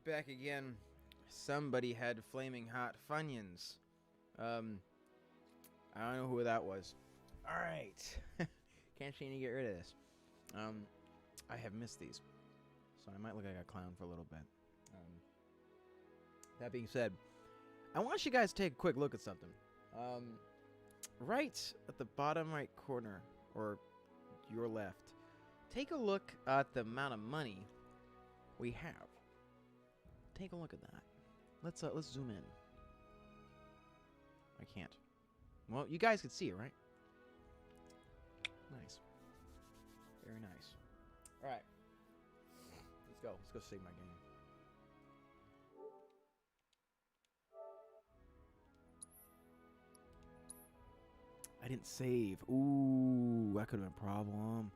back again. Somebody had flaming hot Funyuns. I don't know who that was. Alright. Can't seem to get rid of this. I have missed these. So I might look like a clown for a little bit. That being said, I want you guys to take a quick look at something. Right at the bottom right corner, or your left, take a look at the amount of money we have. Take a look at that. Let's zoom in. I can't. Well, you guys can see it, right? Nice. Very nice. All right. Let's go. Let's go save my game. I didn't save. Ooh, that could have been a problem.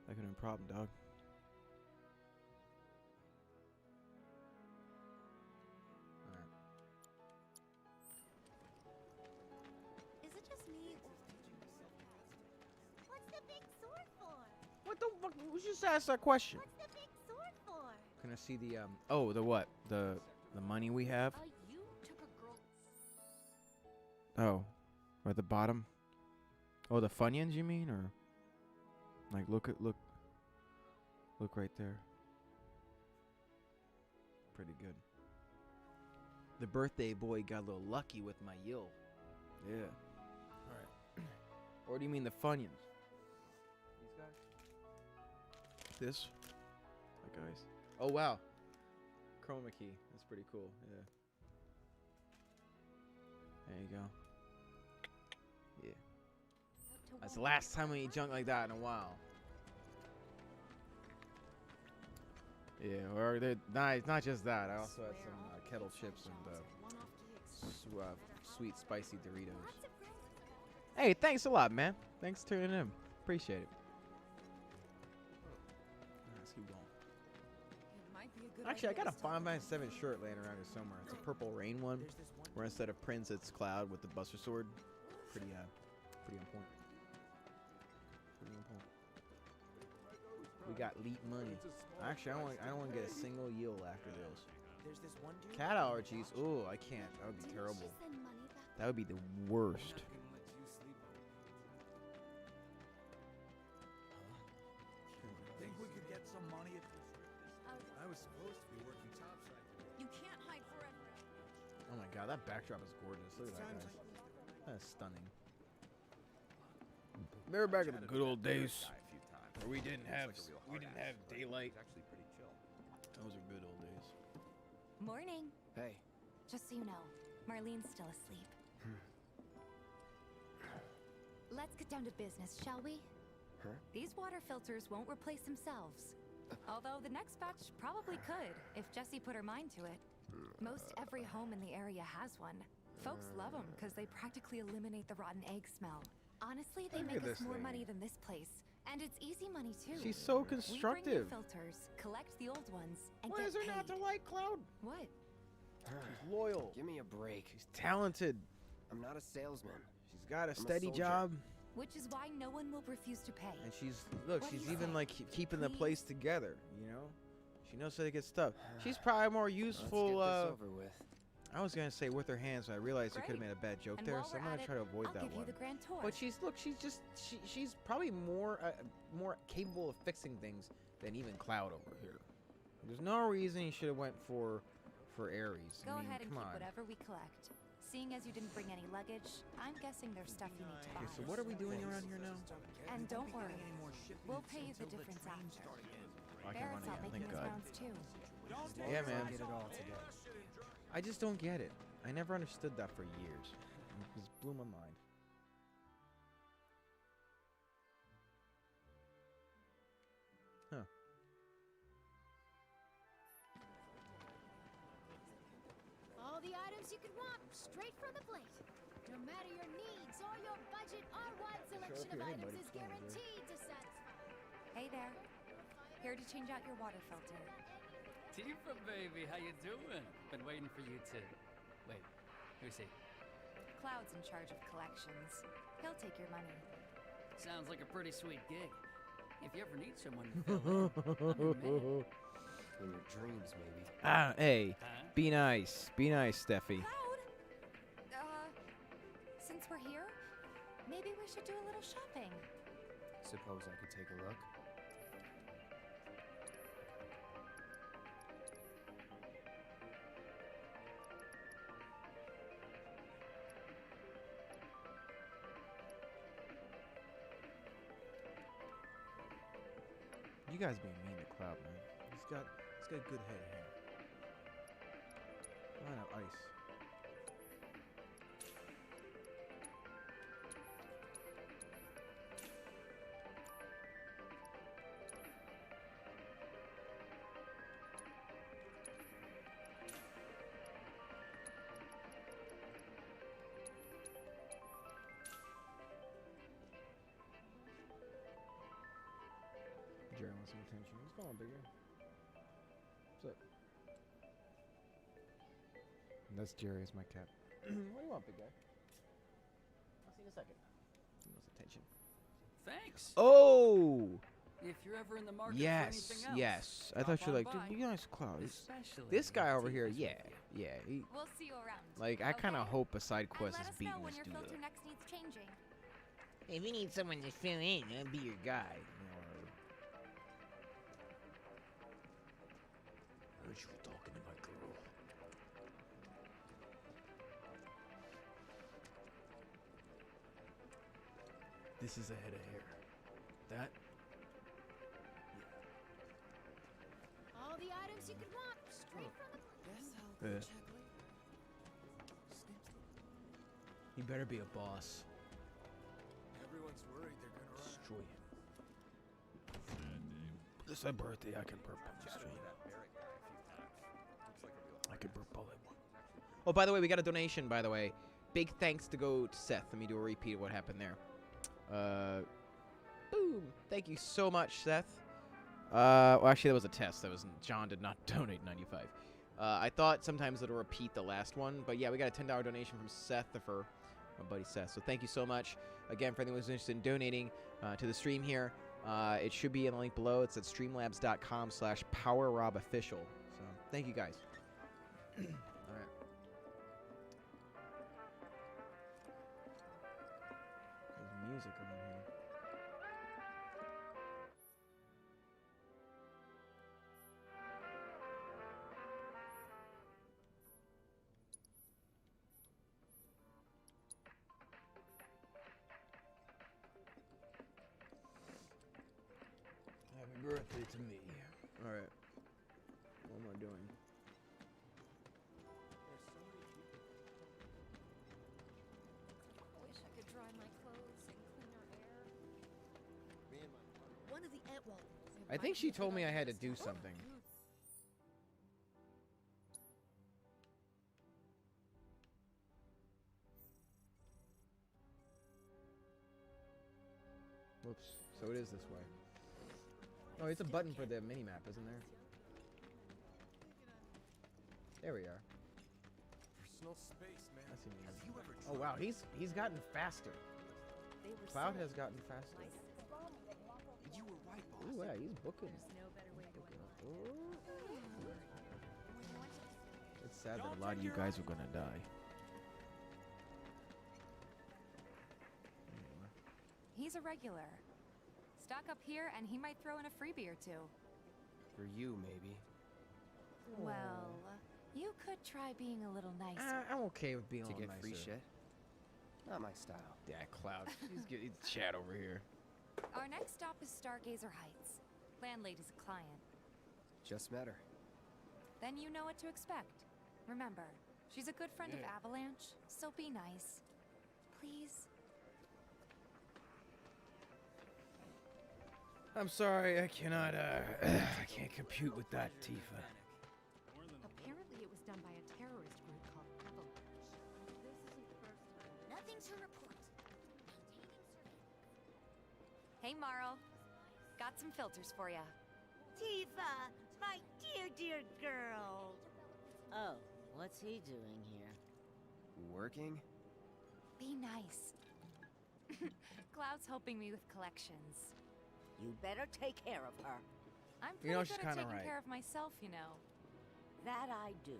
That could have been a problem, dog. Alright. Is it just me? What's the big sword for? What the fuck? Who just asked that question? What's the big sword for? Can I see the, oh, the what? The money we have? You took a girl. Oh. Or at the bottom? Oh, the Funyuns, you mean? Or like look right there. Pretty good. The birthday boy got a little lucky with my yill. Yeah. Alright. Or do you mean the Funyuns? These guys? This? That guy's. Oh wow. Chroma key. That's pretty cool. Yeah. There you go. Yeah. That's the last time we eat junk like that in a while. Yeah, or not just that. I also had some kettle chips and sweet spicy Doritos. Hey, thanks a lot, man. Thanks for tuning in. Appreciate it. Let's keep going. Actually, I got a 597 shirt laying around here somewhere. It's a Purple Rain one, where instead of Prince, it's Cloud with the Buster Sword. Pretty on point. Pretty on point. We got leet money. Actually, I don't want to get a single yield after those. Cat allergies. Ooh, I can't. That would be terrible. That would be the worst. Think we could get some money if I was supposed to be working topside. You can't hide forever. Oh my god, that backdrop is gorgeous. Look at that, guys. That's stunning. They're back in the good old days where we didn't have daylight. Actually pretty chill. Those are good old days. Morning. Hey. Just so you know, Marlene's still asleep. Let's get down to business, shall we? Huh? These water filters won't replace themselves. Although the next batch probably could, if Jessie put her mind to it. Most every home in the area has one. Folks love them because they practically eliminate the rotten egg smell. Honestly, they Look make at us this more thing. money than this place. And it's easy money, too. She's so We bring new constructive. filters, collect the old ones, and Why get is there not paid. to like Cloud? What? She's loyal. Give me a break. She's talented. I'm not a salesman. She's got a a steady soldier. job. Which is why no one will refuse to pay. And she's What do she's you even say? like keeping the Please? place together, you know? She knows how to get stuff. She's probably more useful, Let's get this over with. I was gonna say with her hands, but I realized I could have Great. made a bad joke And there, while so I'm we're gonna at try to it, avoid I'll that give you one. the grand tour. But she's probably more capable of fixing things than even Cloud over here. There's no reason you should have went for Ares. Go I mean, ahead and come keep on. whatever we collect. Seeing as you didn't bring any luggage, I'm guessing there's stuff you need to buy. Okay, so what are we doing around here now? And don't worry, we'll pay you the difference after. I can run Barrett's out again, making thank his God. rounds too. Yeah, man. Get it all today. I just don't get it. I never understood that for years. It just blew my mind. Huh. All the items you could want, straight from the plate. No matter your needs or your budget, our wide selection of here, hey, items buddy. is Come on, Jerry. guaranteed to satisfy. Hey there. Here to change out your water filter. Tifa, baby, how you doing? Been waiting for you to... Wait, who's he? Cloud's in charge of collections. He'll take your money. Sounds like a pretty sweet gig. If you ever need someone to fill in, I'm your man. In your dreams, maybe. Ah, hey, Huh? be nice. Be nice, Steffi. Cloud? Since we're here, maybe we should do a little shopping. Suppose I could take a look? You guys being mean to Cloud, man. He's got a good head of hair. Why not ice? Jerry wants some attention. What's going on, big guy? What's up? And that's Jerry, is my cat. What do you want, big guy? I'll see you in a second. He wants attention. Thanks. Oh! If you're ever in the market for Yes, anything else, yes. I drop thought you were on like, by. dude, you guys close. Especially This if guy the over here, teacher's yeah, with you. yeah. He, We'll see you around. like, I kind of Okay? hope a side And quest let is us beating know when this your dude filter up. next needs changing. If you need someone to fill in, I'll be your guy. Heard you were talking to my girl. This is a head of hair. That? All the items you could want, straight from the plate. You better be a boss. Everyone's worried they're gonna run. Destroy him. This is my birthday. I can burp on the stream. I can burp all I want. Oh, by the way, we got a donation, by the way. Big thanks to go to Seth. Let me do a repeat of what happened there. Boom. Thank you so much, Seth. Well, actually, that was a test. That was John did not donate 95. I thought sometimes it'll repeat the last one, but yeah, we got a $10 donation from Seth for my buddy Seth. So thank you so much. Again, for anyone who's interested in donating to the stream here, it should be in the link below. It's at streamlabs.com/PowerRobOfficial. So thank you guys. All right. There's music around here. Happy birthday to me. All right. What am I doing? Wish I could dry my clothes in cleaner air. One of the Antwall. I think she told me I had to do something. Whoops. So it is this way. Oh, it's a button for the mini-map, isn't there? There we are. Personal space, man. That's amazing. Have you ever Oh wow, he's gotten faster. Cloud has gotten faster. You were right, boss. Ooh, yeah, he's booking. It's sad that a lot of you guys are gonna die. He's a regular. Stock up here and he might throw in a freebie or two. For you, maybe. Well, you could try being a little nicer. I'm okay with being a To little get free nicer. shit? Not my style. Yeah, Cloud. he's chat over here. Our next stop is Stargazer Heights. Landlady's a client. Just met her. Then you know what to expect. Remember, she's a good friend of Avalanche, so be nice. Please? I'm sorry, I cannot, I can't compute with that, Tifa. Apparently it was done by a terrorist group called Avalanche. This isn't the first time. Nothing to report. Hey, Marl. Got some filters for ya. Tifa, my dear, dear girl. Oh, what's he doing here? Working? Be nice. Cloud's helping me with collections. You better take care of her. I'm You pretty know, good she's at kinda taking right. care of myself, you know. That I do.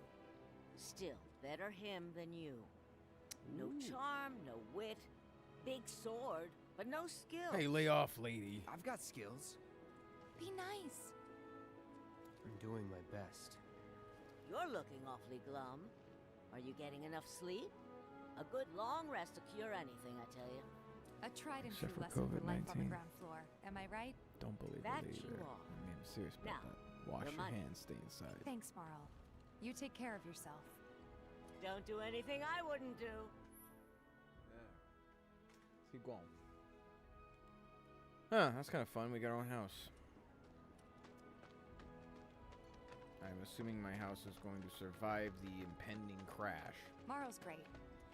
Still, better him than you. No Ooh. charm, no wit. Big sword, but no skill. Hey, lay off, lady. I've got skills. Be nice. I'm doing my best. You're looking awfully glum. Are you getting enough sleep? A good long rest will cure anything, I tell you. A tried and Except true for lesson for life on the COVID-19. ground floor. Am I right? Don't believe That the lady you there. are. I mean, I'm serious about Now, that. Wash your your money. hands, stay inside. Thanks, Marl. You take care of yourself. Don't do anything I wouldn't do. Let's keep going. Huh, that's kind of fun. We got our own house. I'm assuming my house is going to survive the impending crash. Marl's great.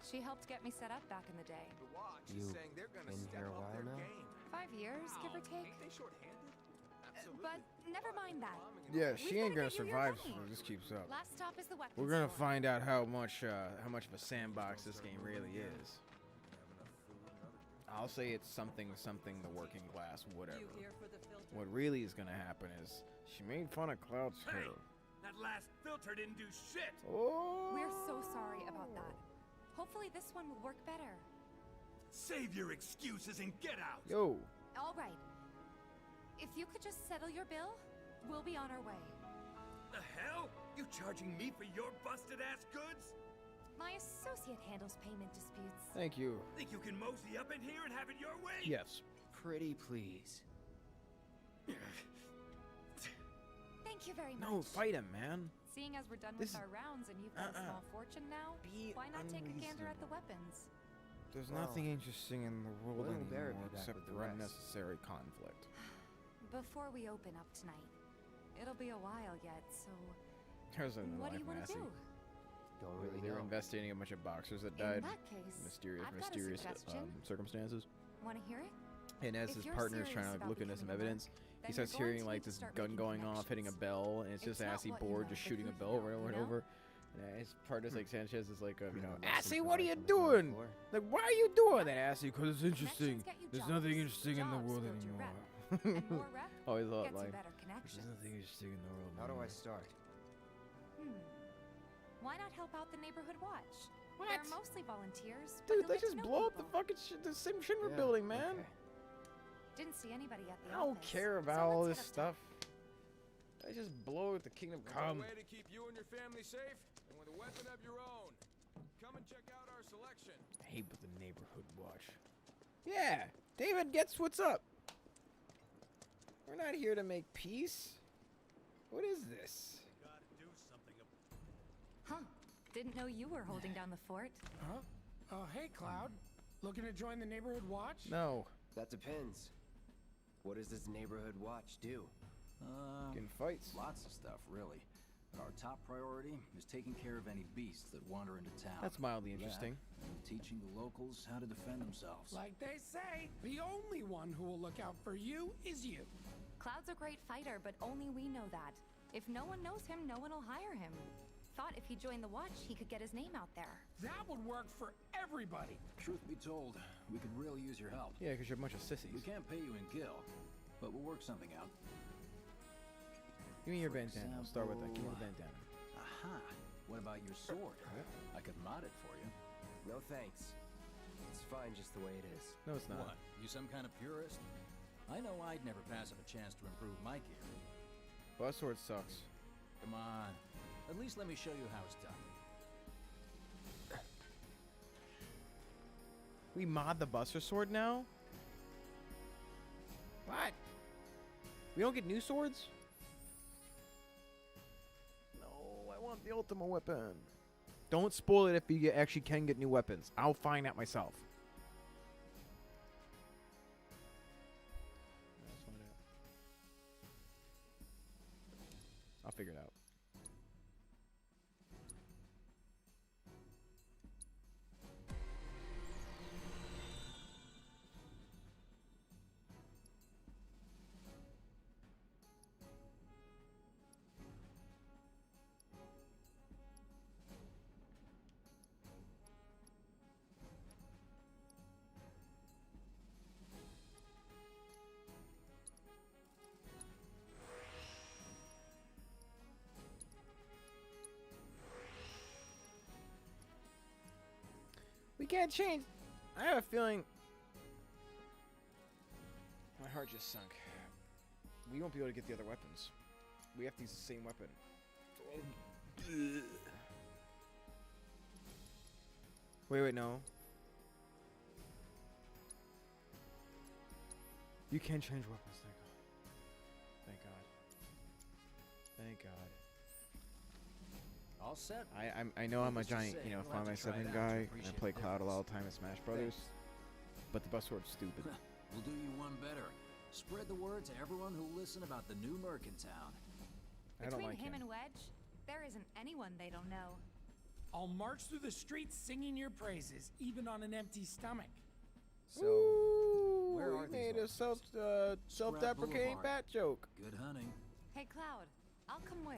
She helped get me set up back in the day. The watch You is saying they're gonna been step here a up while their now? game. 5 years, give or take. Ain't they short-handed? Absolutely. But never mind that. Yeah, We've she ain't gotta gonna get you your survive money. if this keeps up. Last stop is the weapons We're gonna store. find out how much of a sandbox this game really is. I'll say it's something the working class, whatever. What really is gonna happen is she made fun of Cloud's Hey! hair. That last filter didn't do shit. Oh. We're so sorry about that. Hopefully this one will work better. Save your excuses and get out. Yo. All right. If you could just settle your bill, we'll be on our way. The hell? You charging me for your busted-ass goods? My associate handles payment disputes. Thank you. Think you can mosey up in here and have it your way? Yes. Pretty please. Thank you very much. No, fight him, man. Seeing as we're done This with our rounds and you've got a small fortune now, Be why not take a gander at the unreasonable. weapons? There's Well, nothing interesting in the world Little Bear anymore be back except with the for rest. unnecessary conflict. Before we open up tonight, it'll be a while yet, so There's a what do you want to do? Don't really They're know. investigating a bunch of boxers that In died. that case, Mysterious I've got a suggestion. Circumstances. Want to hear it? And as If his you're partner's trying serious to about look into some becoming a evidence, monk, he then starts you're going hearing to like need to this start gun making going off, hitting a connections. bell, and it's It's just not Assy what you bored, know, just but shooting a who you bell know, over and over you and know? over. And his partner's like Sanchez is like, you know, Gonna get Assy, some what are you survival on the ground doing? floor. Like, why are you doing that, Assy? Because it's interesting. Connections get you There's jobs. nothing interesting in the Jobs world build your anymore. rep. And more rep Always thought gets you like, better there's connections. nothing interesting in the world How do anymore. I start? Why not help out the neighborhood watch? What? They're mostly volunteers. but Dude, you'll let's get to just know blow up the people. fucking the Shinra Yeah, building, man. okay. Didn't see anybody at the I don't office, care so about all let's this head up stuff. I just blow at the Kingdom No Come. way to keep you and your family safe, and with a weapon of your own. Come and check out our selection. I hate with the neighborhood watch. Yeah, David gets what's up. We're not here to make peace. What is this? Gotta do something Huh. Didn't know you were holding down the fort. Huh? Oh, hey, Cloud. Looking to join the neighborhood watch? No, That depends. What does this neighborhood watch do? getting fights. Lots of stuff, really. But our top priority is taking care of any beasts that wander into town. That's mildly That, interesting. and teaching the locals how to defend themselves. Like they say, the only one who will look out for you is you. Cloud's a great fighter, but only we know that. If no one knows him, no one will hire him. Thought if he joined the watch, he could get his name out there. That would work for everybody. Truth be told, we could really use your help. Yeah, because you're a bunch of We sissies. can't pay you in gil, but we'll work something out. Give me your For bandana. I'll start with that. Give me the example- bandana. Aha! What about your sword? I could mod it for you. No thanks. It's fine just the way it is. No, it's not. What? You some kind of purist? I know I'd never pass up a chance to improve my gear. Bus sword sucks. Come on. At least let me show you how it's done. We mod the Buster Sword now? What? We don't get new swords? No, I want the Ultima weapon. Don't spoil it if you actually can get new weapons. I'll find out myself. I'll figure it out. can't change. I have a feeling. My heart just sunk. We won't be able to get the other weapons. We have to use the same weapon. Wait, no. You can change weapons, thank God. Thank God. Thank God. All set. I know I'm a Needless to giant, say, you know, you'll have Final to try Fantasy it 7 out to guy, and I appreciate play the Cloud a lot of difference. time in Smash Brothers, but the bus sword's stupid. We'll do you one better. Spread the word to everyone who'll listen about the new merc in town. I don't Between like him him. and Wedge, there isn't anyone they don't know. I'll march through the streets singing your praises, even on an empty stomach. So, Ooh, where are he these made a monsters? self-deprecating Boulevard. bat joke. Good hunting. Hey, Cloud, I'll come with.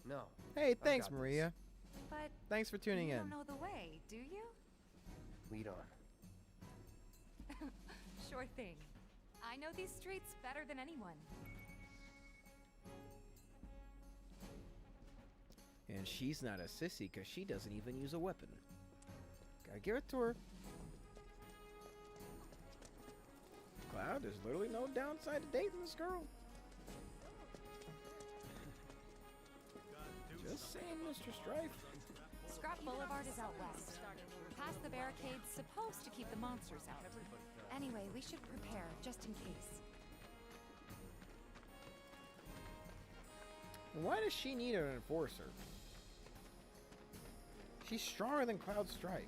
No. Hey, thanks, got this. Maria. But Thanks for tuning you in. don't know the way, do you? Lead on. Sure thing. I know these streets better than anyone. And she's not a sissy because she doesn't even use a weapon. Gotta give it to her. Cloud, there's literally no downside to dating this girl. Just saying, Mr. Strife. Scrap Boulevard is out west. Past the barricades, supposed to keep the monsters out. Anyway, we should prepare, just in case. Why does she need an enforcer? She's stronger than Cloud Strife.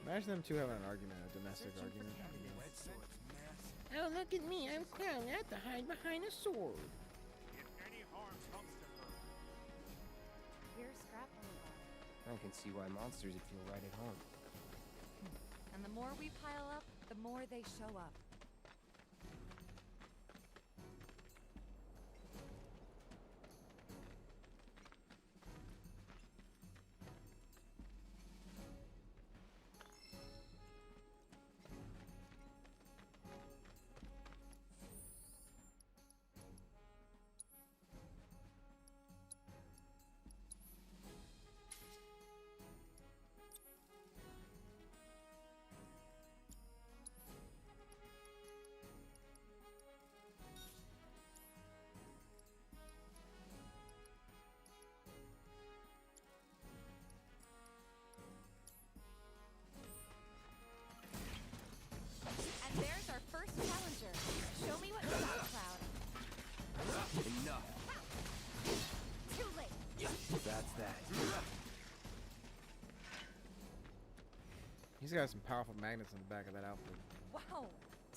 Imagine them two having an argument, a domestic argument. Oh, look at me, I'm Cloud. I have to hide behind a sword. Here's Scrap Boulevard. I can see why monsters would feel right at home. And the more we pile up, the more they show up. And there's our first challenger. Show me what you got, Cloud. Enough. Too late. That's that. He's got some powerful magnets on the back of that outfit. Wow.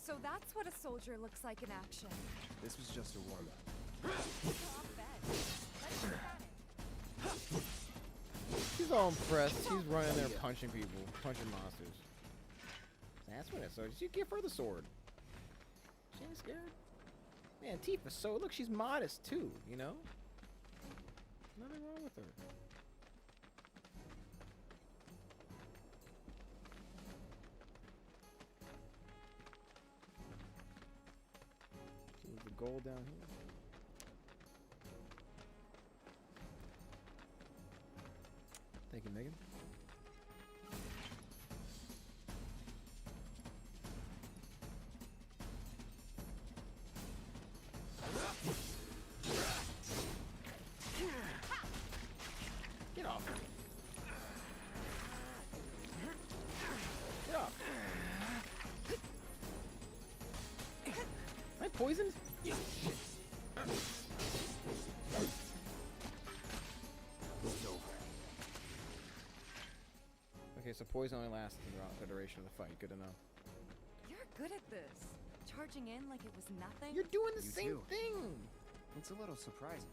So that's what a soldier looks like in action. This was just a warm-up. Off bed. Let's get at it. She's all impressed. She's running there punching people, punching monsters. That's what it's so. You give her the sword. She ain't scared. Man, Tifa's so. Look, she's modest too, you know? Nothing wrong with her. There's the gold down here. Thank you, Megan. Get off. Get off. Am I poisoned? It's over. Okay, so poison only lasts throughout the duration of the fight. Good to know. You're good at this. Charging in like it was nothing. You're doing the You same too. thing. It's a little surprising.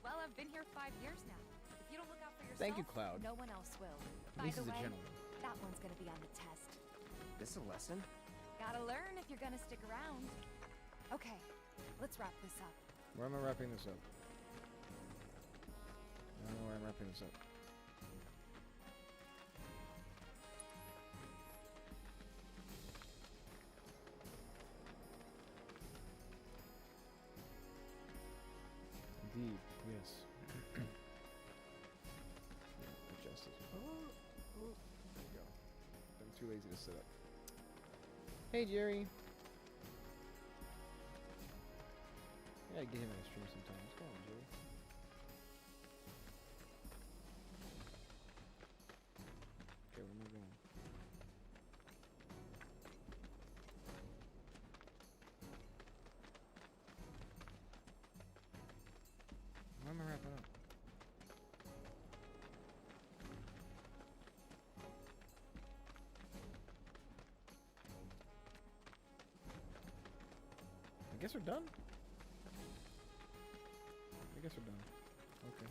Well, I've been here 5 years now. If you don't look out for yourself, Thank you, Cloud. no one else will. At By least the he's a way, gentleman. that one's gonna be on the test. This a lesson? Gotta learn if you're gonna stick around. Okay, let's wrap this up. Where am I wrapping this up? I don't know where I'm wrapping this up. Indeed, yes. missed it. Oh, oh. There you go. I'm too lazy to sit up. Hey, Jerry. Yeah, get him in a stream sometime. What's going on, Jerry? Okay, where am I going? Why am I wrapping up? I guess we're done. I guess we're done. Okay.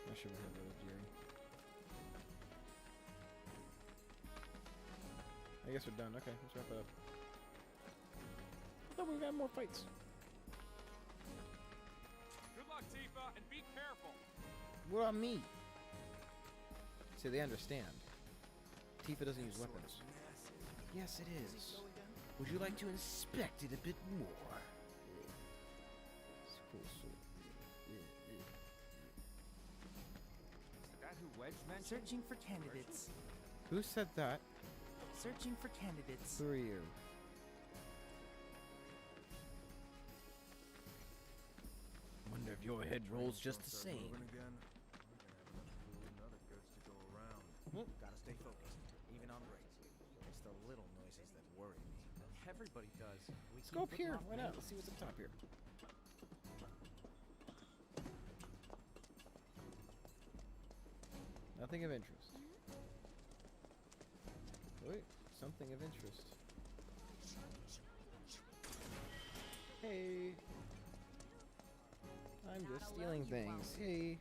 I should have had that, Jerry. I guess we're done. Okay, let's wrap it up. I thought we got more fights. Good luck, Tifa, and be careful. What about me? See, they understand. Tifa doesn't use weapons. Yes, it is. Would you like to inspect it a bit more? It's cool, so. That who Wedge mentioned? Searching for candidates. Who said that? Searching for candidates. Who are you? Wonder if your head rolls just the same. Gotta stay focused, even on breaks. It's the little noises that worry me. Everybody does. Let's go up here. Why not? Let's see what's up top here. Nothing of interest. Wait, something of interest. Hey. I'm just stealing things. Hey.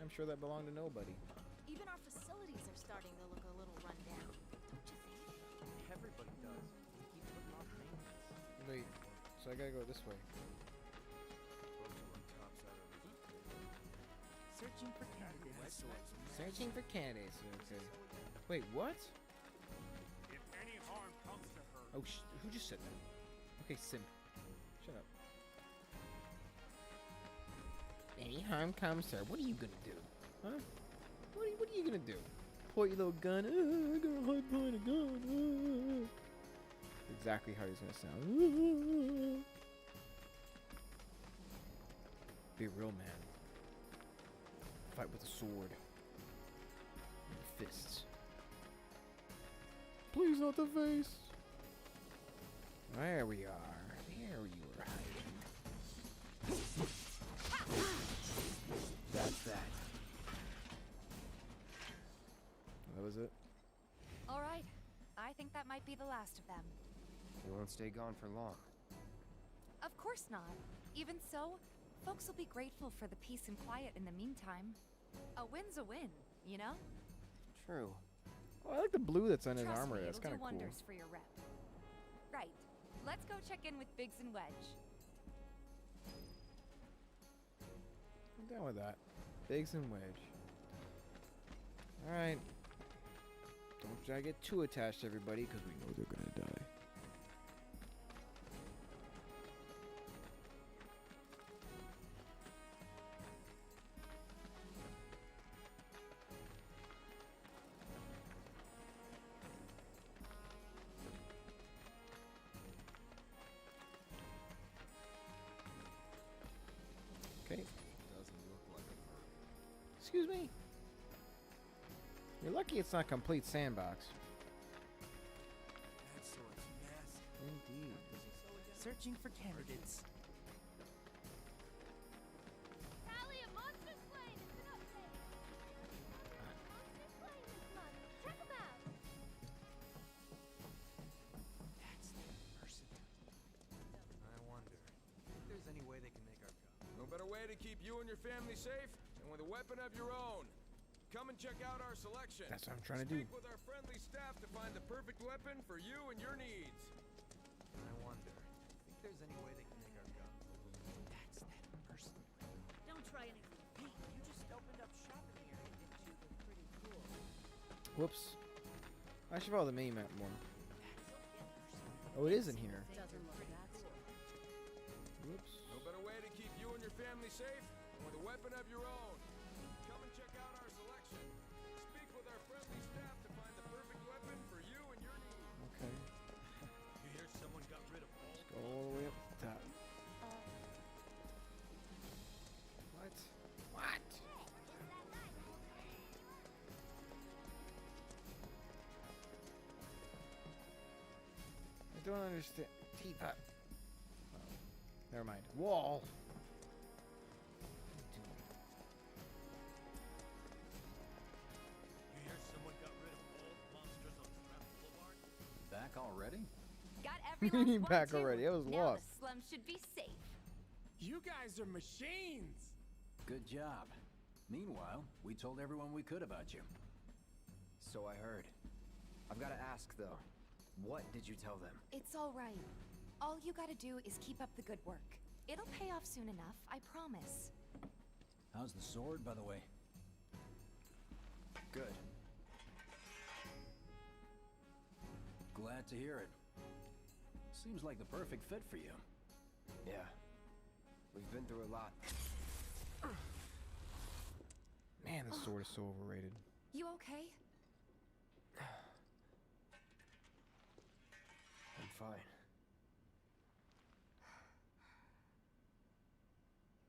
I'm sure that belonged to nobody. Even our facilities are starting to look a little run down, don't you think? Everybody does. We keep putting off maintenance. Wait, so I gotta go this way. Searching for candidates. Searching for candidates. Okay. Wait, what? If any harm comes to her. Oh, who just said that? Okay, Sim. Shut up. Any harm comes, sir. What are you gonna do? Huh? What are you gonna do? Point your little gun. I got a hard point a gun. Exactly how he's gonna sound. Be a real man. Fight with a sword. And fists. Please not the face. There we are. There you are hiding. That's that. That was it. All right. I think that might be the last of them. You won't stay gone for long. Of course not. Even so, folks will be grateful for the peace and quiet in the meantime. A win's a win, you know? True. Oh, I like the blue that's on his Trust armor. me, That's it'll kind do of cool. wonders for your rep. Right. Let's go check in with Biggs and Wedge. I'm down with that. Biggs and Wedge. Alright. Don't try to get too attached to everybody, because we know they're gonna die. Okay. Doesn't look like a bird. Excuse me. You're lucky it's not complete sandbox. That sort's massive. Indeed. Searching for candidates. Tally, a monster's plane! It's an update! Monster's plane this month. Check 'em out! That's the person. I wonder if there's any way they can make our job. No better way to keep you and your family safe than with a weapon of your own. Come and check out our selection. That's what I'm trying to do. Speak with our friendly staff to find the perfect weapon for you and your needs. I wonder. Think there's any way they can make our job? That's that person. Don't try anything. Hey, you just opened up shop in here, didn't you? They're pretty cool. Whoops. I should follow the mini map more. Oh, it is in here. Doesn't look that cool. Whoops. No better way to keep you and your family safe and with a weapon of your own. Come and check out our selection. Speak with our friendly staff to find the perfect weapon for you and your needs. Okay. You hear someone got rid of all Go all the way up to the top. What? What? I don't understand. Teapot. Oh, never mind. Wall. You hear someone got rid of all the monsters on Scrap Boulevard? Back already? Got every last one Back too. already. I was now lost. the slum should be safe. You guys are machines. Good job. Meanwhile, we told everyone we could about you. So I heard. I've got to ask, though. What did you tell them? It's all right. All you gotta do is keep up the good work. It'll pay off soon enough, I promise. How's the sword, by the way? Good. Glad to hear it. Seems like the perfect fit for you. Yeah. We've been through a lot. Man, this sword is so overrated. You okay? I'm fine.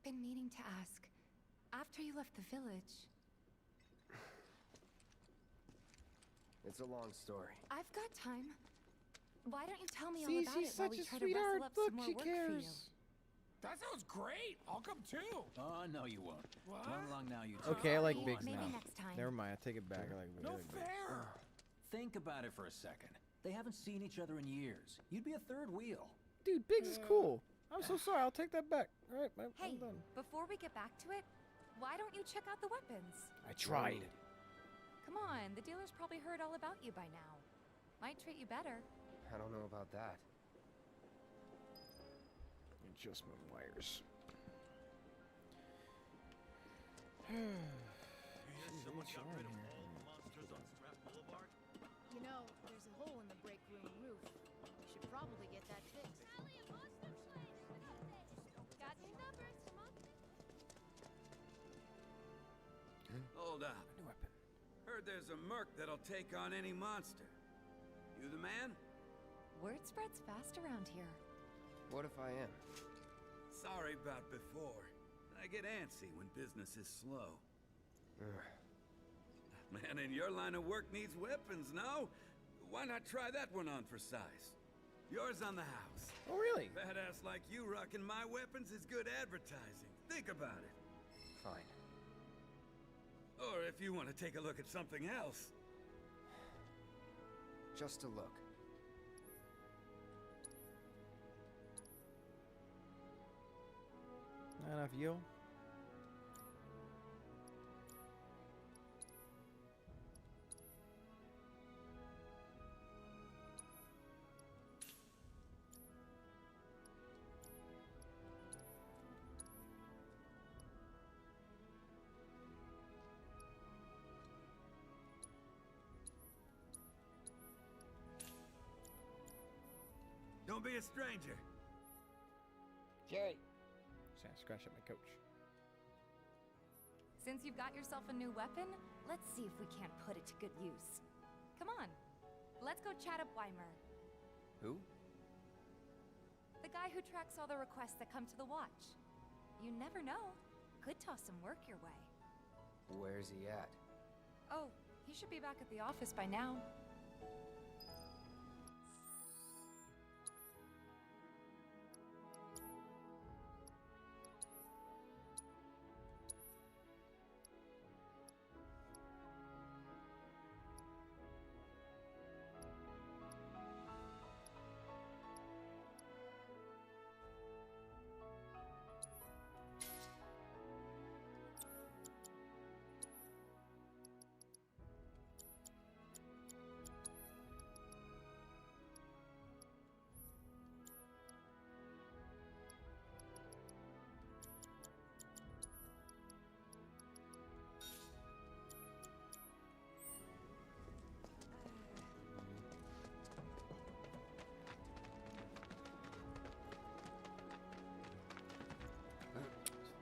Been meaning to ask. After you left the village, It's a long story. I've got time. Why don't you tell me all See, about she's it while such we a try to rustle sweetheart. up Look, some more she work for you? cares. That sounds great. I'll come too. Oh, no, you won't. What? Run along now, you two. Okay, I like Maybe- bigs maybe now. next time. Never mind. I take it back. I like No bigs. fair. Think about it for a second. They haven't seen each other in years. You'd be a third wheel. Dude, bigs is cool. I'm so sorry. I'll take that back. All right, I'm Hey, done. before we get back to it, why don't you check out the weapons? I tried. Come on, the dealer's probably heard all about you by now. Might treat you better. I don't know about that. Adjustment wires. You hear someone got rid of all the monsters on Scrap Boulevard? You know, there's a hole in the break room roof. We should probably get that fixed. Got new numbers, come on. Hold up. New weapon. Heard there's a merc that'll take on any monster. You the man? Word spreads fast around here. What if I am? Sorry about before. I get antsy when business is slow. Man in your line of work needs weapons, no? Why not try that one on for size? Yours on the house. Oh, really? Badass like you rocking my weapons is good advertising. Think about it. Fine. Or if you want to take a look at something else. Just a look. Not enough yo. Don't be a stranger. Jerry. Trying to scratch up my coach. Since you've got yourself a new weapon, let's see if we can't put it to good use. Come on, let's go chat up Weimer. Who? The guy who tracks all the requests that come to the watch. You never know. Could toss some work your way. Where's he at? Oh, he should be back at the office by now.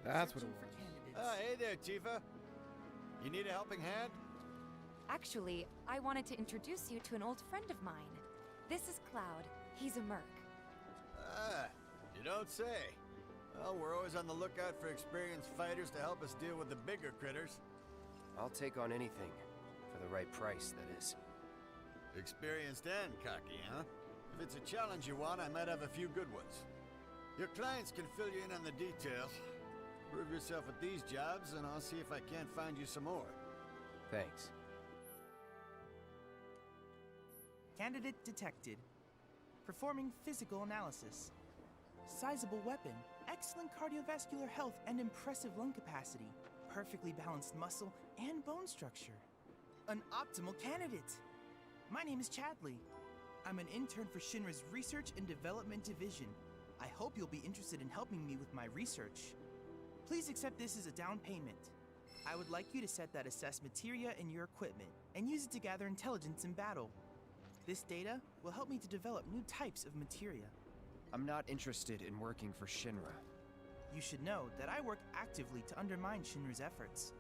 That's what it Searching for was. candidates. Hey there, Tifa. You need a helping hand? Actually, I wanted to introduce you to an old friend of mine. This is Cloud. He's a merc. Ah, you don't say. Well, we're always on the lookout for experienced fighters to help us deal with the bigger critters. I'll take on anything. For the right price, that is. Experienced and cocky, huh? If it's a challenge you want, I might have a few good ones. Your clients can fill you in on the details. Prove yourself with these jobs, and I'll see if I can't find you some more. Thanks. Candidate detected. Performing physical analysis. Sizable weapon, excellent cardiovascular health and impressive lung capacity, perfectly balanced muscle and bone structure. An optimal candidate! My name is Chadley. I'm an intern for Shinra's Research and Development Division. I hope you'll be interested in helping me with my research. Please accept this as a down payment. I would like you to set that assess materia in your equipment and use it to gather intelligence in battle. This data will help me to develop new types of materia. I'm not interested in working for Shinra. You should know that I work actively to undermine Shinra's efforts.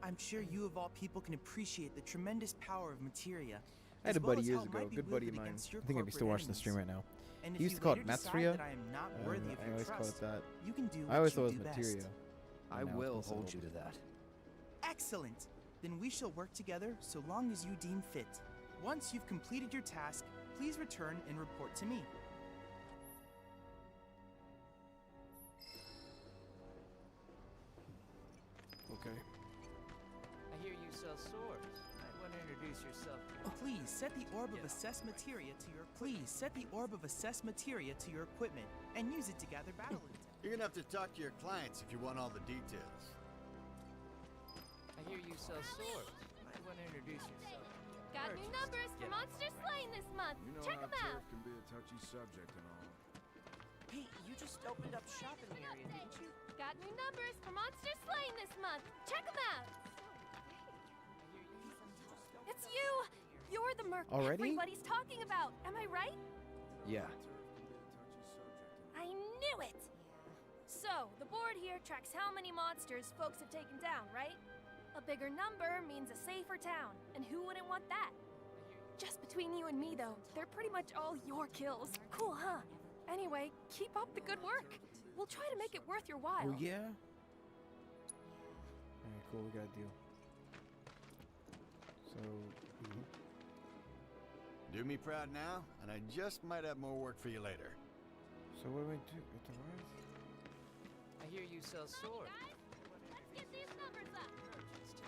I'm sure you of all people can appreciate the tremendous power of materia. I had a buddy years ago, good buddy of mine. I think I'd be still watching the stream right now. He used to call it Matsuria. I always call it that. You can do I always what thought you it was do best. Materia. I will hold you to that. Excellent! Then we shall work together so long as you deem fit. Once you've completed your task, please return and report to me. Okay. I hear you sell swords. Might want to introduce yourself. Please set the orb of assess materia to your equipment and use it to gather battle intel. You're gonna have to talk to your clients if you want all the details. I hear you sell swords. Might want to introduce yourself. Got new numbers for Monster Slaying this month. You know Check how them out. turf can be a touchy subject and all. Hey, you just opened up shop in the area, didn't you? Got new numbers for Monster Slaying this month. Check them out. It's you! You're the merc Already? everybody's talking about. Am I right? Yeah. I knew it! So, the board here tracks how many monsters folks have taken down, right? A bigger number means a safer town, and who wouldn't want that? Just between you and me, though, they're pretty much all your kills. Cool, huh? Anyway, keep up the good work. We'll try to make it worth your while. Oh yeah? Alright, cool, we got a deal. So, Do me proud now, and I just might have more work for you later. So what do we do? What the what? I hear you sell swords. Let's get these numbers up.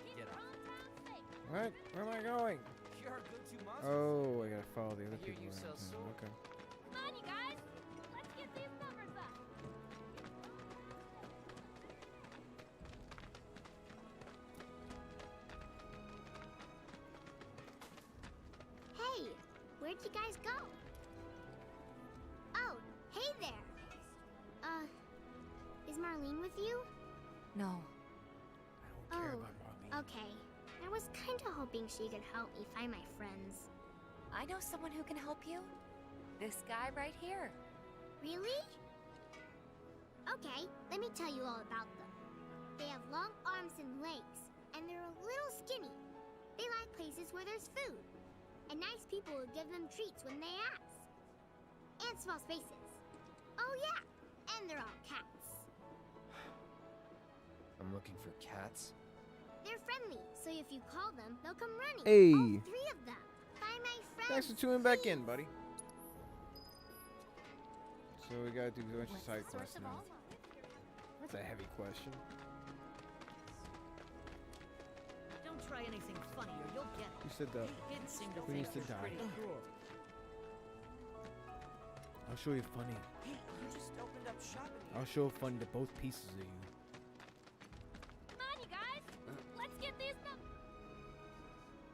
Keep Get your up. hometown safe. What? Where am I going? You're a go-to monster. Oh, I gotta follow the other I hear people you sell around town. swords. Okay. Come on, you guys. Let's get these numbers up. Hey, where'd you guys go? Oh, hey there. Is Marlene with you? No. Okay. I was kinda hoping she could help me find my friends. I know someone who can help you. This guy right here. Really? Okay, let me tell you all about them. They have long arms and legs, and they're a little skinny. They like places where there's food, and nice people will give them treats when they ask. And small spaces. Oh yeah, and they're all cats. I'm looking for cats. They're friendly, so if you call them, they'll come running. Hey. All three of them. Find my friends. Thanks for tuning back in, buddy. So we gotta do a bunch of side quests now. That's a heavy question. Don't try anything funny or you'll get it. Who said that? Didn't seem to Who think needs to it was die? pretty cool. I'll show you funny. Hey, you just opened up shop in the I'll show funny to both pieces of you. Come on, you guys. Let's get these numbers.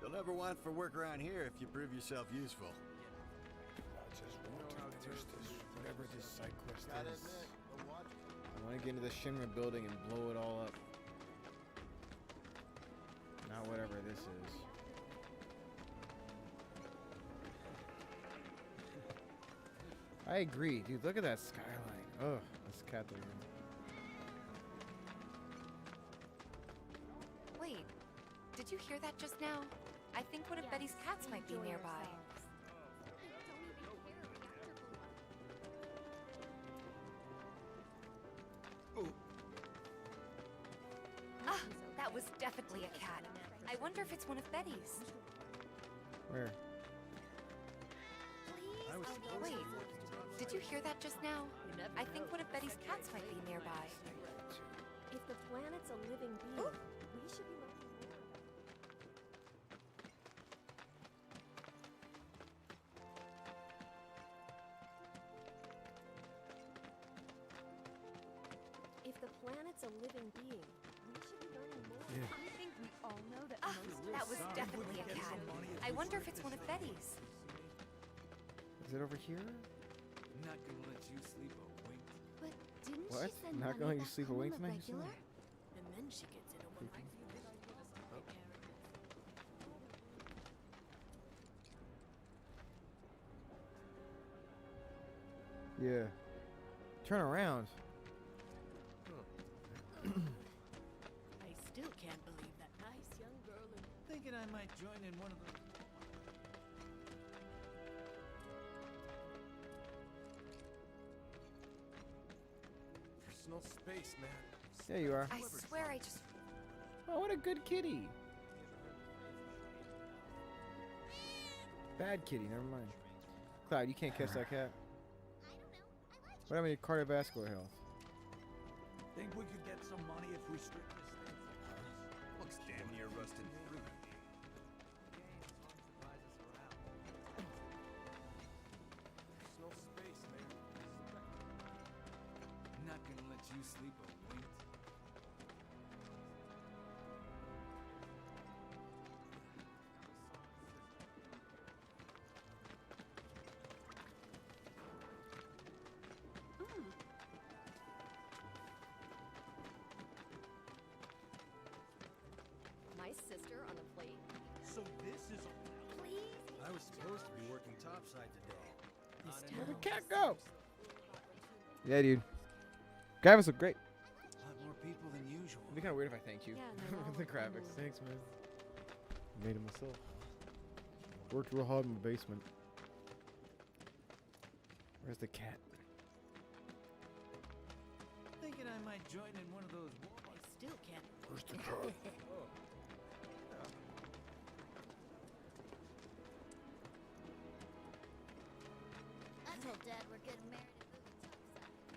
You'll never want for work around here if you prove yourself useful. Whatever this side quest is. I want to get into the Shinra building and blow it all up. Not whatever this is. I agree, dude. Look at that skyline. Ugh, this cat there. Did you hear that just now? I think one of Betty's cats might be nearby. Ah, that was definitely a cat. I wonder if it's one of Betty's. Where? Wait, did you hear that just now? I think one of Betty's cats might be nearby. If the planet's a living being, we should be learning more. If the planet's a living being, we should be learning more. Yeah. I think we all know that That was definitely a cat. I wonder if it's one of Betty's. Is it over here? Not gonna let you sleep a wink. But didn't What? she send Not money gonna let you back sleep a home wink on tonight, the you said? regular? And then she gets in a one night Yeah. Turn around. I still can't believe that nice young girl in Thinking I might join in one of those. Personal space, man. There you are. I swear I just... Oh, what a good kitty. Bad kitty, never mind. Cloud, you can't catch that cat. What happened to your cardiovascular health? Think we could get some money if we strip this thing? Looks damn near rusted through. Personal space, man. Not gonna let you sleep a wink. My sister on a plate. So this is Please? I was supposed to be working topside today. Where'd the cat go? Yeah, dude. Graphics look great. A lot more people than usual. It'd be kind of weird if I thanked you Yeah, for the graphics. Thanks, man. Made it myself. Worked real hard in the basement. Where's the cat? Thinking I might join in one of those. I still can't. Where's the cat? I told Dad we're getting married and moving topside.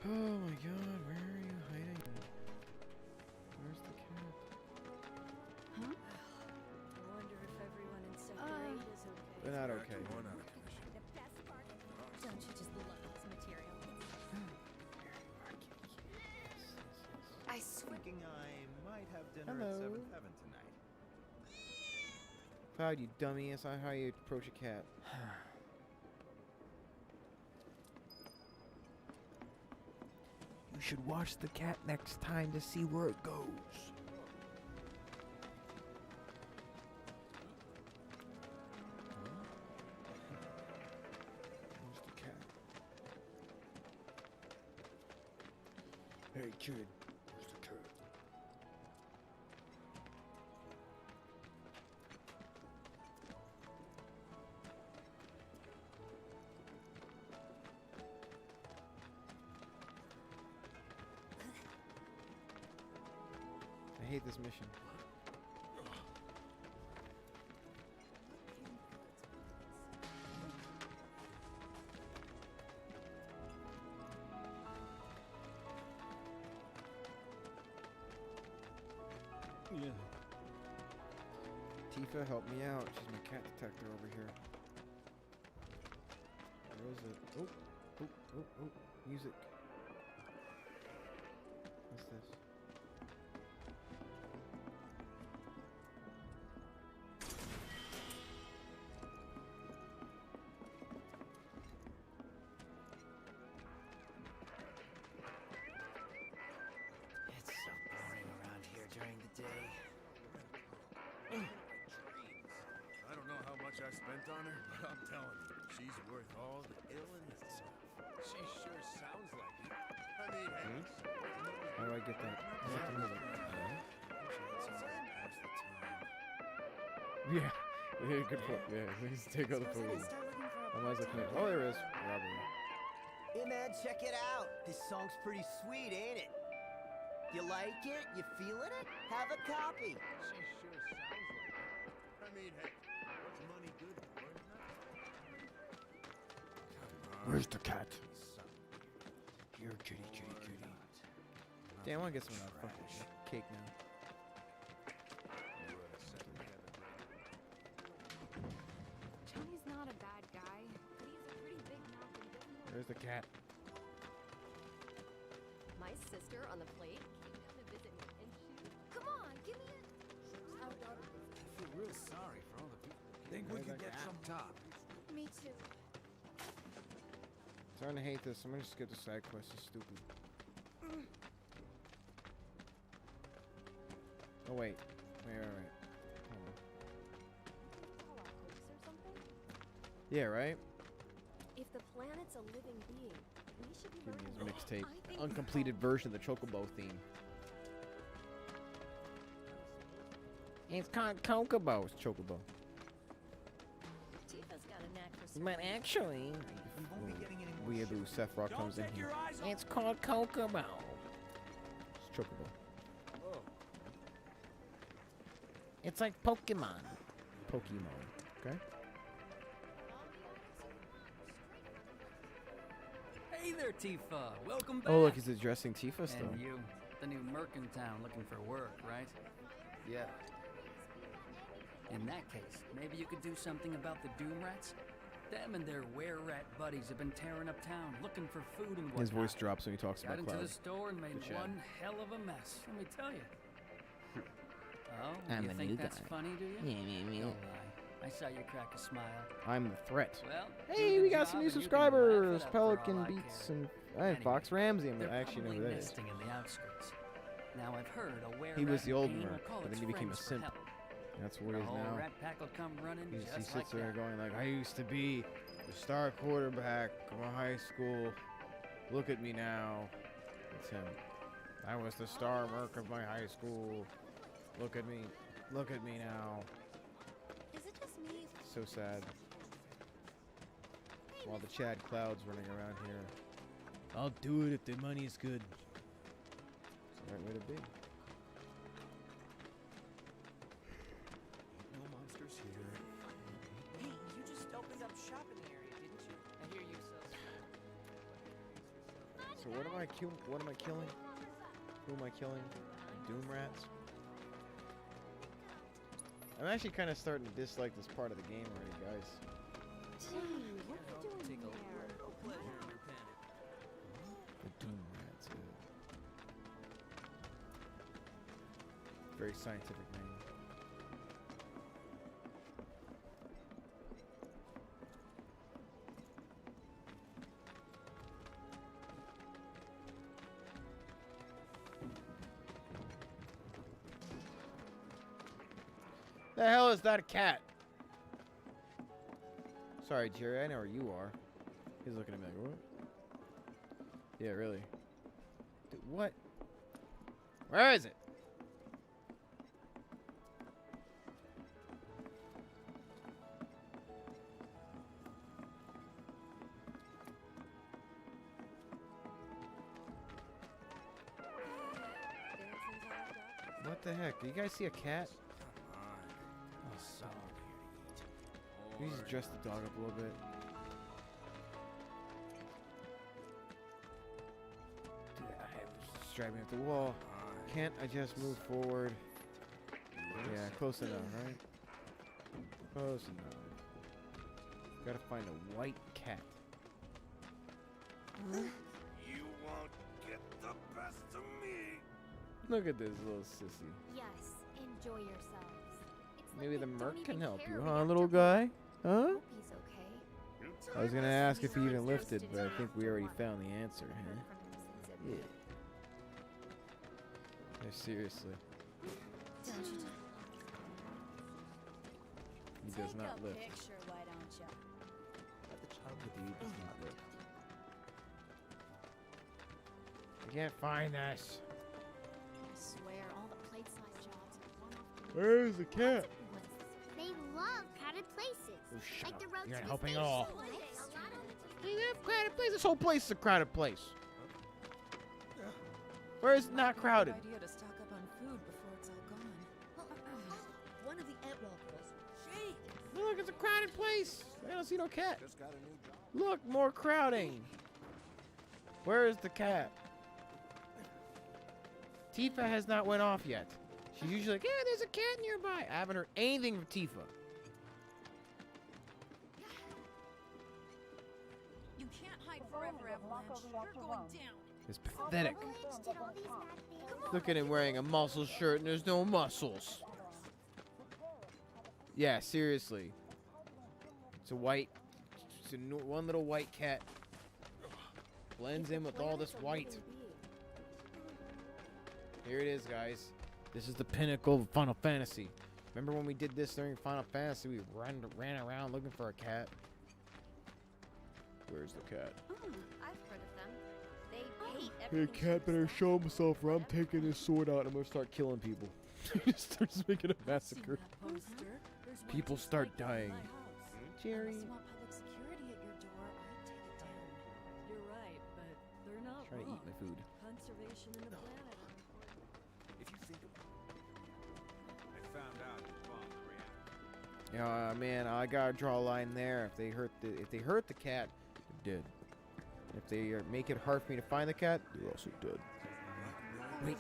Oh my god, where are you hiding? Where's the cat? Huh? I wonder if everyone in Sector 8 is okay. They're not okay. The best part of don't you just love this material? I swear... Thinking I might have dinner Hello. at 7th Heaven tonight. Cloud, you dummy. That's not how you approach a cat. You should watch the cat next time to see where it goes. Where's the cat? Hey, kid. Where's the cat? I hate this mission. Yeah. Tifa, help me out. She's my cat detector over here. Where is it? Oh, oh, oh, oh. Music. What's this? It's so boring around here during the day. I don't know how much I spent on her, but I'm telling you, she's worth all the ill and the stuff. She sure sounds like it. How do I get that? I have to move it. Yeah. Yeah, good point. Yeah, please take out the photo. Otherwise, I can't. Oh, there is. Robbery. Hey man, check it out. This song's pretty sweet, ain't it? You like it? You feeling it? Have a copy. She sure sounds like it. I mean, hey, what's money good for? Where's the cat? Here, kitty, kitty, kitty. Damn, I want to get some of that fucking cake now. Johnny's not a bad guy, but he's a pretty big mouth and doesn't know. Where's the cat? My sister on the plate came down to visit me, and she... Come on, give me a... I feel real sorry for all the people. Think we could get some top. Me too. Starting to hate this. I'm gonna skip the side quest. It's stupid. Oh wait. Wait. Hold on. Yeah, right? If the planet's a living being, we should be Give me learning. his mixtape. Uncompleted version of the Chocobo theme. It's called Chocobo. It's Chocobo. Tifa's got a knack for But actually, weirdo Sephiroth comes in here. It's called Chocobo. It's Chocobo. It's like Pokemon. Pokemon. Okay. Hey there, Tifa. Welcome back. Oh, look, he's addressing Tifa still. And you, the new merc in town looking for work, right? Yeah. In that case, maybe you could do something about the Doom Rats? Them and their were-rat buddies have been tearing up town, looking for food and whatnot. His voice drops when he talks Got about into Cloud. the store and made Good chat. one hell of a mess, let me tell you. Oh, I'm you a think new that's guy. funny, do you? Yeah. Don't lie. I saw you crack a smile. I'm the threat. Well, Hey, do we the got some job new and you can subscribers. laugh it up for all Pelican I Beats care. and hey, Fox Ramsey. They're I actually know who probably that is. nesting in the outskirts. Now I've heard a were He was the old rat Merc, will call but then its he became a friends for simp. help. That's where The he is whole now. rat pack will come running He just sits like there that. going like, I used to be the star quarterback of a high school. Look at me now. It's him. I was the star Merc of my high school. Look at me. Look at me now. Is it just me? So sad. While the Chad Cloud's running around here. I'll do it if the money's good. It's the right way to be. No monsters here. Hey, you just opened up shop in the area, didn't you? I hear you sell. So what am I killing? Who am I killing? Doom Rats? I'm actually kind of starting to dislike this part of the game already, guys. Gee, what are you doing there? The Doom Rats. Very scientific name. The hell is that cat? Sorry, Jerry, I know where you are. He's looking at me like, what? Yeah, really. Dude, what? Where is it? What the heck? Do you guys see a cat? Can you just dress the dog up a little bit? Dude, it's driving up the wall. Can't I just move forward? Yeah, close enough, right? Close enough. Gotta find a white cat. You won't get the best of me. Look at this little sissy. Yes, enjoy yourselves. It's Maybe the like they Merc don't can even help care you, we huh, have little to guy? Huh? hope he's okay. I was gonna ask if he even lifted, but I think we already found the answer, huh? Yeah. No, seriously. Don't you just... He does Take not a lift. picture, why don't you? The child with you does not lift. can't find this. I swear, all the plate-sized jobs are one off. Where's the cat? They love crowded places. Oh, shut like the up. road You're to not the helping station. at all. A lot of Crowded place. This whole place is a crowded place. Where is it not crowded? Good idea to stock up on food before it's all gone. One of the Antwell girls. She. Look, it's a crowded place. I don't see no cat. Look, more crowding. Where is the cat? Tifa has not went off yet. She's usually like, yeah, there's a cat nearby. I haven't heard anything from Tifa. You can't hide forever, Avalanche. You're going down. It's pathetic. Avalanche did all these bad things. Look at him wearing a muscle shirt and there's no muscles. Yeah, seriously. It's a white, one little white cat. Blends in with all this white. Here it is, guys. This is the pinnacle of Final Fantasy. Remember when we did this during Final Fantasy? We ran around looking for a cat. Where's the cat? I've heard of them. They hate Hey, everything. cat better show himself or I'm taking his sword out and I'm gonna start killing people. Just starts making a massacre. People start dying. Jerry. Unless you want public security at your door, I'd take it down. You're right, but they're not Trying to eat wrong. my food. Conservation of the planet. If you think about it, I found out you bombed the reactor. Yeah, man, I gotta draw a line there. If they hurt the cat, they're dead. If they make it hard for me to find the cat, they're also dead. Wait.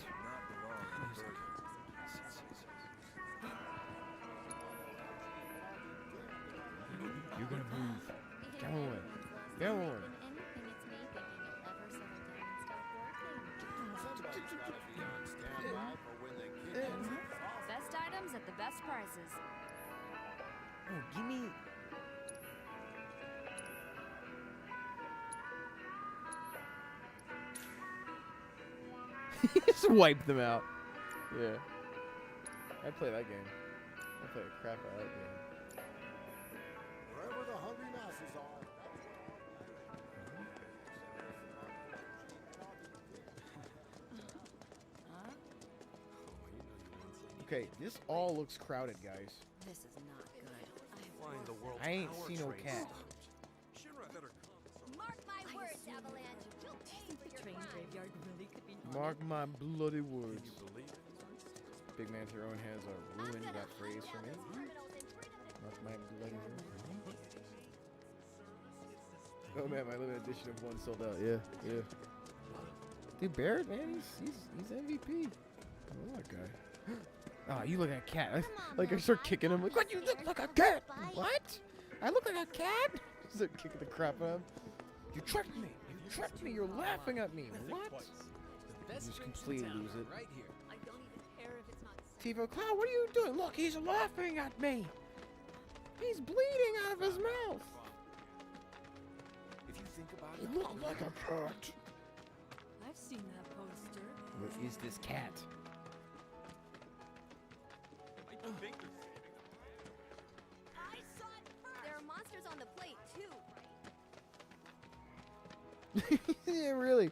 You're gonna move. Come on. Come on. Best items at the best prices. Oh, give me. Just wipe them out. Yeah. I play that game. I play the crap out of that game. Wherever the hungry masses are. Okay, this all looks crowded, guys. This is not good. Find the world's I ain't power seen no trace. cat. Shinra better Mark my words, Avalanche. You'll pay for your Train crime. graveyard really could be Mark my bloody words. Can you believe it? Big Man Tyrone has ruined that phrase for me. Mark my bloody words. Oh man, my limited edition of one sold out. Yeah, yeah. Dude, Barrett, man, he's MVP. I love that guy. Oh, you look like a cat. Like I start kicking him. Like, what? You look like a cat? What? I look like a cat? Start kicking the crap out of him. You tricked me. You tricked me. You're laughing at me. What? You just completely lose it. right here. I don't even care if it's not. Tifa, Cloud, what are you doing? Look, he's laughing at me. He's bleeding out of his mouth. If you think about You it, look like a cat. I've seen that poster. What is this cat? I think they're I saw it first. There are monsters on the plate too. Yeah, really.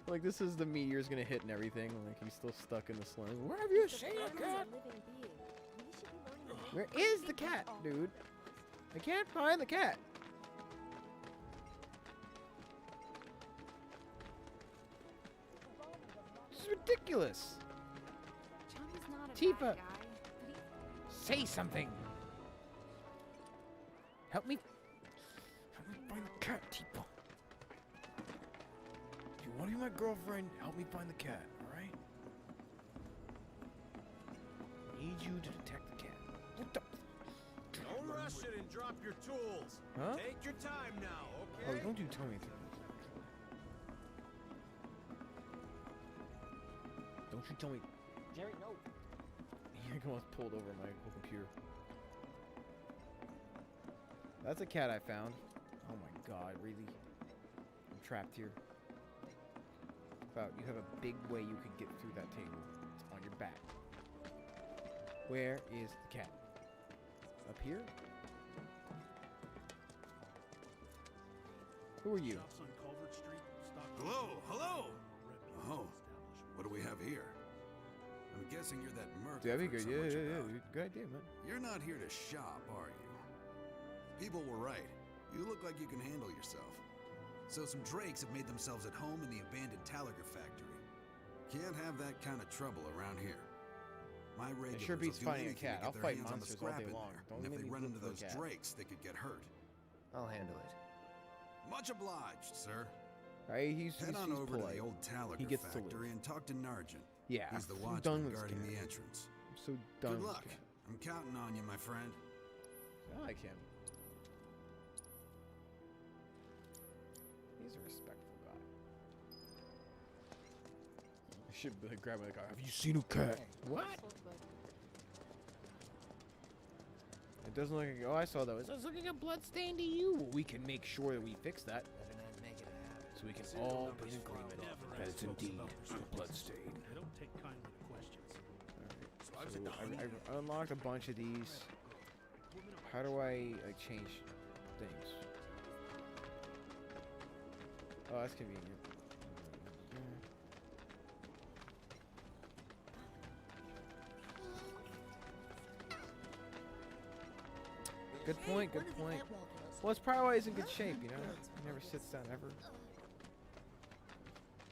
Like, this is the meteor's gonna hit and everything. Like, he's still stuck in the slime. Where have you seen a cat? Where is the cat, dude? I can't find the cat. This is ridiculous. Johnny's not a Tifa. bad guy, but Say something. Help me find the cat, Tifa. If you want to be my girlfriend, help me find the cat, alright? I need you to detect the cat. What the? Don't rush it and drop your tools. Huh? Take your time now, Oh, okay? don't you tell me to. Don't you tell me. Jerry, no. He almost pulled over my whole computer. That's a cat I found. Oh my god, really? I'm trapped here. About you have a big way you could get through that table. It's on your back. Where is the cat? Up here? Who are you? Hello, hello. Oh, what do we have here? I'm guessing you're that merc. That'd be I've good. heard so Yeah, much about. Good idea, man. You're not here to shop, are you? People were right. You look like you can handle yourself. So some drakes have made themselves at home in the abandoned Taliger factory. Can't have that kind of trouble around here. My regulars sure beats will do fighting a anything to cat. get I'll their fight hands on the monsters all scrap day in long. there. Don't And if make they me run look into for a those cat. drakes, they could get hurt. I'll handle it. Much obliged, sir. Right, he's Head on over polite. to the old Taliger He gets to factory and talk to Nargent. Yeah, He's the I'm done watchman with this guarding cat. the entrance. I'm so done Good with luck. this cat. I'm counting on you, my friend. I like him. He's a respectful guy. I should be like grabbing the guy. Have you seen a cat? What? It doesn't look like. Oh, I saw that. It doesn't look like a blood stain to you. Well, we can make sure that we fix that. So we can all be in agreement that it's indeed a blood stain. I don't take kindly to questions. So I unlocked a bunch of these. How do I like change things? Oh, that's convenient. Good point, good point. Well, it's probably why he's in good shape, you know? He never sits down ever.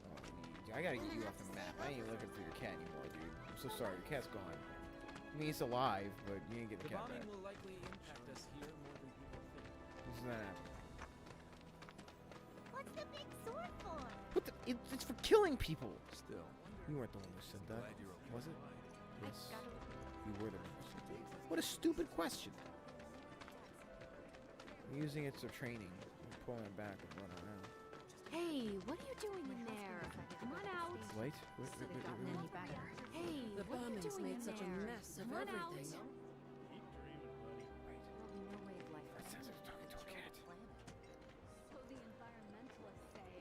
Oh, I gotta get you off the map. I ain't even looking for your cat anymore, dude. I'm so sorry, your cat's gone. I mean, it's alive, but you ain't get the The cat bombing back. will likely impact us here more than people think. This is not happening. What's the big sword for? What the? It's for killing people! Still. You weren't the one who said that. Was it? Yes. You were the one who said that. What a stupid question. I'm using it for training. I'm pulling it back and running around. Hey, what are you doing in there? Come on out. Wait. Hey, The what are you bombings doing made in such a there? mess of Come on out. everything. That sounds like talking to a cat. So the environmentalists say.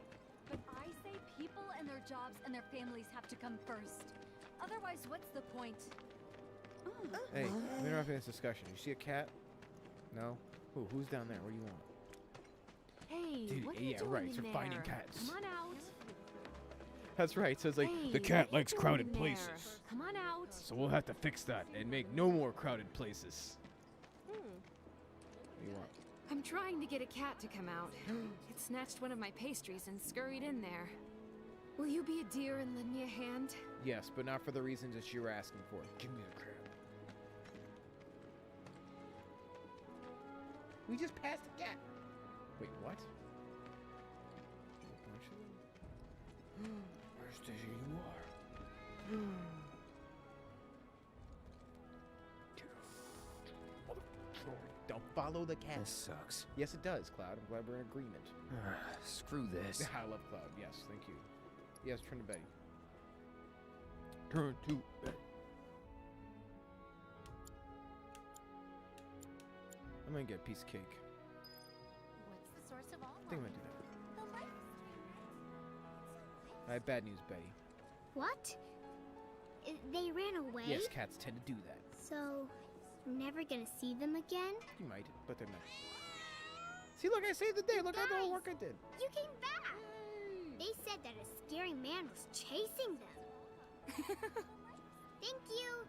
But I say people and their jobs and their families have to come first. Otherwise, what's the point? Hey, we're not having this discussion. You see a cat? No? Ooh, who's down there? What do you want? Hey, Dude, what are you yeah, doing right, in so there? finding cats. Come on out. That's right. So it's like Hey, the what cat are you likes doing crowded in there? places. Come on out. So we'll have to fix that and make no more crowded places. What do you want? I'm trying to get a cat to come out. It snatched one of my pastries and scurried in there. Will you be a dear and lend me a hand? Yes, but not for the reasons that you were asking for. Give me the crab. We just passed a cat. Wait, what? A bunch of them? Where's the you are? Don't follow the cat. This sucks. Yes, it does, Cloud. I'm glad we're in agreement. Screw this. I love Cloud. Yes, thank you. Yes, turn to Betty. Turn to Betty. I'm gonna get a piece of cake. What's the source of all I think I'm gonna do The life that. I have bad news, Betty. What? They ran away? Yes, cats tend to do that. So, never gonna see them again? You might, but they're not. See, look, I saved the day. Look at all the work I did. You came back! They said that a scary man was chasing them. Thank you!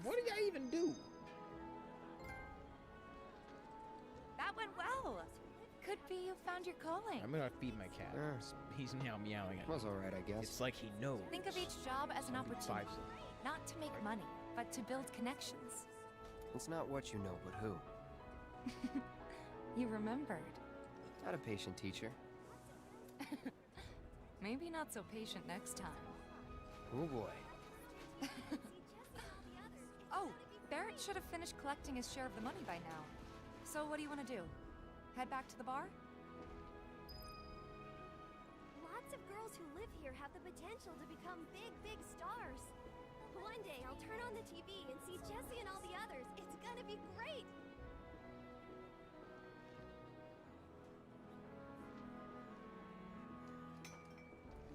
What did I even do? That went well. Could be you found your calling. I'm gonna feed my cat. He's now meowing at me. Was alright, I guess. It's like he knows. Think of each job as an Something opportunity, fives it. not to make money, but to build connections. It's not what you know, but who. You remembered. Not a patient teacher. Maybe not so patient next time. Oh boy. Oh, Barrett should have finished collecting his share of the money by now. So what do you want to do? Head back to the bar? Lots of girls who live here have the potential to become big, big stars. One day I'll turn on the TV and see Jessie and all the others. It's gonna be great!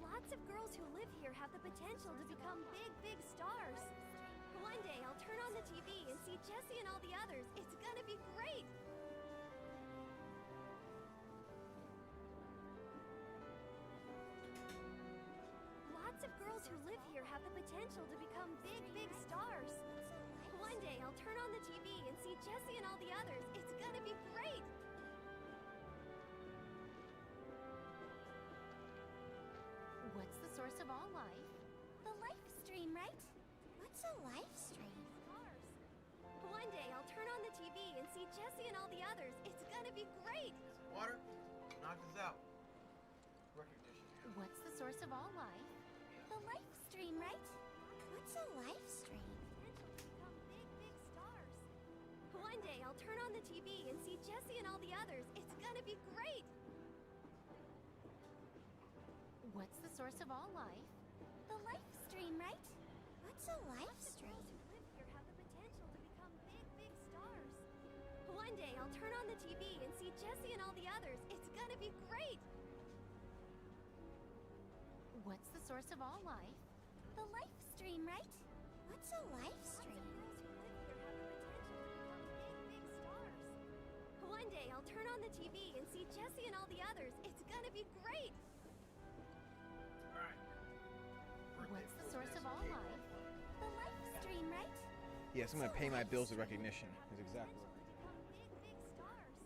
Lots of girls who live here have the potential to become big, big stars. One day I'll turn on the TV and see Jessie and all the others. It's gonna be great! Lots of girls who live here have the potential to become big, big stars. One day I'll turn on the TV and see Jessie and all the others. It's gonna be great! What's the source of all life? The life stream, right? What's a life stream? Stars. One day I'll turn on the TV and see Jessie and all the others. It's gonna be great! Water? Knock this out. Recognition. What's the source of all life? The life stream, right? What's a life stream? Become big, big stars. One day I'll turn on the TV and see Jessie and all the others. It's gonna be great! What's the source of all life? The life stream, right? What's a life stream? Girls who live here have the potential to become big, big stars. One day I'll turn on the TV and see Jessie and all the others. It's gonna be great! What's the source of all life? The life stream, right? What's a life stream? Girls who live here have the potential to become big, big stars. One day I'll turn on the TV and see Jessie and all the others. It's gonna be great! What's the source of all life? The life stream, right? Yes, I'm gonna pay my bills with recognition. That's exactly what. Become big, big stars.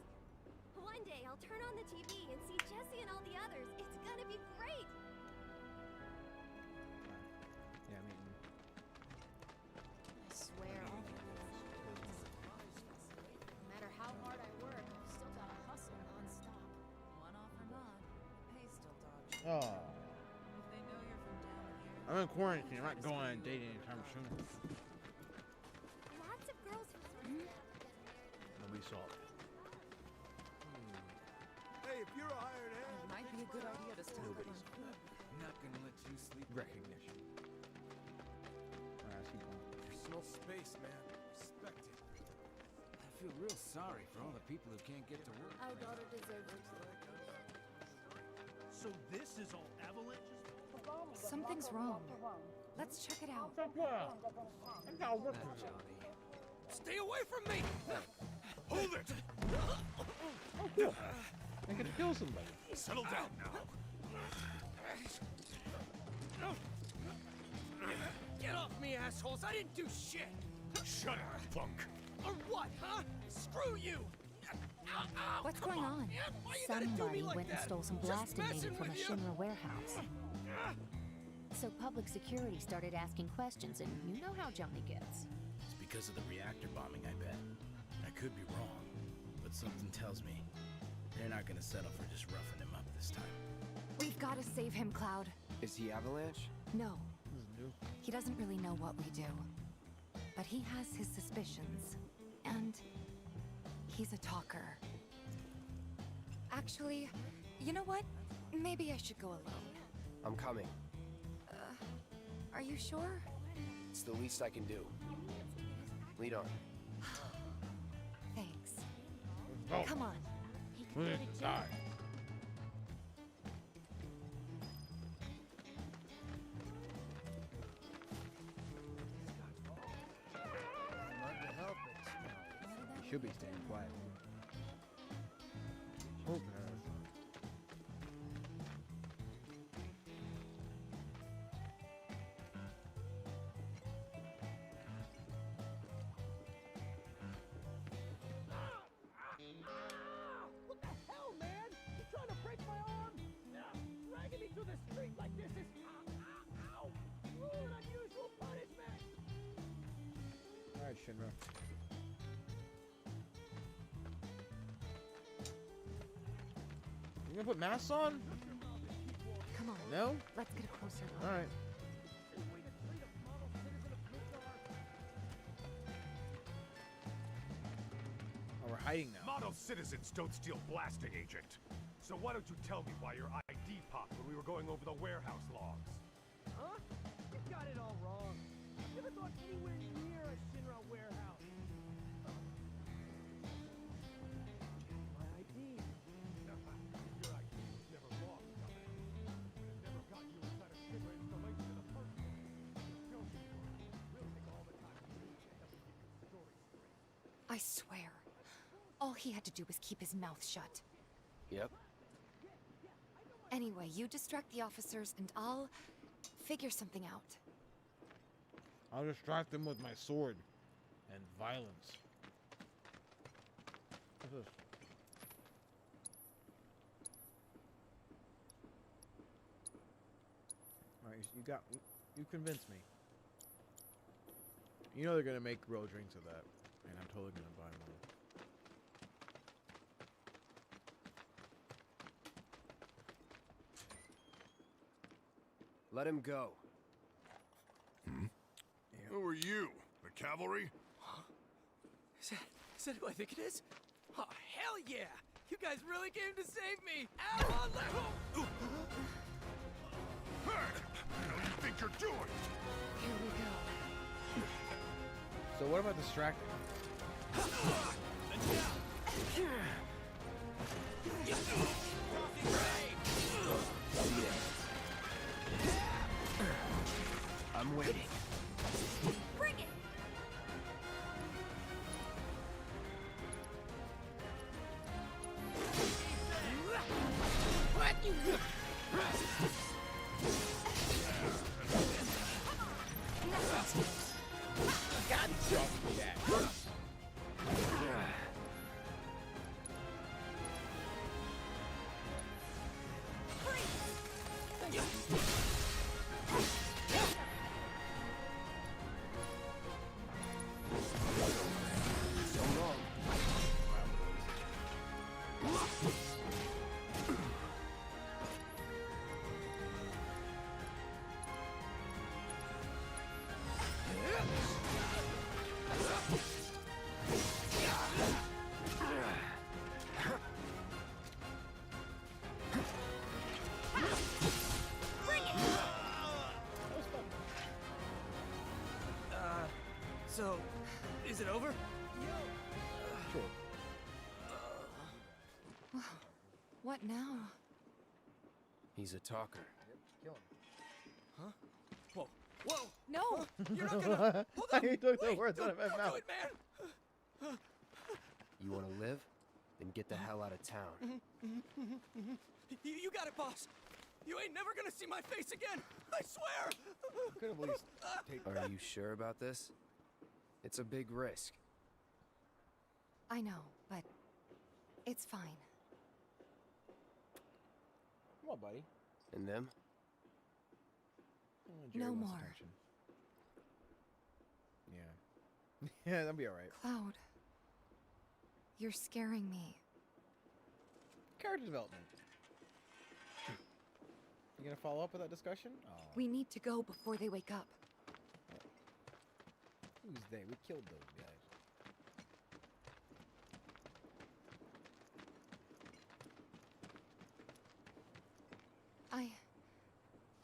One day I'll turn on the TV and see Jessie and all the others. It's gonna be great! Yeah, I mean. I swear, no matter how hard I work, I've still got to hustle non-stop. One off or not, pay still dodgy. Oh. If they know you're from down here... I'm in quarantine. I'm not going on a date anytime soon. Lots of girls who... Nobody saw it. Hey, if you're a hired hand, It might be a good idea to stop Nobody's on food. Not gonna let you sleep. Recognition. Alright, let's keep going. personal space, man. Respect it. I feel real sorry for all the people who can't get to work. Our daughter deserves it. So this is all Avalanche's fault? Something's wrong. Let's check it out. Not Johnny. Stay away from me! Hold it! I could kill somebody. Settle down now. Get off me, assholes! I didn't do shit! Shut up, punk! Or what, huh? Screw you! Ow, ow, What's come going on, on? man. Why you gotta do Somebody me like went and that? stole some Just blasting messing data from a with you. Shinra warehouse. So public security started asking questions, and you know how Johnny gets. It's because of the reactor bombing, I bet. I could be wrong, but something tells me they're not gonna settle for just roughing him up this time. We've got to save him, Cloud. Is he Avalanche? No. He doesn't really know what we do. But he has his suspicions. And he's a talker. Actually, you know what? Maybe I should go alone. I'm coming. Are you sure? It's the least I can do. Lead on. Thanks. Oh. Come on. Die. Should be staying quiet. Oh, What the hell, man? You trying to break my arm? Dragging me through the street like this is... Ow! Cruel and unusual punishment! Alright, Shinra. You gonna put masks on? Come on. No? Let's get a closer look. Alright. Oh, we're hiding now. Model citizens don't steal blasting, Agent. So why don't you tell me why your ID popped when we were going over the warehouse logs? Huh? You got it all wrong. I've never thought anywhere near a Shinra warehouse. My ID. Your ID was never lost, dumbass. It never got you inside a Shinra installation in the first place. Don't you worry. We'll take all the time we need to help you get your story straight. I swear. All he had to do was keep his mouth shut. Yep. Anyway, you distract the officers and I'll figure something out. I'll distract them with my sword and violence. What's this? Alright, you convinced me. You know they're gonna make real drinks of that, and I'm totally gonna buy one. Let him go. Who are you? The cavalry? Is that who I think it is? Oh, hell yeah! You guys really came to save me! Ow, on level! Hey! What the hell you think you're doing? Here we go. So what about distracting? I'm waiting. Bring it! So, is it over? Sure. What now? He's a talker. Kill him. Huh? Whoa. Whoa! No! You're not gonna... Hold on! He took the Wait, words out of my don't mouth. do it, man! You want to live? Then get the hell out of town. You got it, boss. You ain't never gonna see my face again. I swear. Could have at least taken. Are you sure about this? It's a big risk. I know, but it's fine. Come on, buddy. And them? Oh, Jerry No wants more. attention. Yeah. Yeah, that'll be alright. Cloud, you're scaring me. Character development. You gonna follow up with that discussion? Oh, We need to go before they wake up. who's they? We killed those guys.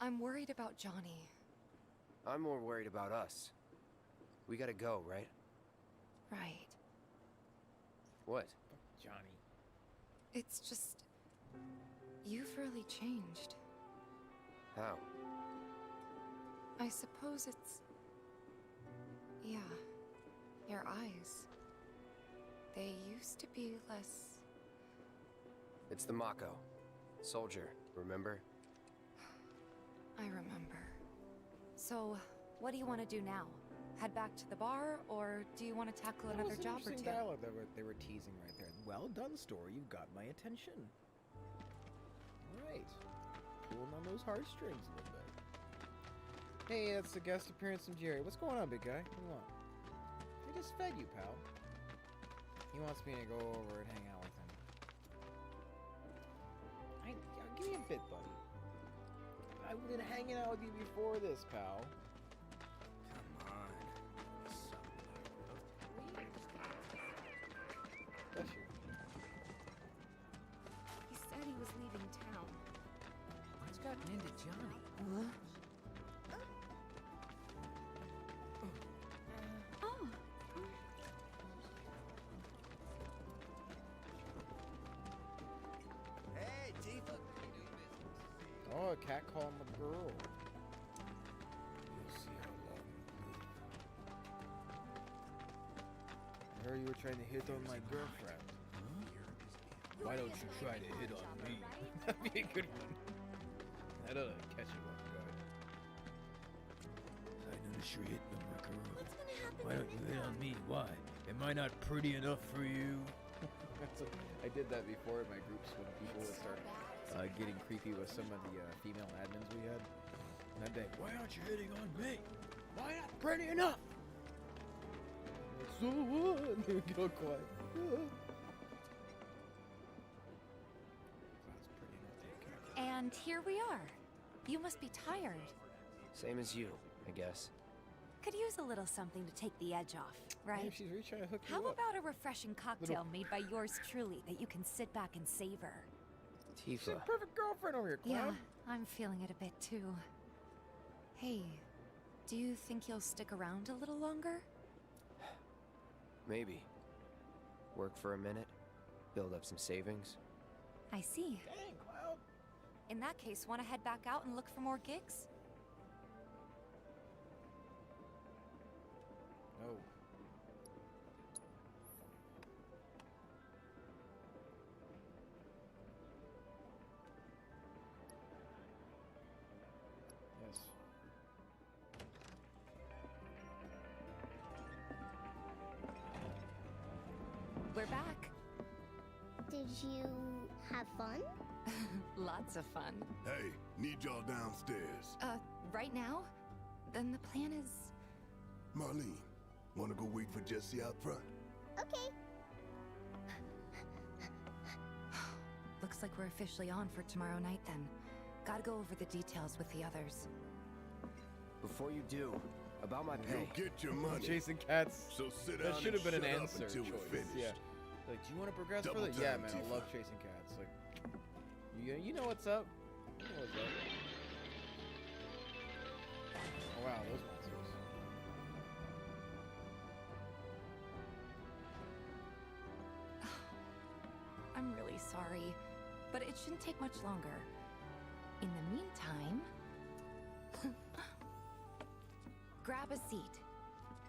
I'm worried about Johnny. I'm more worried about us. We gotta go, right? Right. What? Johnny. It's just... You've really changed. How? I suppose it's... Yeah. Your eyes. They used to be less... It's the Mako. Soldier, remember? I remember. So, what do you want to do now? Head back to the bar, or do you want to tackle That another was an job or interesting two? dialogue they were teasing right there. Well done, story. You got my attention. Right. Pulling on those heartstrings a little bit. Hey, it's a guest appearance from Jerry. What's going on, big guy? What do you want? I just fed you, pal. He wants me to go over and hang out with him. I'll give you a bit, buddy. I've been hanging out with you before this, pal. Come on. Bless you. He said he was leaving town. What's gotten into Johnny? Huh? Oh. Hey, Tifa. Oh, a cat calling a girl. You'll see how long you live. I heard you were trying to hit on my girlfriend. Why don't you try to hit on me? That'd be a good one. That'll catch you off guard. You're hitting on my girl. What's gonna happen? Why don't you hit on me? Why? Am I not pretty enough for you? I did that before in my groups when people would start getting creepy with some of the female admins we had. And I'd be like, Why aren't you hitting on me? Why not pretty enough? so what? They would go quiet. And here we are. You must be tired. Same as you, I guess. Could use a little something to take the edge off, right? Damn, she's really trying to hook you How up. about a refreshing cocktail made by yours truly that you can sit back and savor? She's a perfect girlfriend over here, Cloud. Yeah, I'm feeling it a bit too. Hey, do you think you'll stick around a little longer? Maybe. Work for a minute, build up some savings. I see. Dang, Cloud. In that case, want to head back out and look for more gigs? Oh. Yes. We're back. Did you have fun? Lots of fun. Hey, need y'all downstairs. Right now? Then the plan is... Marlene, wanna go wait for Jesse out front? Okay. Looks like we're officially on for tomorrow night then. Gotta go over the details with the others. Before you do, about my pay. You'll get your money. Chasing cats. So sit That down should have been and an shut up answer until choice. we're finished. Yeah. Like, do you want to progress Double further? Yeah, time, man. I Tifa. love chasing cats. Like, you know what's up. You know what's up. Oh wow, those monsters. I'm really sorry, but it shouldn't take much longer. In the meantime... grab a seat.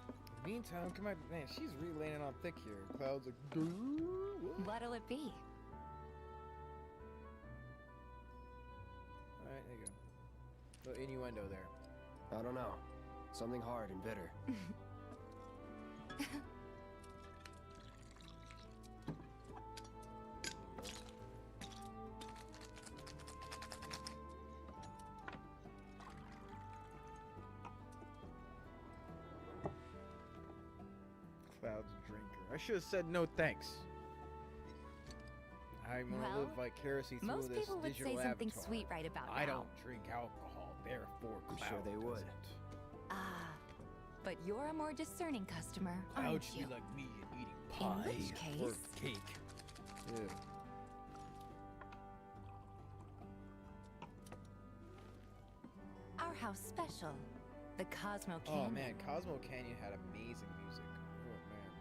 In the meantime, come on, man, she's really laying on thick here. Cloud's like, what? What'll it be? Alright, there you go. Little innuendo there. I don't know. Something hard and bitter. Cloud's a drinker. I should have said no thanks. I'm gonna Well, live vicariously through most this people would digital say something avatar. sweet right about I now. don't drink alcohol, therefore I'm Cloud sure they would. doesn't. Ah, but you're a more discerning customer, Cloud aren't should you? be like me and eating In pie which or case... cake. Yeah. Our house special, the Cosmo Canyon. Oh man, Cosmo Canyon had amazing music. Oh man.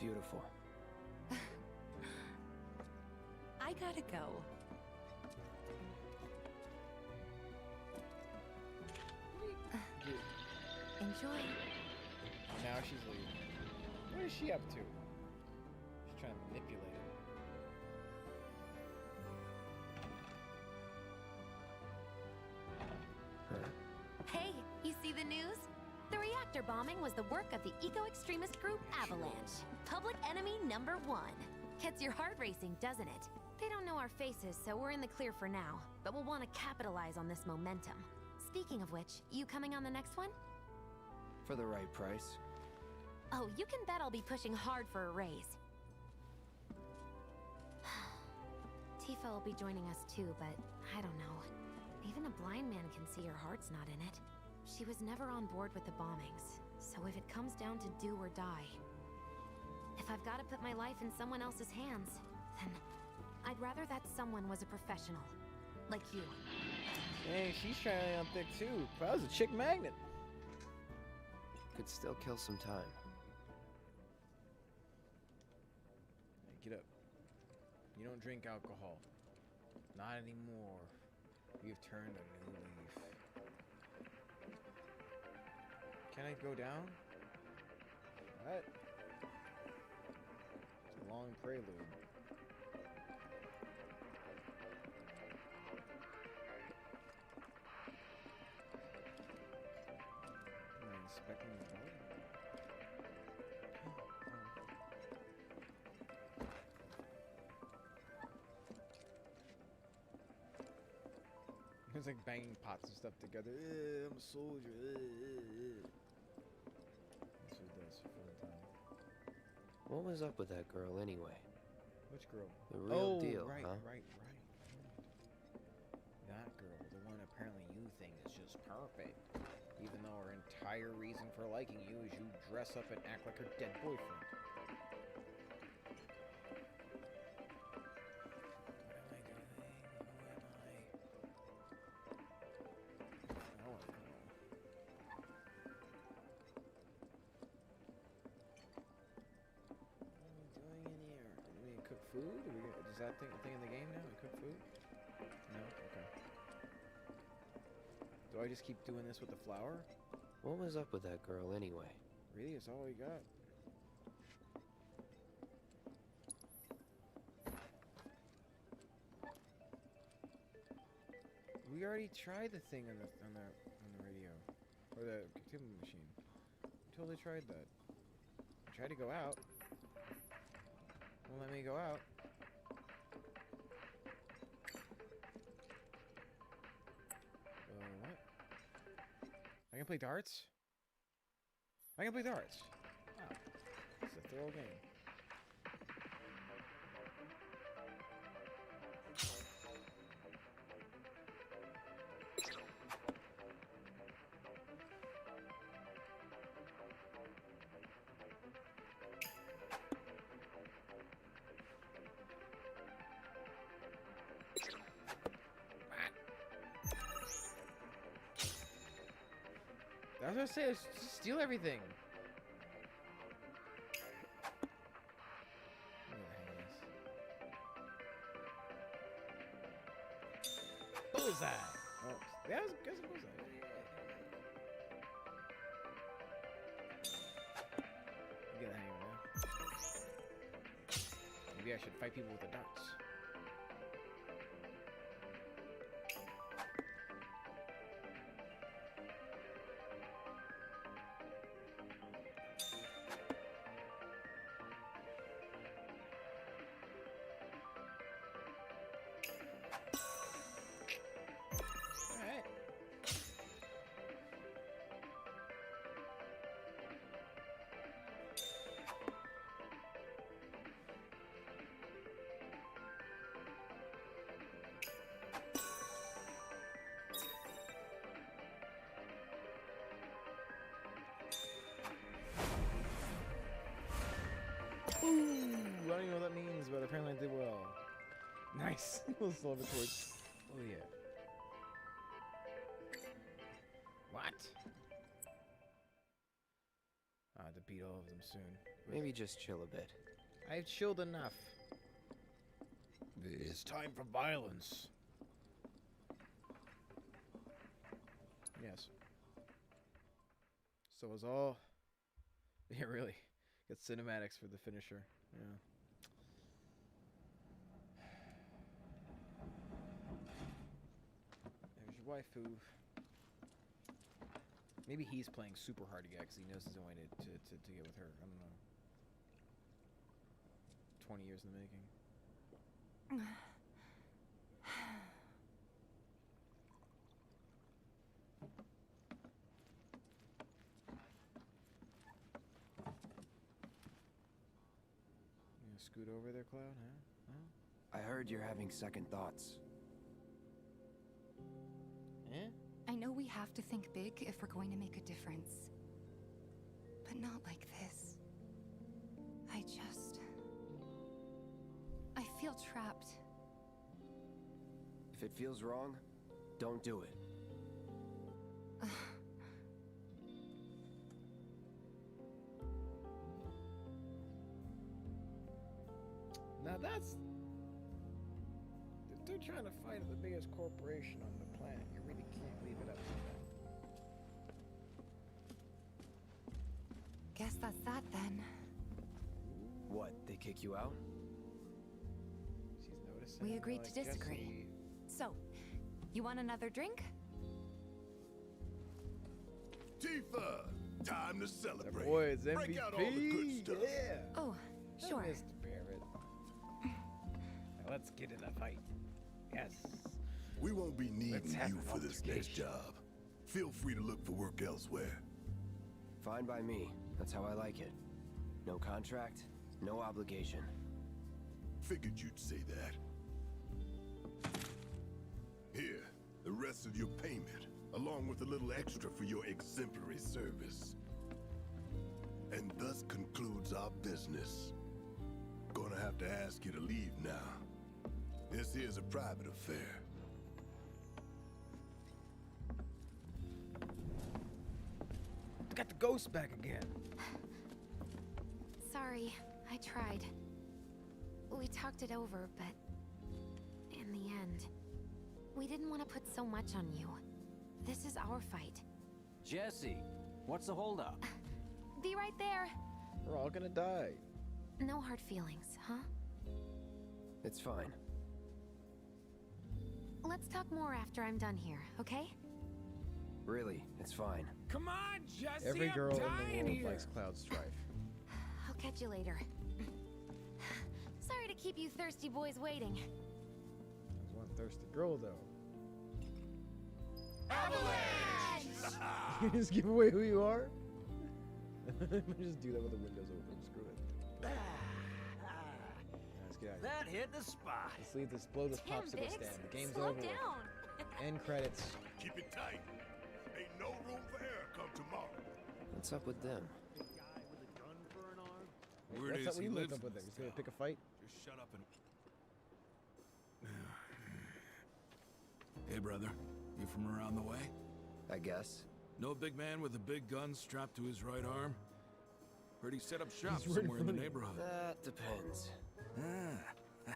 Beautiful. I gotta go. Enjoy. Now she's leaving. What is she up to? She's trying to manipulate him. Hey, you see the news? The reactor bombing was the work of the eco-extremist group Avalanche. Public enemy number 1. Gets your heart racing, doesn't it? They don't know our faces, so we're in the clear for now. But we'll want to capitalize on this momentum. Speaking of which, you coming on the next one? For the right price. Oh, you can bet I'll be pushing hard for a raise. Tifa will be joining us too, but I don't know. Even a blind man can see her heart's not in it. She was never on board with the bombings, so if it comes down to do or die, if I've got to put my life in someone else's hands, then I'd rather that someone was a professional, like you. Hey, she's trying to lay on thick too. Cloud's a chick magnet. Could still kill some time. Hey, get up. You don't drink alcohol. Not anymore. You've turned a new leaf. Can I go down? What? It's a long prelude. Everyone's like banging pots and stuff together. I'm a soldier. That's what it does for fun time. What was up with that girl anyway? Which girl? The real deal, right, huh? right. That girl, the one apparently you think is just perfect. Even though her entire reason for liking you is you dress up and act like her dead boyfriend. Food? Is that thing in the game now? We cook food? No? Okay. Do I just keep doing this with the flour? What was up with that girl anyway? Really? It's all we got. We already tried the thing on the radio. Or the computer machine. We totally tried that. I tried to go out. Won't let me go out. What? I can play darts? I can play darts. Wow. It's a thorough game. I was gonna say, just steal everything. Bullseye! Oh, that was a bullseye. You get the hang of it now. Maybe I should fight people with the darts. Ooh, I don't even know what that means, but apparently I did well. Nice. Little silver torch. Oh yeah. What? I have to beat all of them soon. Maybe just chill a bit. I've chilled enough. It's time for violence. Yes. So was all... Yeah, really. Got cinematics for the finisher. Yeah. There's your waifu. Maybe he's playing super hard to get because he knows he's only to get with her. I don't know. 20 years in the making. Scoot over there, Cloud, huh? I heard you're having second thoughts. Eh? I know we have to think big if we're going to make a difference. But not like this. I feel trapped. If it feels wrong, don't do it. Now that's... If they're trying to fight the biggest corporation on the planet, you really can't leave it up to them. Guess that's that then. What, they kick you out? She's noticing. We agreed like to disagree. So, you want another drink? Tifa! Time to celebrate. That boy is MVP. Break out all the good stuff. Yeah. Oh, sure. Mr. Barrett. Now let's get in a fight. Yes. We won't be needing Let's have you an for this next altercation. job. Feel free to look for work elsewhere. Fine by me. That's how I like it. No contract, no obligation. Figured you'd say that. Here, the rest of your payment, along with a little extra for your exemplary service. And thus concludes our business. Gonna have to ask you to leave now. This here's a private affair. I got the ghost back again. Sorry, I tried. We talked it over, but in the end, we didn't want to put so much on you. This is our fight. Jesse, what's the holdup? Be right there. We're all gonna die. No hard feelings, huh? It's fine. Let's talk more after I'm done here, okay? Really, it's fine. Come on, Jesse. Every girl I'm in the dying world here. likes Cloud Strife. I'll catch you later. Sorry to keep you thirsty boys waiting. There's one thirsty girl, though. You just give away who you are? I'm gonna just do that with the windows open. Screw it. Let's get out of here. That hit the spot. Let's leave this blow this Damn, popsicle Biggs, stand. The game's slow over. with. down. End credits. Keep it tight. Ain't no room for error come tomorrow. What's up with them? Word What's is up? What he you lives look up in with this it? Just gonna town. pick a fight? Just shut up and... Hey, brother. You from around the way? I guess. No big man with a big gun strapped to his right arm? Heard he set up shop He's right in somewhere in the front of you. neighborhood. That depends. Ah.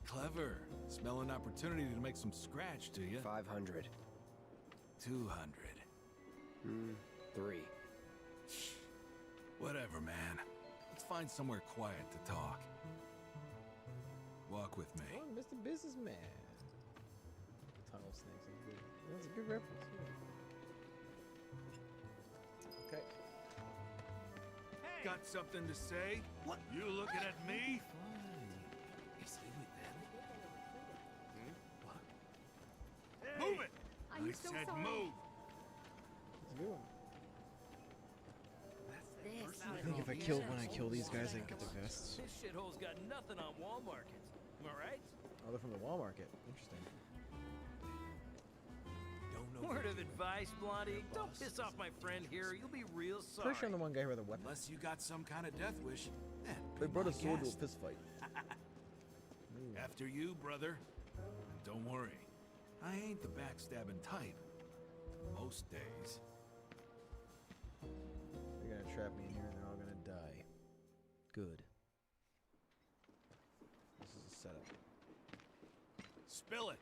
Clever. Smell an opportunity to make some scratch, do you? 500. 200. 3. Whatever, man. Let's find somewhere quiet to talk. Walk with me. Oh, Mr. Businessman. Tunnel snakes is good. That's a good reference. Yeah. Okay. Got something to say? What? You looking at me? Is he with them? Move it! I'm I so said sorry. move! That's a good one. This I think if I kill when I kill these guys, I can get their vests. This shithole's got nothing on Wall Market. Am I right? Oh, they're from the Wall Market. Interesting. Word of advice, Blondie. Don't piss off my friend here. You'll be real sorry. Pretty sure I'm the one guy with a weapon. Unless you got some kind of death wish, then They be brought my a sword to a guest. fist fight. After you, brother. And don't worry, I ain't the backstabbing type. Most days. They're gonna trap me in here and they're all gonna die. Good. This is a setup. Spill it.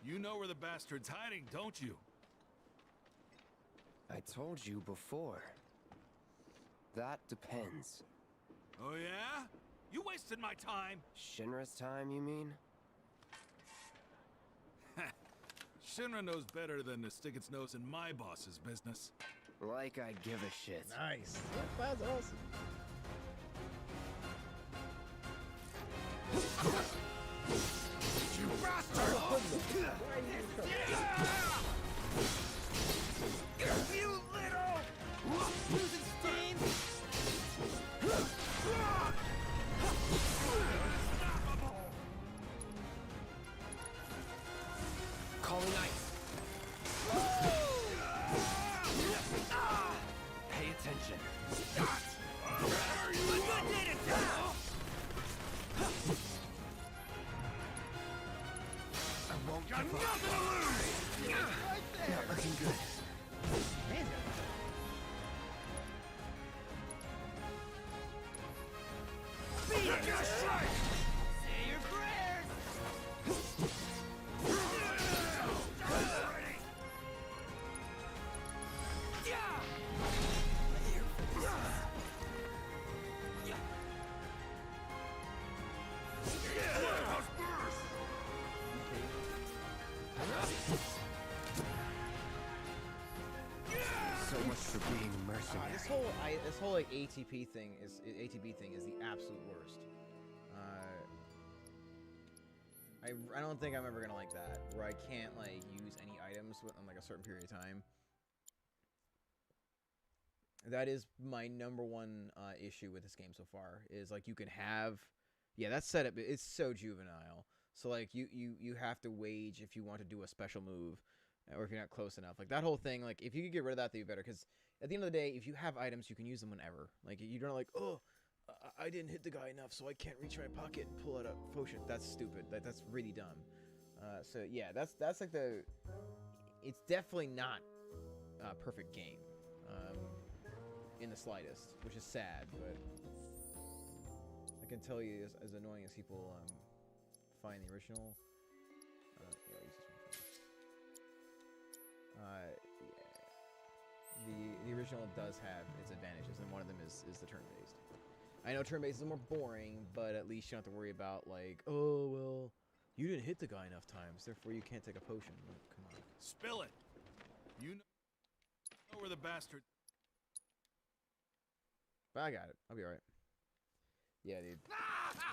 You know where the bastard's hiding, don't you? I told you before. That depends. Oh yeah? You wasted my time. Shinra's time, you mean? Shinra knows better than to stick its nose in my boss's business. Like I give a shit. Nice. That cloud's awesome. You bastard! You little! Losing steam! Calling ice. Pay attention. A good day to die! I won't Got give up. nothing to lose! Right there! Not looking good. Beat it! Strike! Say your prayers! So much for being mercenary. This whole like ATB thing is the absolute worst. I don't think I'm ever gonna like that, where I can't like use any items within like a certain period of time. That is my number one issue with this game so far. Is like you can have, yeah, that setup. It's so juvenile. So like you have to wage if you want to do a special move, or if you're not close enough. Like that whole thing. Like if you could get rid of that, that'd be better. Because at the end of the day, if you have items, you can use them whenever. Like you don't like, oh, I didn't hit the guy enough, so I can't reach my pocket and pull out a potion. That's stupid. That's really dumb. So yeah, that's like the. It's definitely not a perfect game, in the slightest, which is sad. But I can tell you, as annoying as people find the original. Yeah, use this one. Yeah. The original does have its advantages, and one of them is the turn-based. I know turn-based is more boring, but at least you don't have to worry about like, oh well, you didn't hit the guy enough times, therefore you can't take a potion. Like, come on. Spill it. You know where the bastard. But I got it. I'll be alright. Yeah, dude.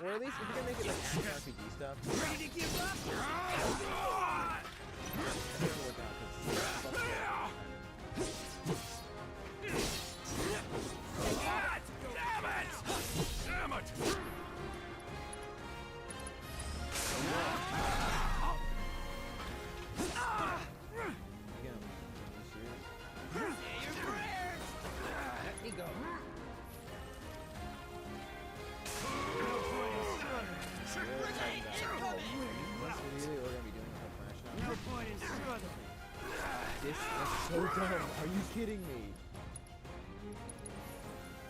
Or at least if you're gonna make it like action RPG stuff. Ready to give up? It doesn't work out 'cause God damn it! Damn it! Say your prayers! Let me go. No point in struggling. This is so dumb. Are you kidding me?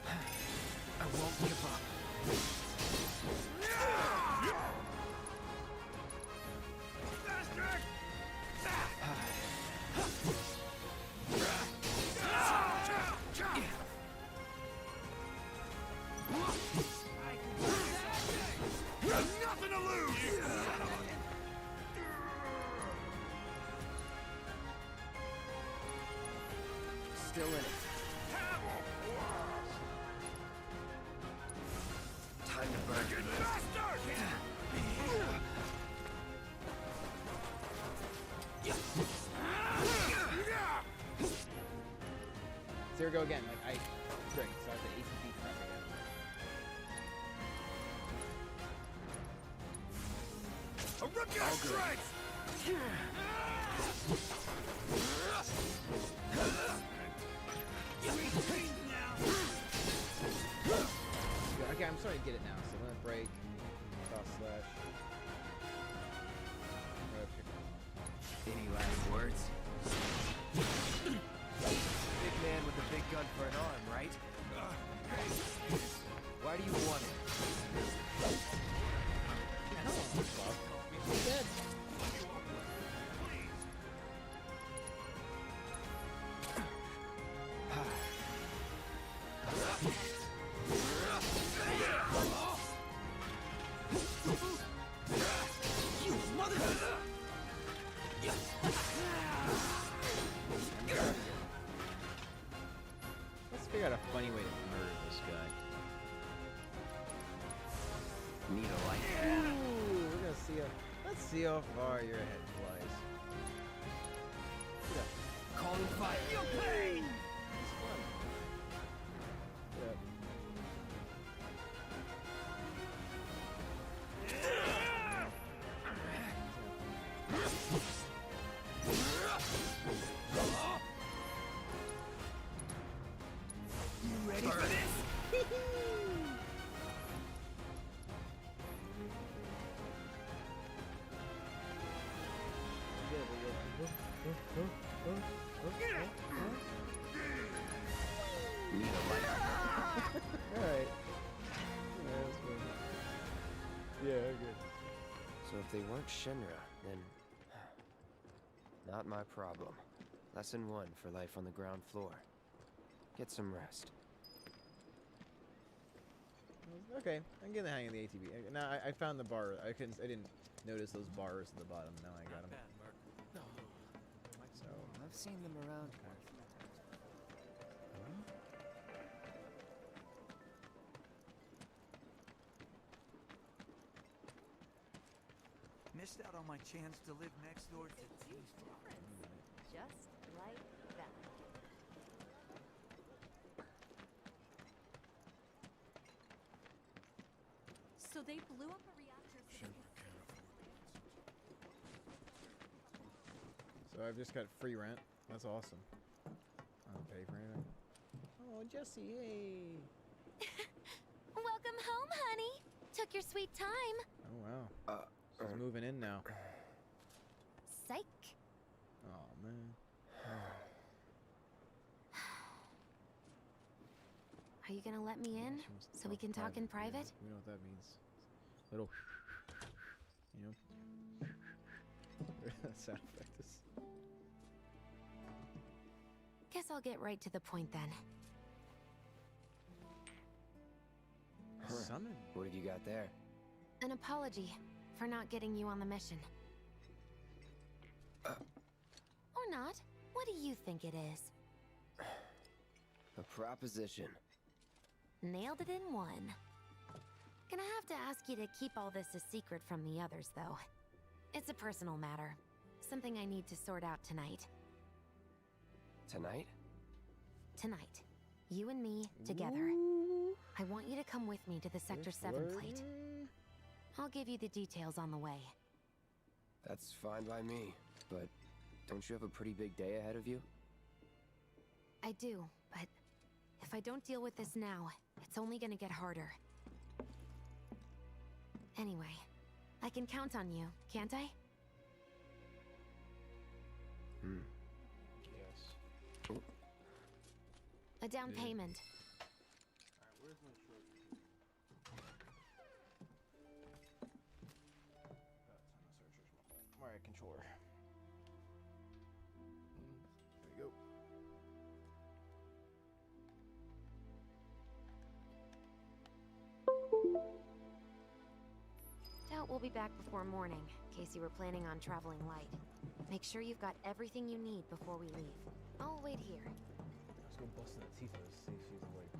I won't give up. Bastard! You have nothing to lose! Still in it. Time to burn. There we go again. Like great. So I have the ATB crap again. A rookie All good. strikes! Yeah, okay, I'm starting to get it now. So limit break, cross slash. Any last words? Big man with a big gun for an arm, right? Why do you want it? I don't want this stuff. He's dead. You mother... Let's figure out a funny way to murder this guy. Need a light. Ooh, we're gonna see let's see how far your head flies. Calling fire. Feel pain! It's fun. Yeah. You ready for this? Need a light. Alright. Yeah, that's good. Yeah, good. So if they weren't Shinra, then... Not my problem. Lesson 1 for life on the ground floor. Get some rest. Okay, I'm getting the hang of the ATB. Now I found the bar. I didn't notice those bars at the bottom. Now I got them. So I've seen them around. Missed out on my chance to live next door to Just like that. So they blew up a reactor. So I've just got free rent. That's awesome. I don't pay for anything. Oh, Jesse, hey. Welcome home, honey. Took your sweet time. Oh, wow. She's moving in now. Psych. Oh, man. Are you gonna let me in so we can talk in private? We know what that means. Little, you know. That sound effect is. Guess I'll get right to the point then. Summon. What have you got there? An apology for not getting you on the mission. Or not. What do you think it is? A proposition. Nailed it in one. Gonna have to ask you to keep all this a secret from the others, though. It's a personal matter. Something I need to sort out tonight. Tonight? Tonight. You and me, together. I want you to come with me to the Sector 7 plate. I'll give you the details on the way. That's fine by me, but don't you have a pretty big day ahead of you? I do, but if I don't deal with this now, it's only gonna get harder. Anyway, I can count on you, can't I? Yes. A down payment. Alright, where's my short? Alright, controller. There you go. Doubt we'll be back before morning, in case you were planning on traveling light. Make sure you've got everything you need before we leave. I'll wait here. Let's go bust that Tifa's, see if she's awake.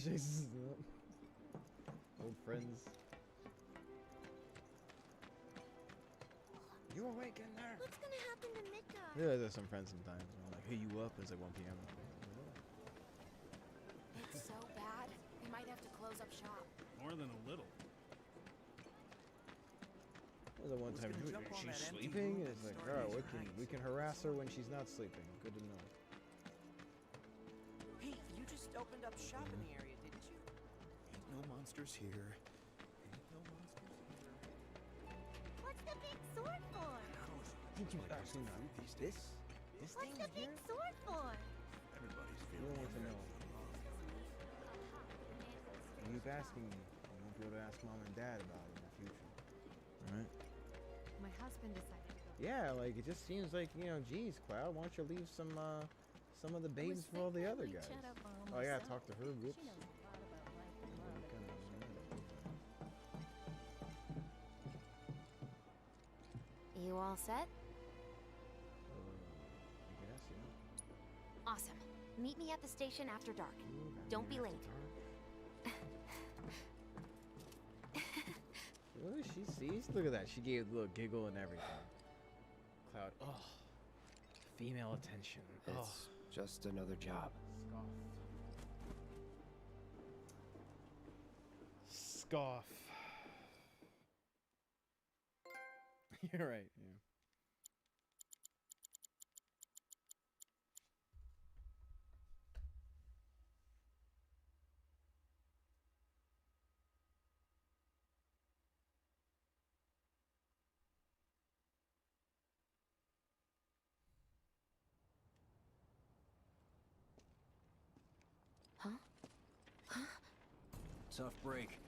Chases up. Old friends. You awake in there? What's gonna happen to Mika? Yeah, there's some friends sometimes. I'll like hit you up. It's like 1 p.m. It's so bad. We might have to close up shop. More than a little. The one time, she's sleeping. It's like, all right, we can harass her when she's not sleeping. Good to know. Hey, you just opened up shop in the area, didn't you? Ain't no monsters here. Ain't no monsters here. What's the big sword for? Did you actually not this? This What's the big sword for? Everybody's You don't want to know. Keep asking me. You won't be able to ask mom and dad about it in the future. Alright? My husband decided to go. Yeah, like it just seems like, you know, geez, Cloud, why don't you leave some of the babes for all the other guys? Oh yeah, talk to her. Whoops. You all set? I guess, yeah. Awesome. Meet me at the station after dark. Don't be late. What does she see? Look at that. She gave a little giggle and everything. Cloud. Oh. Female attention. It's just another job. Scoff. You're right, yeah. Tough break.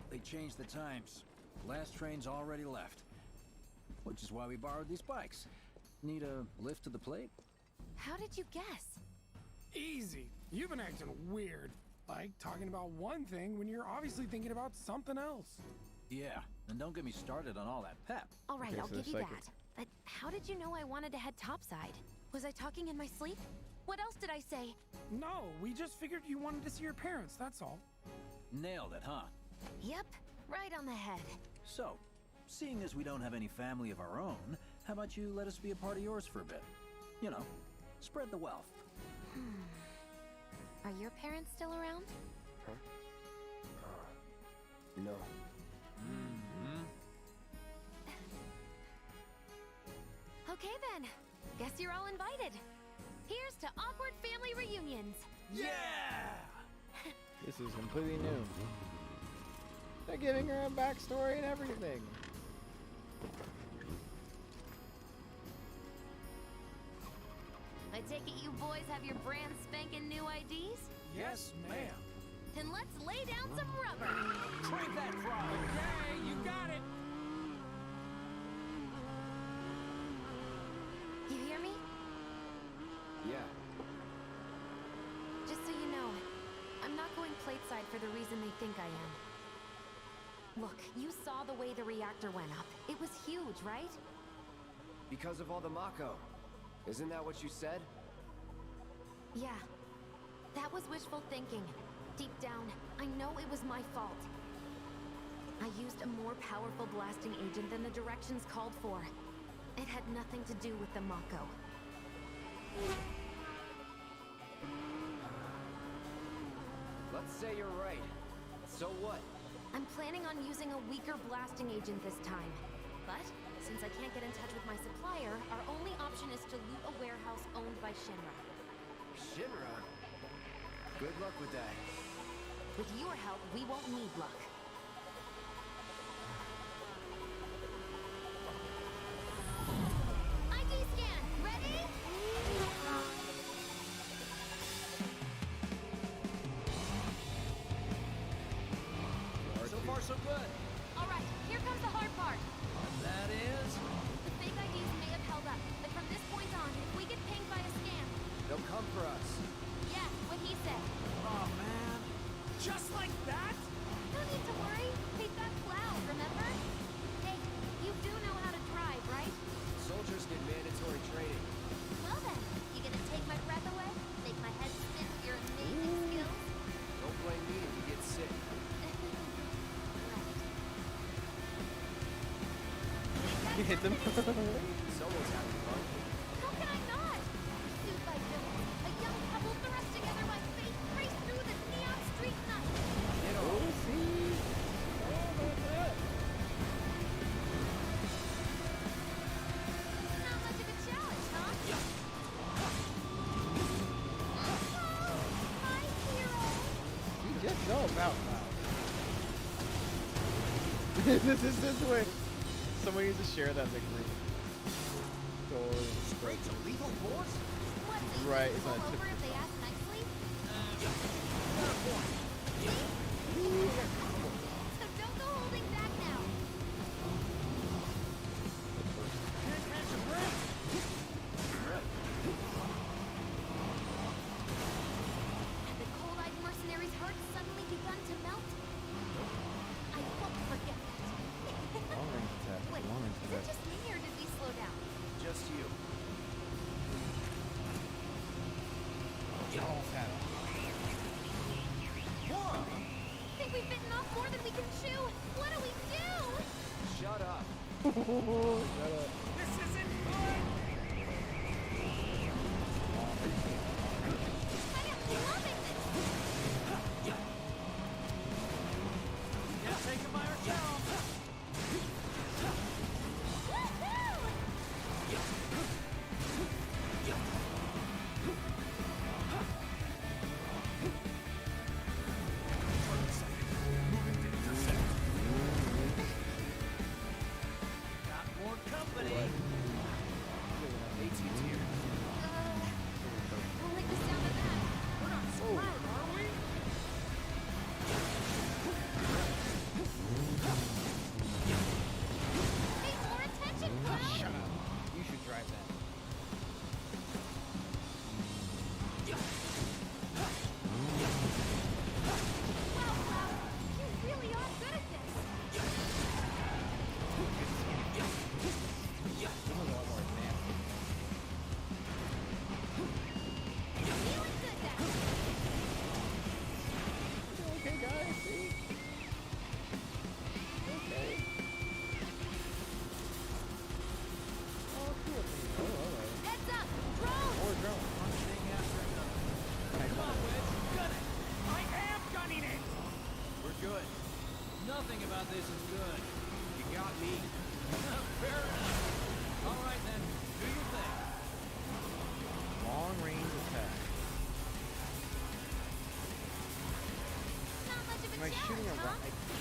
They changed the times. Last train's already left. Which is why we borrowed these bikes. Need a lift to the plate? How did you guess? Easy. You've been acting weird. Like talking about one thing when you're obviously thinking about something else. Yeah, and don't get me started on all that pep. All right, Okay, I'll so give the you psychic. that. But how did you know I wanted to head topside? Was I talking in my sleep? What else did I say? No, we just figured you wanted to see your parents, that's all. Nailed it, huh? Yep, right on the head. So, seeing as we don't have any family of our own, how about you let us be a part of yours for a bit? You know, spread the wealth. Are your parents still around? Huh? No. Okay then. Guess you're all invited. Here's to awkward family reunions. Yeah! This is completely new. They're giving her a backstory and everything. I take it you boys have your brand spanking new IDs? Yes, ma'am. Then let's lay down some rubber. Crank that throttle. Okay, you got it. You hear me? Yeah. Just so you know, I'm not going plateside for the reason they think I am. Look, you saw the way the reactor went up. It was huge, right? Because of all the Mako. Isn't that what you said? Yeah. That was wishful thinking. Deep down, I know it was my fault. I used a more powerful blasting agent than the directions called for. It had nothing to do with the Mako. Let's say you're right. So what? I'm planning on using a weaker blasting agent this time. But, since I can't get in touch with my supplier, our only option is to loot a warehouse owned by Shinra. Shinra? Good luck with that. With your help, we won't need luck. ID scan, ready? So far, so good. All right, here comes the hard part. That is... The fake IDs may have held up, but from this point on, if we get pinged by a scam... They'll come for us. Yeah, what he said. Oh, man. Just like that? No need to worry. They've got cloud, remember? Hey, you do know how to drive, right? Soldiers get mandatory training. Well then, you gonna take my breath away? Make my head spin with your amazing skills? Don't blame me if you get sick. You hit them. Someone's having fun. How can I not? Pursued by villains, a young couple thrust together by fate race through the neon street night. Get on. Oh, see? Not much of a challenge, huh? Oh, my hero! You just know about now. This is this way. Someone needs to share that in the group. Totally. Straight to lethal force? What, they Right, just it's pull not over typical. if they ask nicely? Fair point. So don't go holding back now. Can't catch a break. Had the cold-eyed mercenary's heart suddenly begun to melt? I won't forget that. Long range attack. Wait, Long range is it attack. just me or did we slow down? Just you. Think we've bitten off more than we can chew? What do we do? Shut up. Shut up. This isn't good. I am loving this! Can't take it by ourselves. Woohoo! Got more company. AT tier.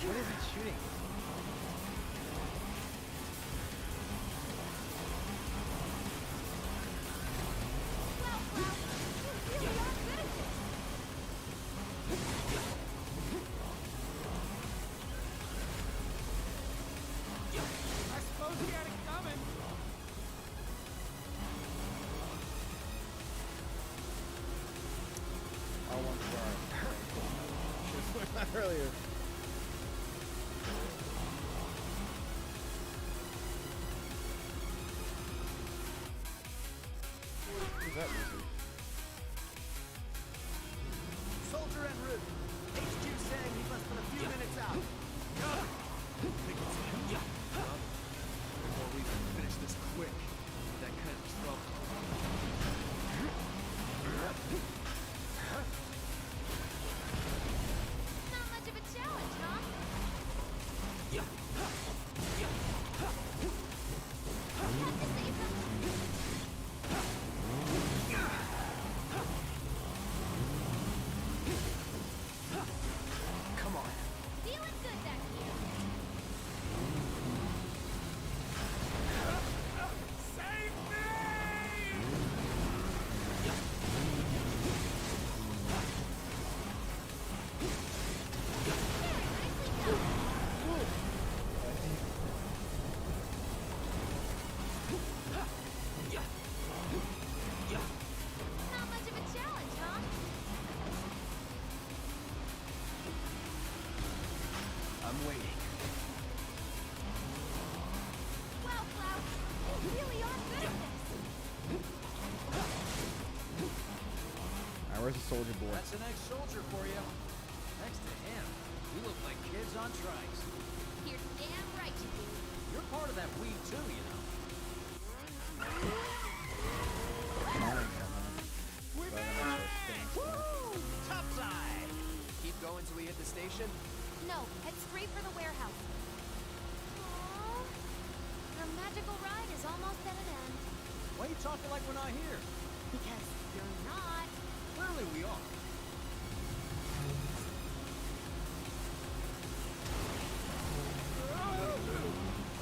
What is it shooting? I suppose he had it coming. R1 star. Should've learned that earlier. Who's that music? Soldier en route. HQ saying he's less than a few minutes out. Think it's him? Or we can finish this quick. That kind of trouble. Not much of a challenge, huh? Come on. Feeling good back here. Save me! Not much of a challenge, huh? I'm waiting. Wow, Klaus, you really are good at this. Alright, where's the soldier boy? That's an ex-soldier for you. Next to him, we look like kids on trikes. You're damn right you do. You're part of that weed too, you know. Woo! Topside! Keep going till we hit the station? No, head straight for the warehouse. Aww. Our magical ride is almost at an end. Why are you talking like we're not here? Because you're not. Clearly we are.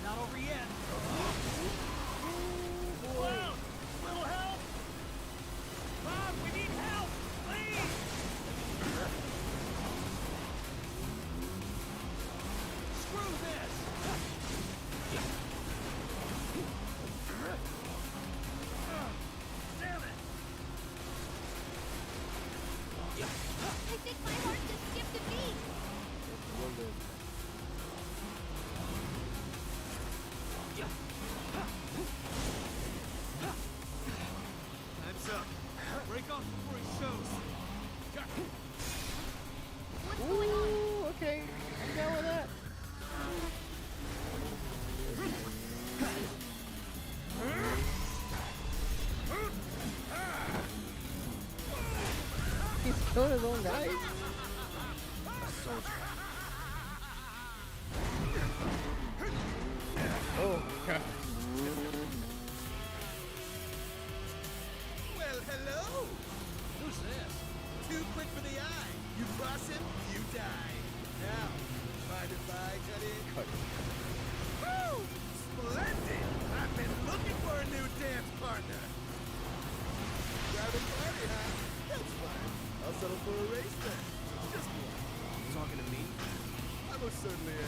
Not over yet. Clown! Little help! Bob, we need help! Please! Screw this! Damn it! I think my heart just skipped a beat. Time's up. Break off before he shows. What's going on? Ooh, okay. I'm down with that. He's killing his own guys? Oh, God. Well, hello! Who's this? Too quick for the eye. You cross him, you die. Now, mind if I cut in? Woo! Splendid! I've been looking for a new dance partner. Driving party, huh? That's fine. I'll settle for a race then. Just one. Talking to me? I most certainly am.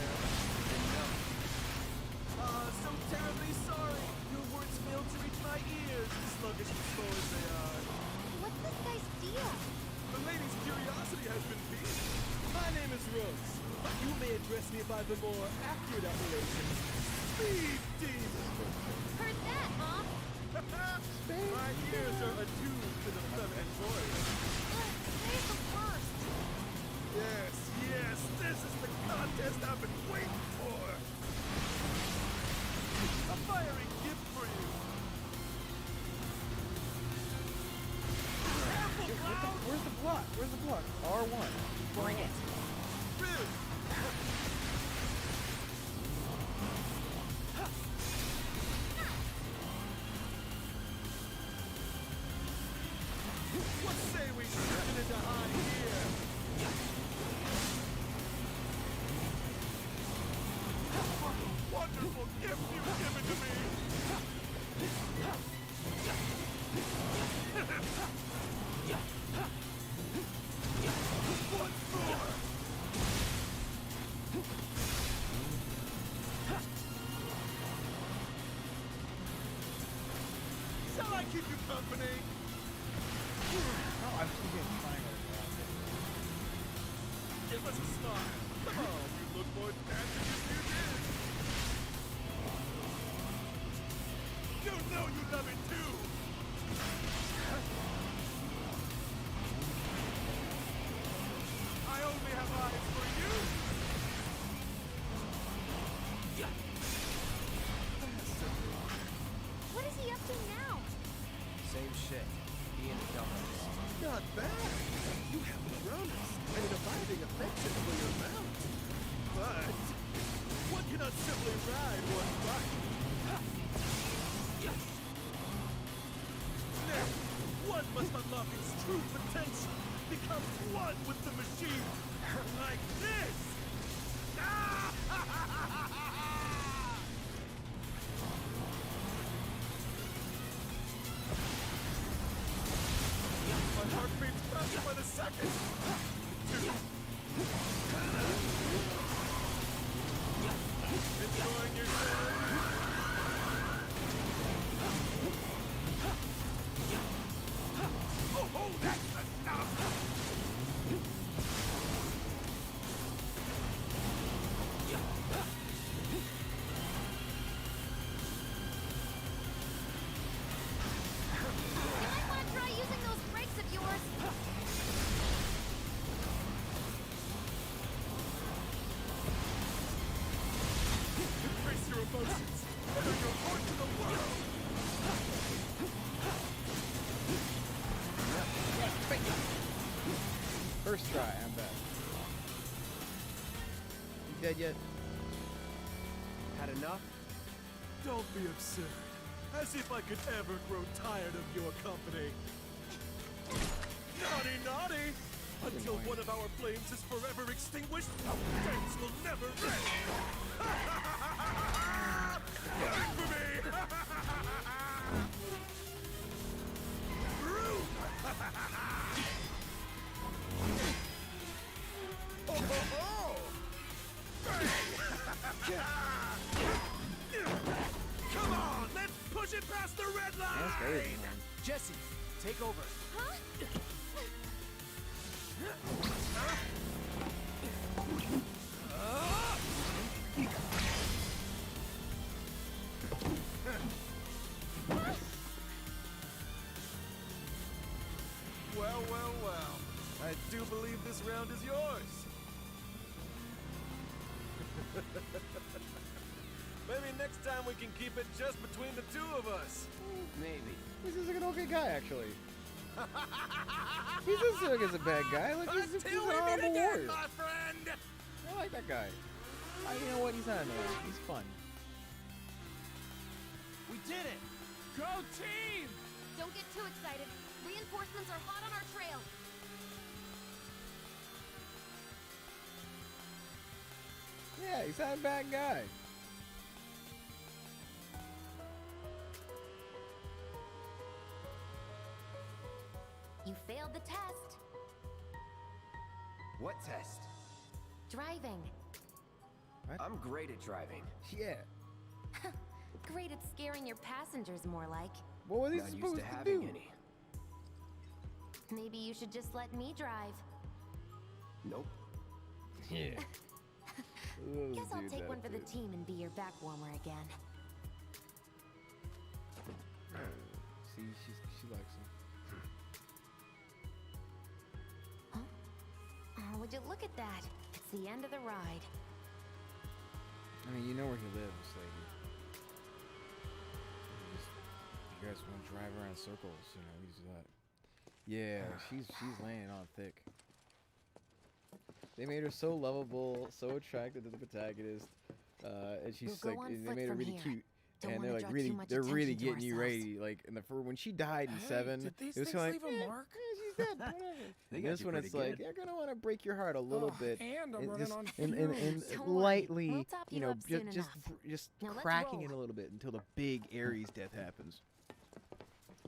So terribly sorry. Your words failed to reach my ears, sluggish and slow as they are. What's this guy's deal? The lady's curiosity has been piqued. My name is Rose, but you may address me by the more accurate appellation, Speed Demon. Heard that, huh? My ears are attuned to the feminine voice. They're the worst. Yes, yes, this is the contest I've been waiting for. A fiery gift for you. Where's the block? Where's the block? R1. Bring it. Really? What say we slip it into high gear? keep you company? No, I'm just getting triangles. Give us a smile. Come on, you look more dancing as you did. You know you love it too. I only have eyes for you. What is he up to now? Same shit. Being a dumbass. Not bad. You have the bonus and an abiding affection for your mount. But one cannot simply ride one bike. Now, one must unlock its true potential. Become one with the machine. Like this. My heart beats faster by the second. Enjoying yourself? Oh, that's enough! You might want to try using those brakes of yours. Embrace your emotions. Enter your heart to the world. First try, I'm back. You dead yet? Had enough? Don't be absurd. As if I could ever grow tired of your company. Naughty, naughty! Until one of our flames is forever extinguished, days will never end! Wait for me! Rude! Oh, ho, ho! Come on, let's push it past the red line! Jesse, take over. Huh? Well, well, well. I do believe this round is yours. Maybe next time we can keep it just between the two of us. Maybe. This is like an okay guy, actually. He doesn't look as a bad guy. Like he's an Until we honorable meet again, warrior. my friend. I like that guy. You know what? He's not annoying. He's fun. We did it! Go team! Don't get too excited. Reinforcements are hot on our trail. Yeah, he's not a bad guy. You failed the test. What test? Driving. I'm great at driving. Yeah. Great at scaring your passengers, more like. What was he Not used supposed to to having do? any. Maybe you should just let me drive. Nope. Yeah. Guess I'll take one for the team and be your back warmer again. See, she likes him. Oh, would you look at that? It's the end of the ride. I mean, you know where he lives, lady. You guys want to drive around in circles, you know, use that. Yeah, she's laying on thick. They made her so lovable, so attracted to the protagonist, and she's We'll like, go on and they foot made her from really here. cute. Don't And wanna they're like draw too really, much they're really attention to getting you ourselves. ready. Like in when she died in 7, Did these it was things kind leave of like, a mark? she's dead. Whatever. They And got this you one, pretty it's like good. you're gonna want to break your heart a little bit, and I'm and running just on and fumes. Don't worry, lightly, we'll top you you know, up soon just Now let's cracking roll. it a little bit until the big Ares death happens.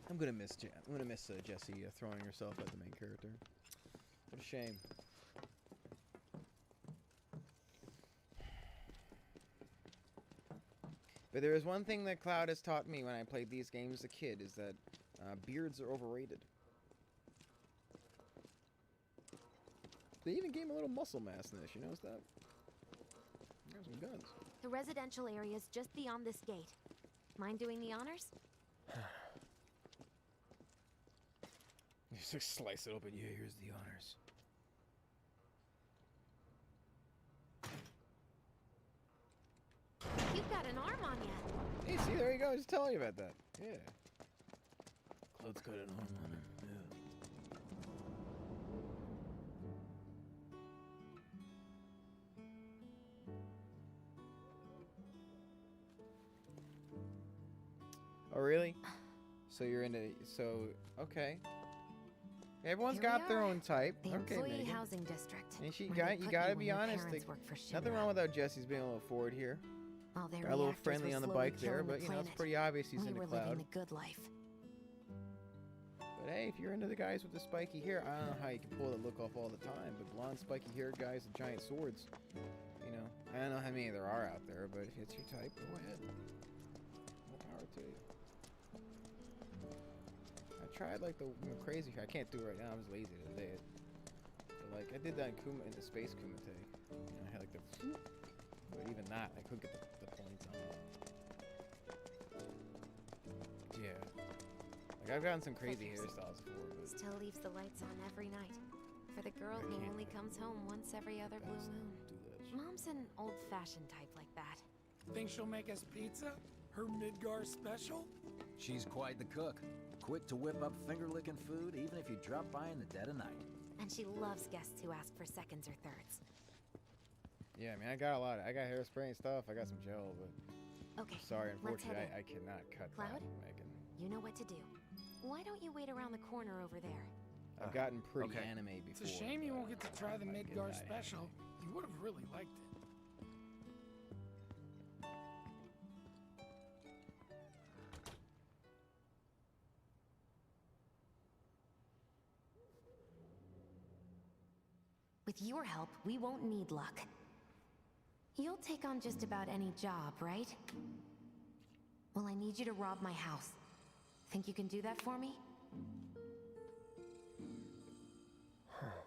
I'm gonna miss Jessie throwing herself at the main character. What a shame. But there is one thing that Cloud has taught me when I played these games as a kid, is that Beards are overrated. They even gave him a little muscle mass in this. You notice that? There's some guns. The residential area is just beyond this gate. Mind doing the honors? Just slice it open. Yeah, here's the honors. You've got an arm on you. Hey, see, there you go. I was just telling you about that. Yeah. Claude's got an arm on him. Yeah. Oh, really? So you're into... So, okay. Everyone's got their own type. The Okay, employee Megan. housing district. And you where they put gotta when be your honest. parents work for Nothing Shinra. wrong without Jesse's being a little forward here. While their Got a little reactors friendly were on the slowly bike there, killing but the you know, it's planet. pretty obvious he's We into were Cloud. living the good life. But hey, if you're into the guys with the spiky hair, I don't know how you can pull that look off all the time, but blonde spiky haired guys with giant swords, you know, I don't know how many there are out there, but if it's your type, go ahead. More power to you. I tried like the crazy hair. I can't do it right now. I was lazy today. But like I did that in the space Kumite. You know, I had like the, but even that, I couldn't get the points on it. Yeah. Like I've gotten some crazy hairstyles before, but Still leaves the lights on every night. For the girl who only comes home once every other blue moon. Mom's an old-fashioned type like that. Think she'll make us pizza? Her Midgar special? She's quite the cook. Quick to whip up finger-licking food, even if you drop by in the dead of night. And she loves guests who ask for seconds or thirds. yeah, I mean, I got a lot. I got hairspray and stuff. I got some gel, but Okay, sorry, let's unfortunately, head in. I cannot cut Cloud? that, Megan. You know what to do. Why don't you wait around the corner over there? I've gotten pretty okay. anime It's before. a shame you won't get to try the I might get Midgar that special. You would have really liked it. With your help, we won't need luck. You'll take on just about any job, right? Well, I need you to rob my house. Think you can do that for me?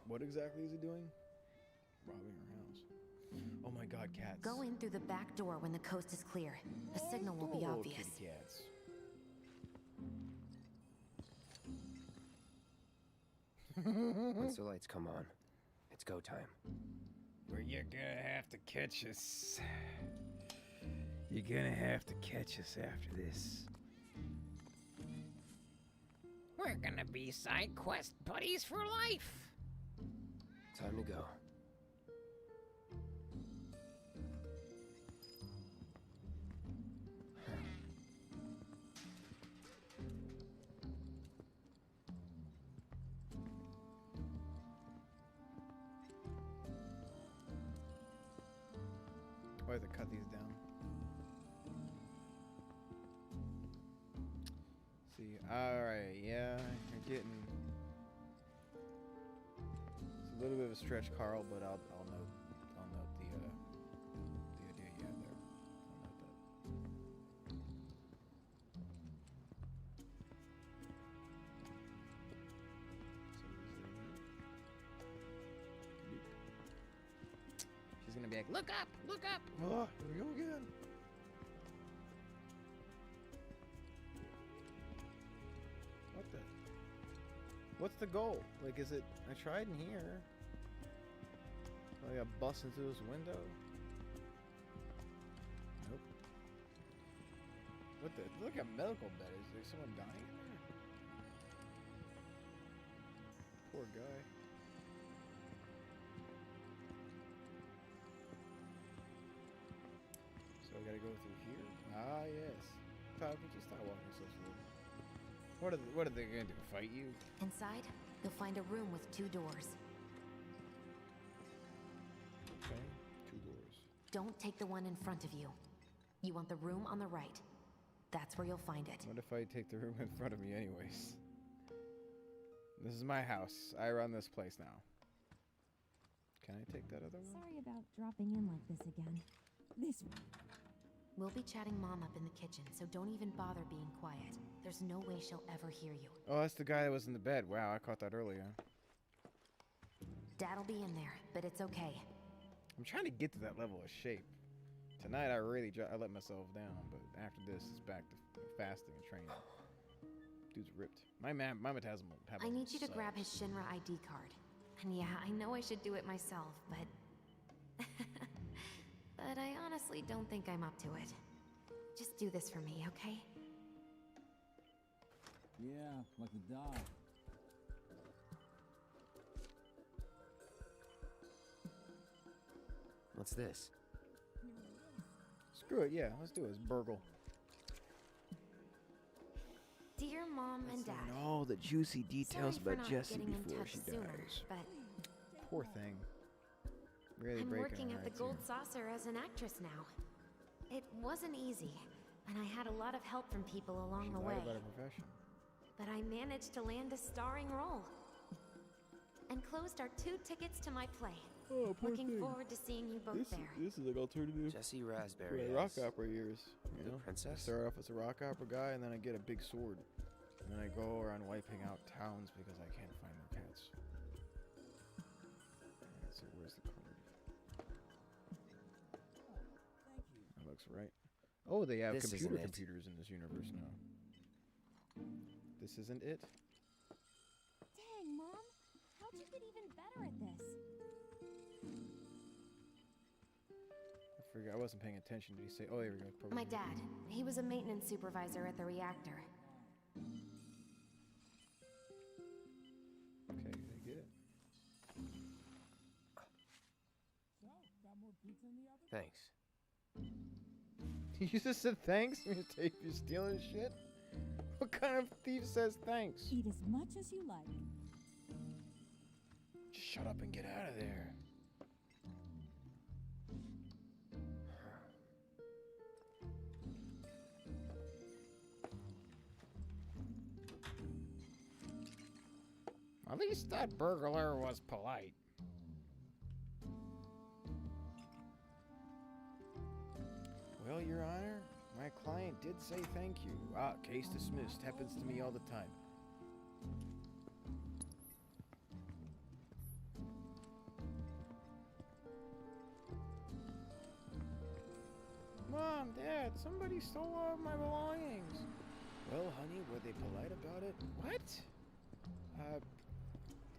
What exactly is he doing? Robbing her house. Oh my god, cats. Go in through the back door when the coast is clear. A signal will be Oh, obvious. kitty cats. Once the lights come on, it's go time. Well, you're gonna have to catch us. You're gonna have to catch us after this. We're gonna be side quest buddies for life. Time to go. I have to cut these down. See, alright, yeah, you're getting... It's a little bit of a stretch, Carl, but I'll note the idea you have there. I'll note that. She's gonna be like, Look up! Look up! oh, here we go again. What the? What's the goal? Like, is it? I tried in here. I got bust into this window. Nope. What the? Look at medical bed. Is there someone dying in there? Poor guy. So I gotta go through here. Ah, yes. Falcon, just stop walking so slowly. What are they gonna do? Fight you? Inside, you'll find a room with 2 doors. Okay, 2 doors. Don't take the one in front of you. You want the room on the right. That's where you'll find it. What if I take the room in front of me anyways? This is my house. I run this place now. Can I take that other one? Sorry about dropping in like this again. This We'll be chatting Mom up in the kitchen, so don't even bother being quiet. There's no way she'll ever hear you. Oh, that's the guy that was in the bed. Wow, I caught that earlier. Dad'll be in there, but it's okay. I'm trying to get to that level of shape. Tonight I really I let myself down, but after this it's back to fasting and training. Dude's ripped. My metabolism. I need you to grab his Shinra ID card. And yeah, I know I should do it myself, but but I honestly don't think I'm up to it. Just do this for me, okay? Yeah, like the dog. What's this? Screw it, yeah, let's do it. It's Burgle. Dear Mom and Dad. And all the juicy details Sorry for about not Jessie getting in before touch she sooner, dies. but Poor thing. Really I'm breaking working her at the heart, Gold too. Saucer as an actress now. It wasn't easy, and I had a lot of help from people along the She way. lied about her profession. But I managed to land a starring role. And closed our 2 tickets to my play. Oh, poor Looking thing. forward to seeing you both there. This is like alternative. Jessie Raspberry. My rock as opera years. You the know? princess? I start off as a rock opera guy, and then I get a big sword. And then I go around wiping out towns because I can't find their cats. Alright, so where's the card? That looks right. Oh, they have This isn't it. computers in this universe now. This isn't it? Dang, Mom. How'd you get even better at this? I forgot. I wasn't paying attention. Did he say? Oh, there we go. My Program. dad. He was a maintenance supervisor at the reactor. Okay, I get it. Thanks. You just said thanks? You're stealing shit? What kind of thief says thanks? Eat as much as you like. Just shut up and get out of there. At least that burglar was polite. Well, Your Honor, my client did say thank you. Ah, case dismissed. Happens to me all the time. Mom, Dad, somebody stole all of my belongings. Well, honey, were they polite about it? What?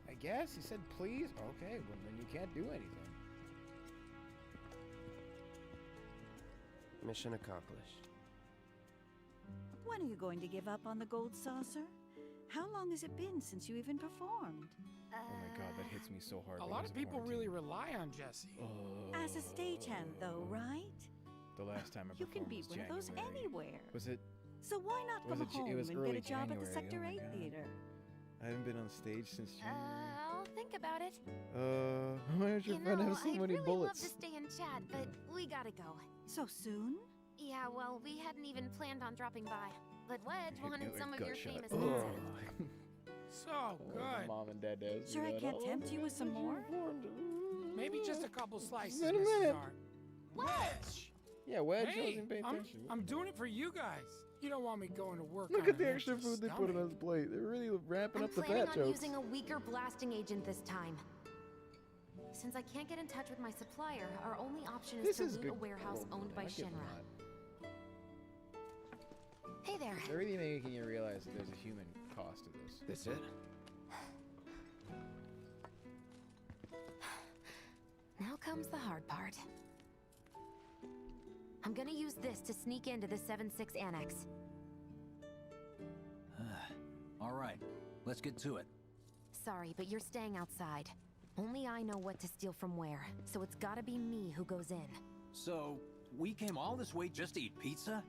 I guess he said please. Okay, well then you can't do anything. Mission accomplished. When are you going to give up on the Gold Saucer? How long has it been since you even performed? Oh my god, that hits me so hard. A when lot I was of in people quarantine. really rely on Jessie. As a stagehand, though, right? The last time I You can performed beat was one of those January. anywhere. Was it? So why not Was come it J- home it was and get early a job at the January, Sector oh my 8 God. Theater? I haven't been on stage since June. I'll think about it. Why does your You friend know, have so I'd many really bullets? love to stay and chat, but we gotta go. So soon? Yeah, well, we hadn't even planned on dropping by. But Wedge Hit me wanted with a some of your gut shot. famous Ugh. pizza. So good. Mom and Dad does. Sure I can't tempt you with some more? Maybe just a couple slices, Wait a Mrs. minute. Hart. Wedge! Yeah, Wedge Hey, wasn't paying attention. I'm doing it for you guys. You don't want me going to work Look on at the an extra empty food they put on stomach. his plate. They're really ramping I'm up the planning fat on jokes. using a weaker blasting agent this time. Since I can't get in touch with my supplier, our only option is This to is loot good a warehouse world owned by building. I give them Shinra. that. Hey there. They're really making you realize that there's a human cost to this. This it? Now comes the hard part. I'm gonna use this to sneak into the 7-6 annex. All right, let's get to it. Sorry, but you're staying outside. Only I know what to steal from where, so it's gotta be me who goes in. So, we came all this way just to eat pizza?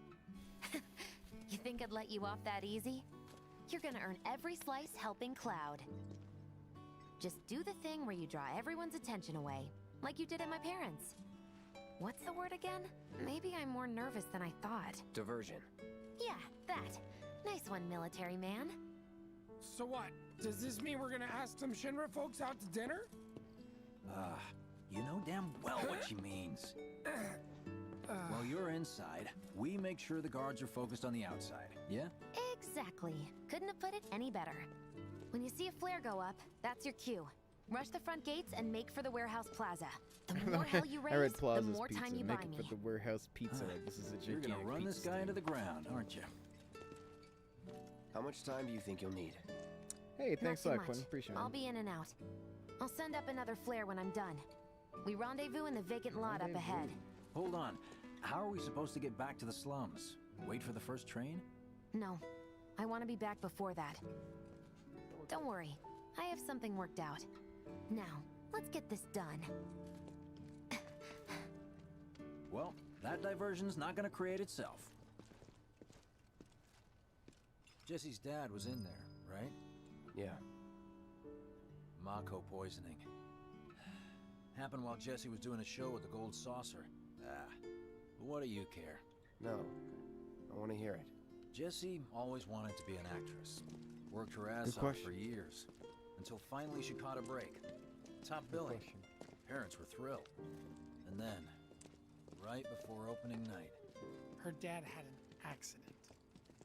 You think I'd let you off that easy? You're gonna earn every slice helping Cloud. Just do the thing where you draw everyone's attention away, like you did at my parents'. What's the word again? Maybe I'm more nervous than I thought. Diversion. Yeah, that. Nice one, military man. So what? Does this mean we're gonna ask some Shinra folks out to dinner? You know damn well what she means. While you're inside, we make sure the guards are focused on the outside, yeah? Exactly. Couldn't have put it any better. When you see a flare go up, that's your cue. Rush the front gates and make for the warehouse plaza. The more hell you I read raise, the Plaza's more Pizza. time you Make buy it me. for the warehouse pizza. Like this is a You're gigantic gonna run this pizza guy stand. into the ground, aren't you? How much time do you think you'll need? Hey, thanks a Not lot, too Quinn. much. Appreciate it. I'll be in and out. I'll send up another flare when I'm done. We rendezvous in the vacant lot up ahead. Hold on. How are we supposed to get back to the slums? Wait for the first train? No, I want to be back before that. Don't worry, I have something worked out. Now, let's get this done. Well, that diversion's not gonna create itself. Jesse's dad was in there, right? Yeah. Mako poisoning. Happened while Jesse was doing a show with the Gold Saucer. But what do you care? No. I want to hear it. Jessie always wanted to be an actress. Worked her ass Good off question. for years. Until finally she caught a break. Top billing. Parents were thrilled. And then, right before opening night, Her dad had an accident.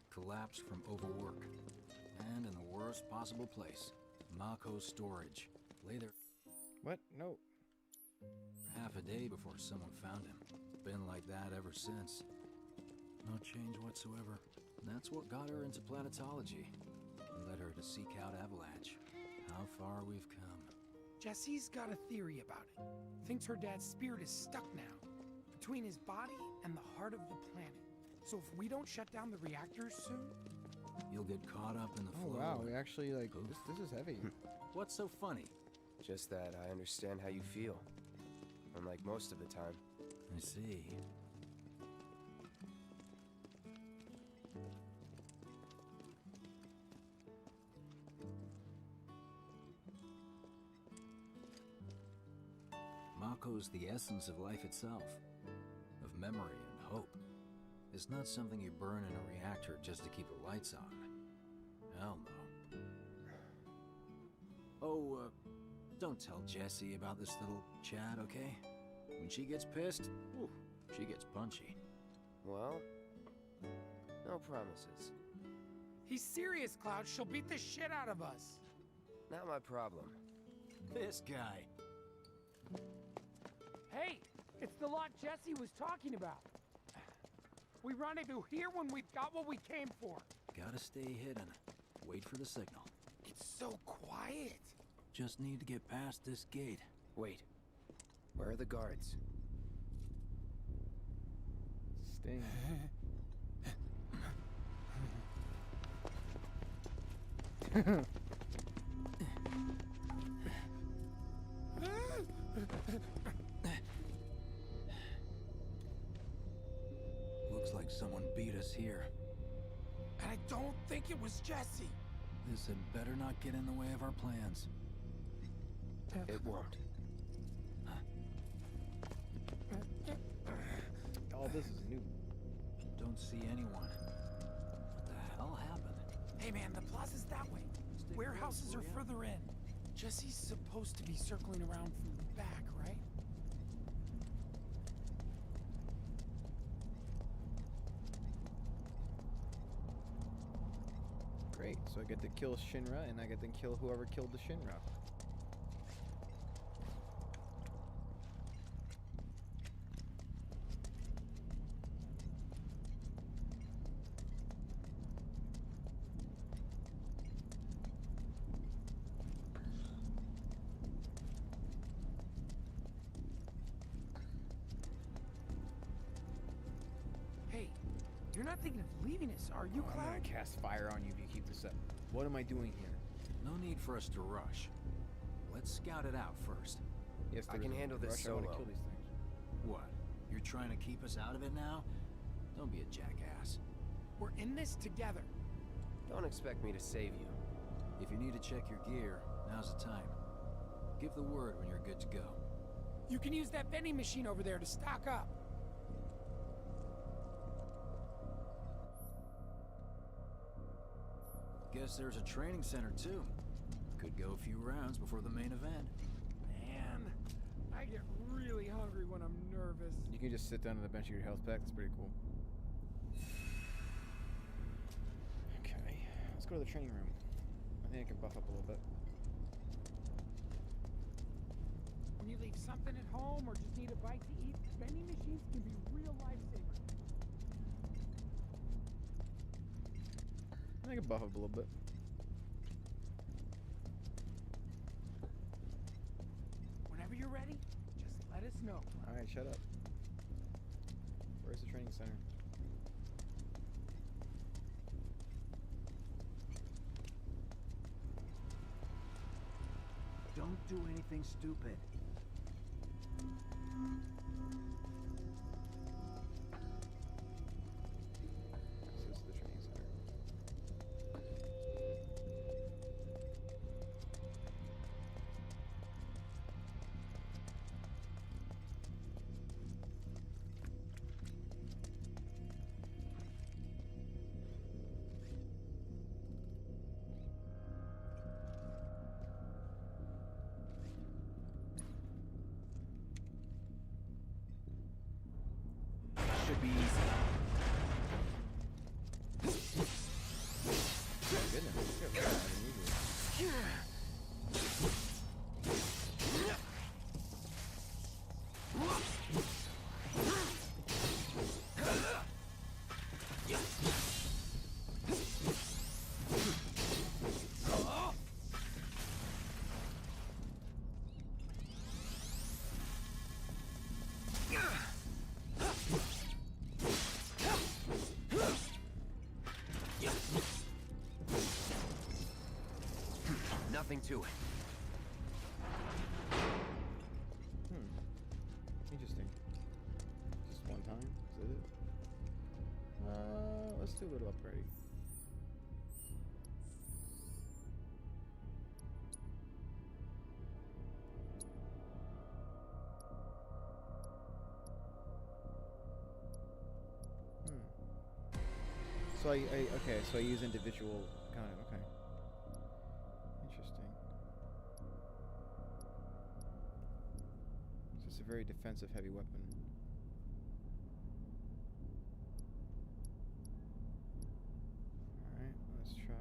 collapsed from overwork. And in the worst possible place, Mako's storage. Lay there What? No. half a day before someone found him. Been like that ever since. No change whatsoever. And that's what got her into planetology. And led her to seek out Avalanche. How far we've come. Jesse's got a theory about it. Thinks her dad's spirit is stuck now, between his body and the heart of the planet. So if we don't shut down the reactors soon, You'll get caught up in the Oh flow. wow, we actually like this is heavy. What's so funny? Just that I understand how you feel. Unlike most of the time. I see. Mako's the essence of life itself. Of memory and hope. It's not something you burn in a reactor just to keep the lights on. Hell no. Oh, don't tell Jessie about this little chat, okay? When she gets pissed, ooh, she gets punchy. Well, no promises. he's serious, Cloud. She'll beat the shit out of us. Not my problem. This guy. Hey, it's the lot Jesse was talking about. We rendezvous here when we've got what we came for. Gotta stay hidden. Wait for the signal. It's so quiet. Just need to get past this gate. Wait. Where are the guards? Sting. Looks like someone beat us here. And I don't think it was Jesse. This had better not get in the way of our plans. It won't. All this is new. Don't see anyone. What the hell happened? Hey man, the plaza's that way. Warehouses are further in. Jesse's supposed to be circling around from the back, right? Great. So I get to kill Shinra, and I get to kill whoever killed the Shinra. Hey, you're not thinking of leaving us, are you, I'm Cloud? gonna cast fire on you if you keep this up. What am I doing here? No need for us to rush. Let's scout it out first. Yes, I can handle this rush. I want to solo. kill these things. What? You're trying to keep us out of it now? Don't be a jackass. We're in this together. Don't expect me to save you. If you need to check your gear, now's the time. Give the word when you're good to go. You can use that vending machine over there to stock up. Guess there's a training center too. Could go a few rounds before the main event. Man, I get really hungry when I'm nervous. You can just sit down on the bench of your health pack. That's pretty cool. Okay, let's go to the training room. I think I can buff up a little bit. When you leave something at home or just need a bite to eat, vending machines can be real lifesavers. I can buff up a little bit. Whenever you're ready, just let us know. Alright, shut up. Where's the training center? Don't do anything stupid. This is the training center. Should be easy. Goodness, this got harder than usual. Nothing to it. Interesting. Just one time? Is that it? Let's do a little upgrading. So okay, so I use individual, got it, okay. Interesting. So it's a very defensive heavy weapon. Alright, let's try...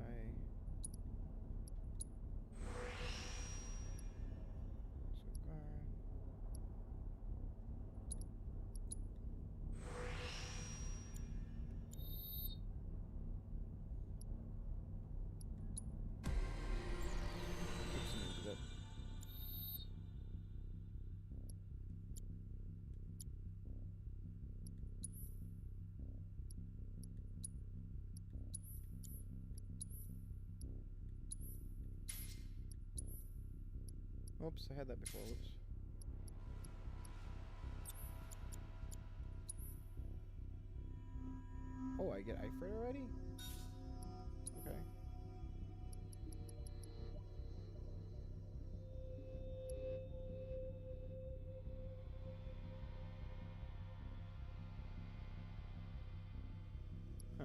So guard... Oops, I had that before. Whoops. Oh, I get Ifrit already? Okay. Huh.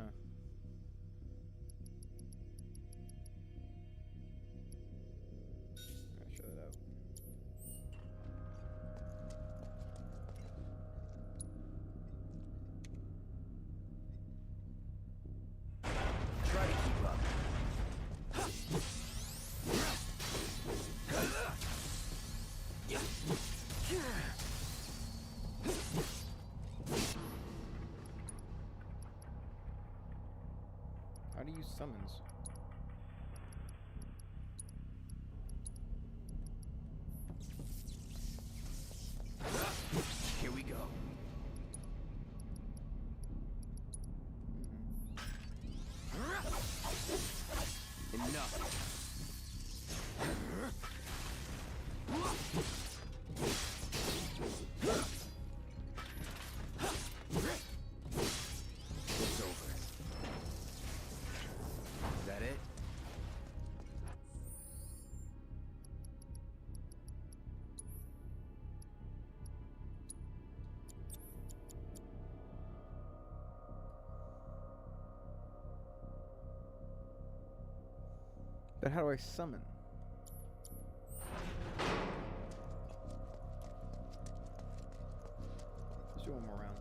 I'll show that out. Try to keep up. How do you use summons? Here we go. Enough. It's over. Is that it? But how do I summon? do one more round.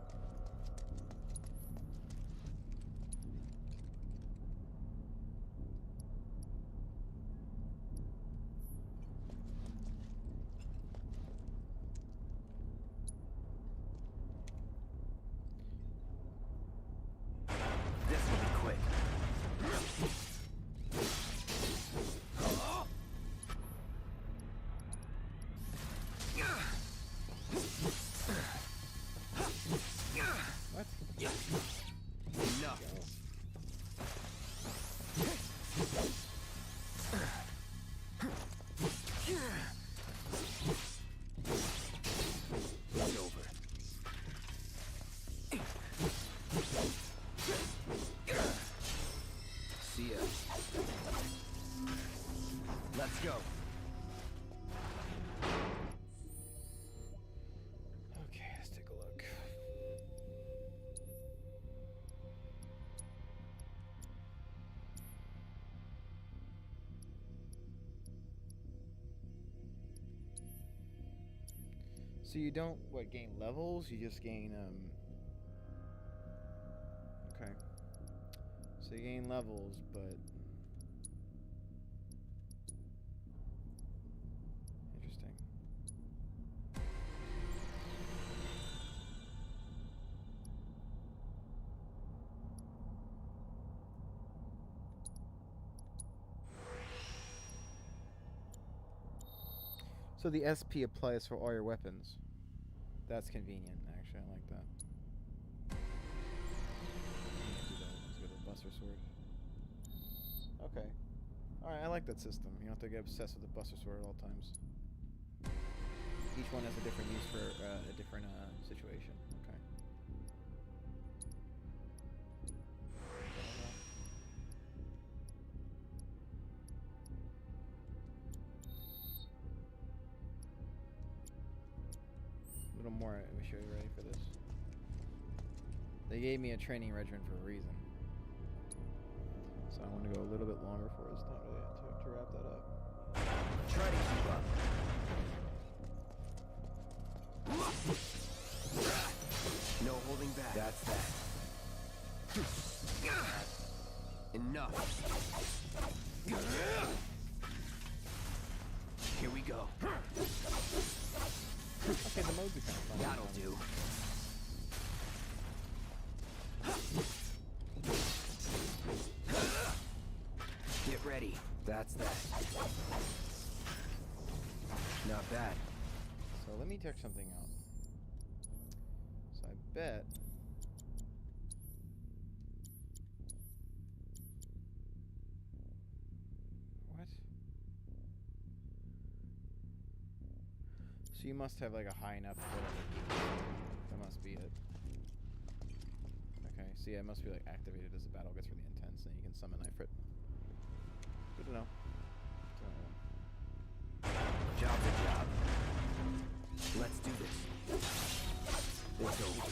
This will be quick. What? Enough. It's over. See ya. Let's go. Okay, let's take a look. So you don't, what, gain levels? You just gain, okay. So you gain levels, but... Interesting. So the SP applies for all your weapons. That's convenient, actually. I like that. Let's go to the Buster Sword. Okay. Alright, I like that system. You don't have to get obsessed with the Buster Sword at all times. Each one has a different use for a different situation. Okay. A little more. Let me show you. Ready for this? They gave me a training regimen for a reason. So I want to go a little bit longer for it's time to wrap that up. Try to keep up. No holding back. That's that. Enough. Here we go. Okay, the modes are kind of fun. That'll do. Get ready. That's that. Not bad. So let me check something out. So I bet. What? So you must have like a high enough whatever. That must be it. Okay, so yeah, it must be like activated as the battle gets really intense, and you can summon Ifrit. Good to know. Job's a job. Let's do this. It's over.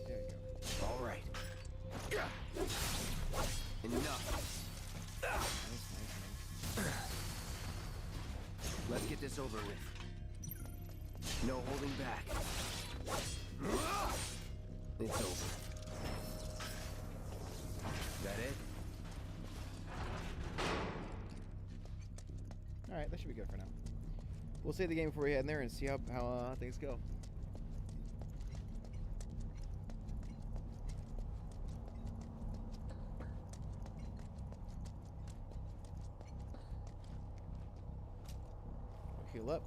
There you go. All right. Enough. Let's get this over with. No holding back. It's over. That it? Alright, that should be good for now. We'll save the game before we head in there and see how things go. We'll heal up.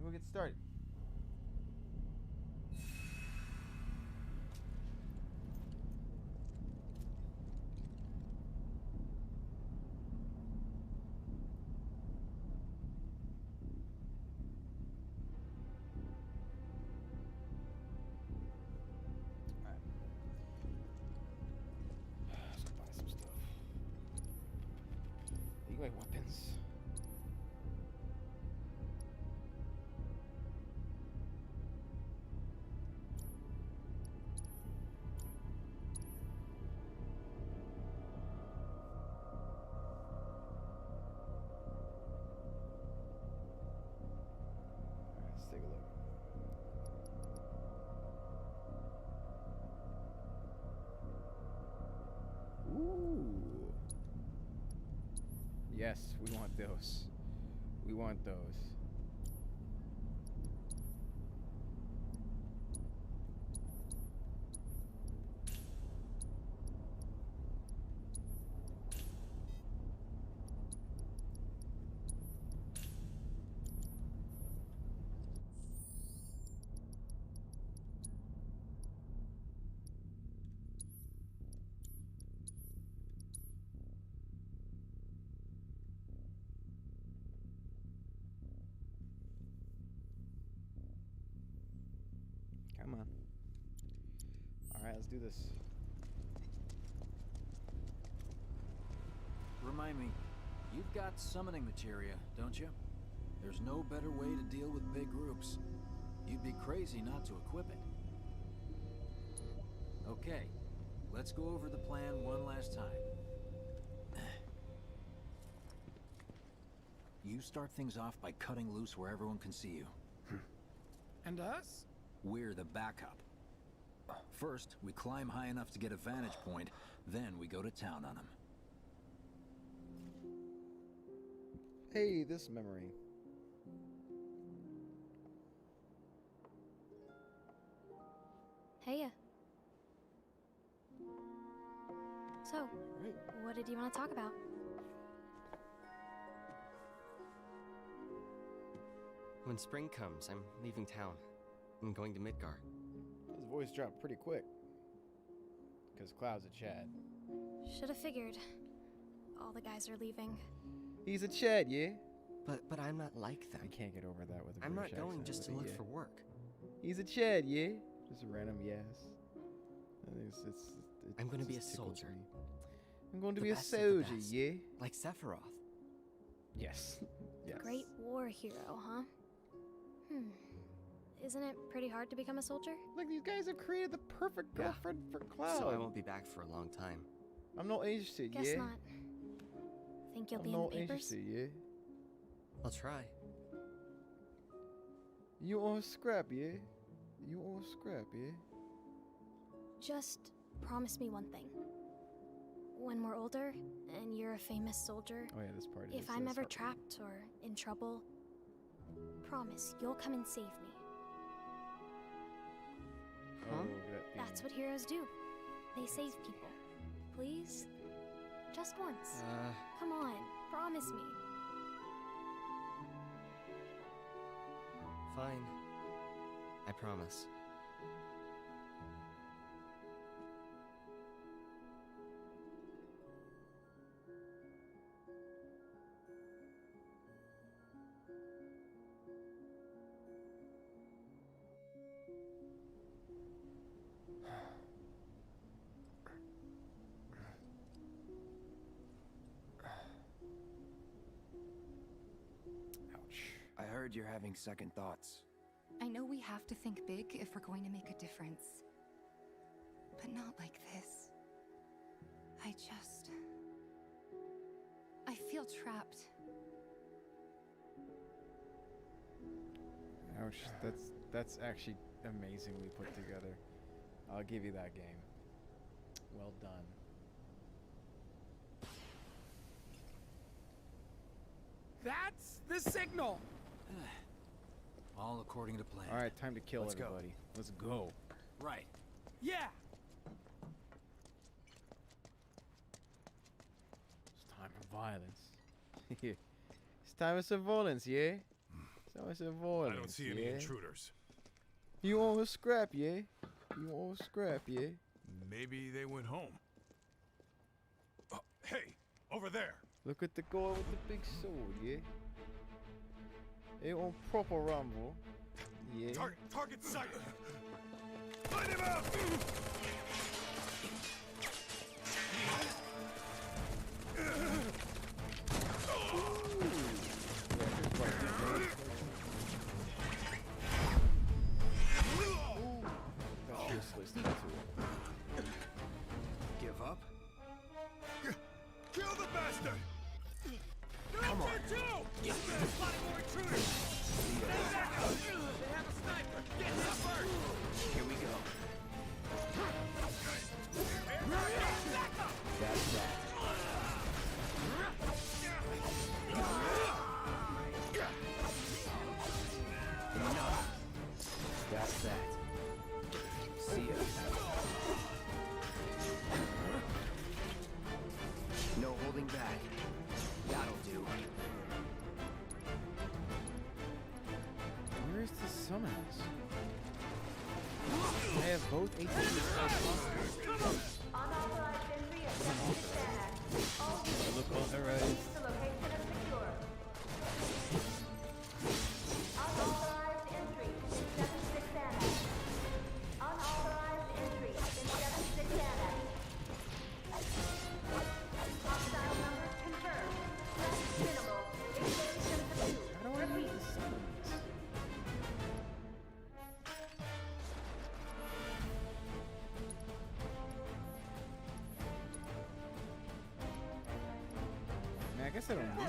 We'll get started. Weapons. Yes, we want those. We want those. Come on. Alright, let's do this. Remind me, you've got summoning materia, don't you? There's no better way to deal with big groups. You'd be crazy not to equip it. Okay, let's go over the plan one last time. You start things off by cutting loose where everyone can see you. And us? We're the backup. First, we climb high enough to get a vantage point, then we go to town on them. Hey, this memory. Heya. So, what did you want to talk about? When spring comes, I'm leaving town. I'm going to Midgar. His voice dropped pretty quick. Because Cloud's a Chad. Should have figured. All the guys are leaving. He's a Chad, yeah? But I'm not like them. I can't get over that with a I'm British not going accent, just to but look yeah. for work. He's a Chad, yeah? Just a random yes. I'm going to be a tickles soldier. me. I'm going to The be a best of the soldier, best. yeah? Like Sephiroth. Yes. Yes. Great war hero, huh? Isn't it pretty hard to become a soldier? Look, these guys have created the perfect Yeah. girlfriend for Cloud. So I won't be back for a long time. I'm not interested, Guess yeah? not. Think you'll I'm be in not the papers? interested, yeah? I'll try. You want scrap, yeah? You want scrap, yeah? Just promise me one thing. When we're older, and you're a famous soldier, Oh yeah, this part if I'm ever trapped or in trouble, promise you'll come and save me. Oh, That's what heroes do. They save people. Please? Just once. Come on, promise me. Fine. I promise. I heard you're having second thoughts. I know we have to think big if we're going to make a difference. But not like this. I feel trapped. Ouch, that's actually amazingly put together. I'll give you that game. Well done. That's the signal! All according to plan. Alright, time to kill Let's go. everybody. Let's go. Right. Yeah! It's time for violence. It's time for some violence, yeah? It's time for some violence, I don't see any yeah? intruders. You want a scrap, yeah? You want a scrap, yeah? Maybe they went home. Hey, over there. Look at the guy with the big sword, yeah? It on proper rumble. Yeah. Target sighted. Light him up! Give up? Kill the bastard! Come on. Yes, spotted more intruders! Stay back! They have a sniper! Get him first! Here we go. See ya. No holding back. That'll do. Where is the summons? I have both ATVs. Look authorized. I guess I don't need it.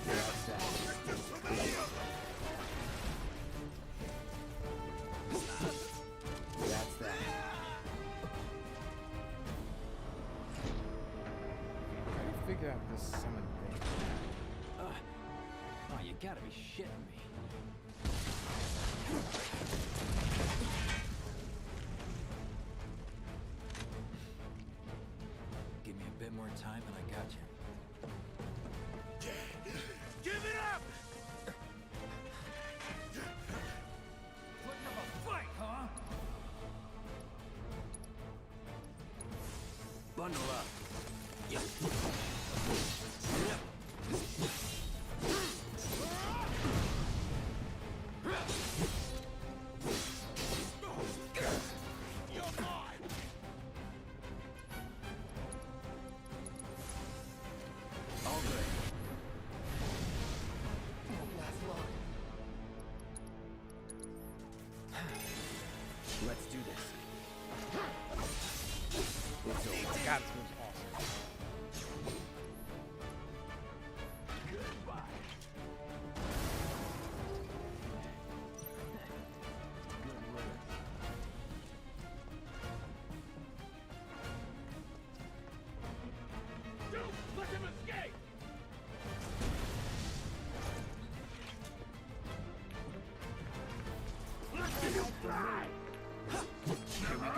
That's that. That's that. Try to figure out this summon thing. Oh, you gotta be shitting me. Give me a bit more time and I got you. Give it up! Putting up a fight, huh? Bundle up. Yeah. Let's do this. It's over. God, this move's awesome. Don't let him escape! Let him fly! Here we go.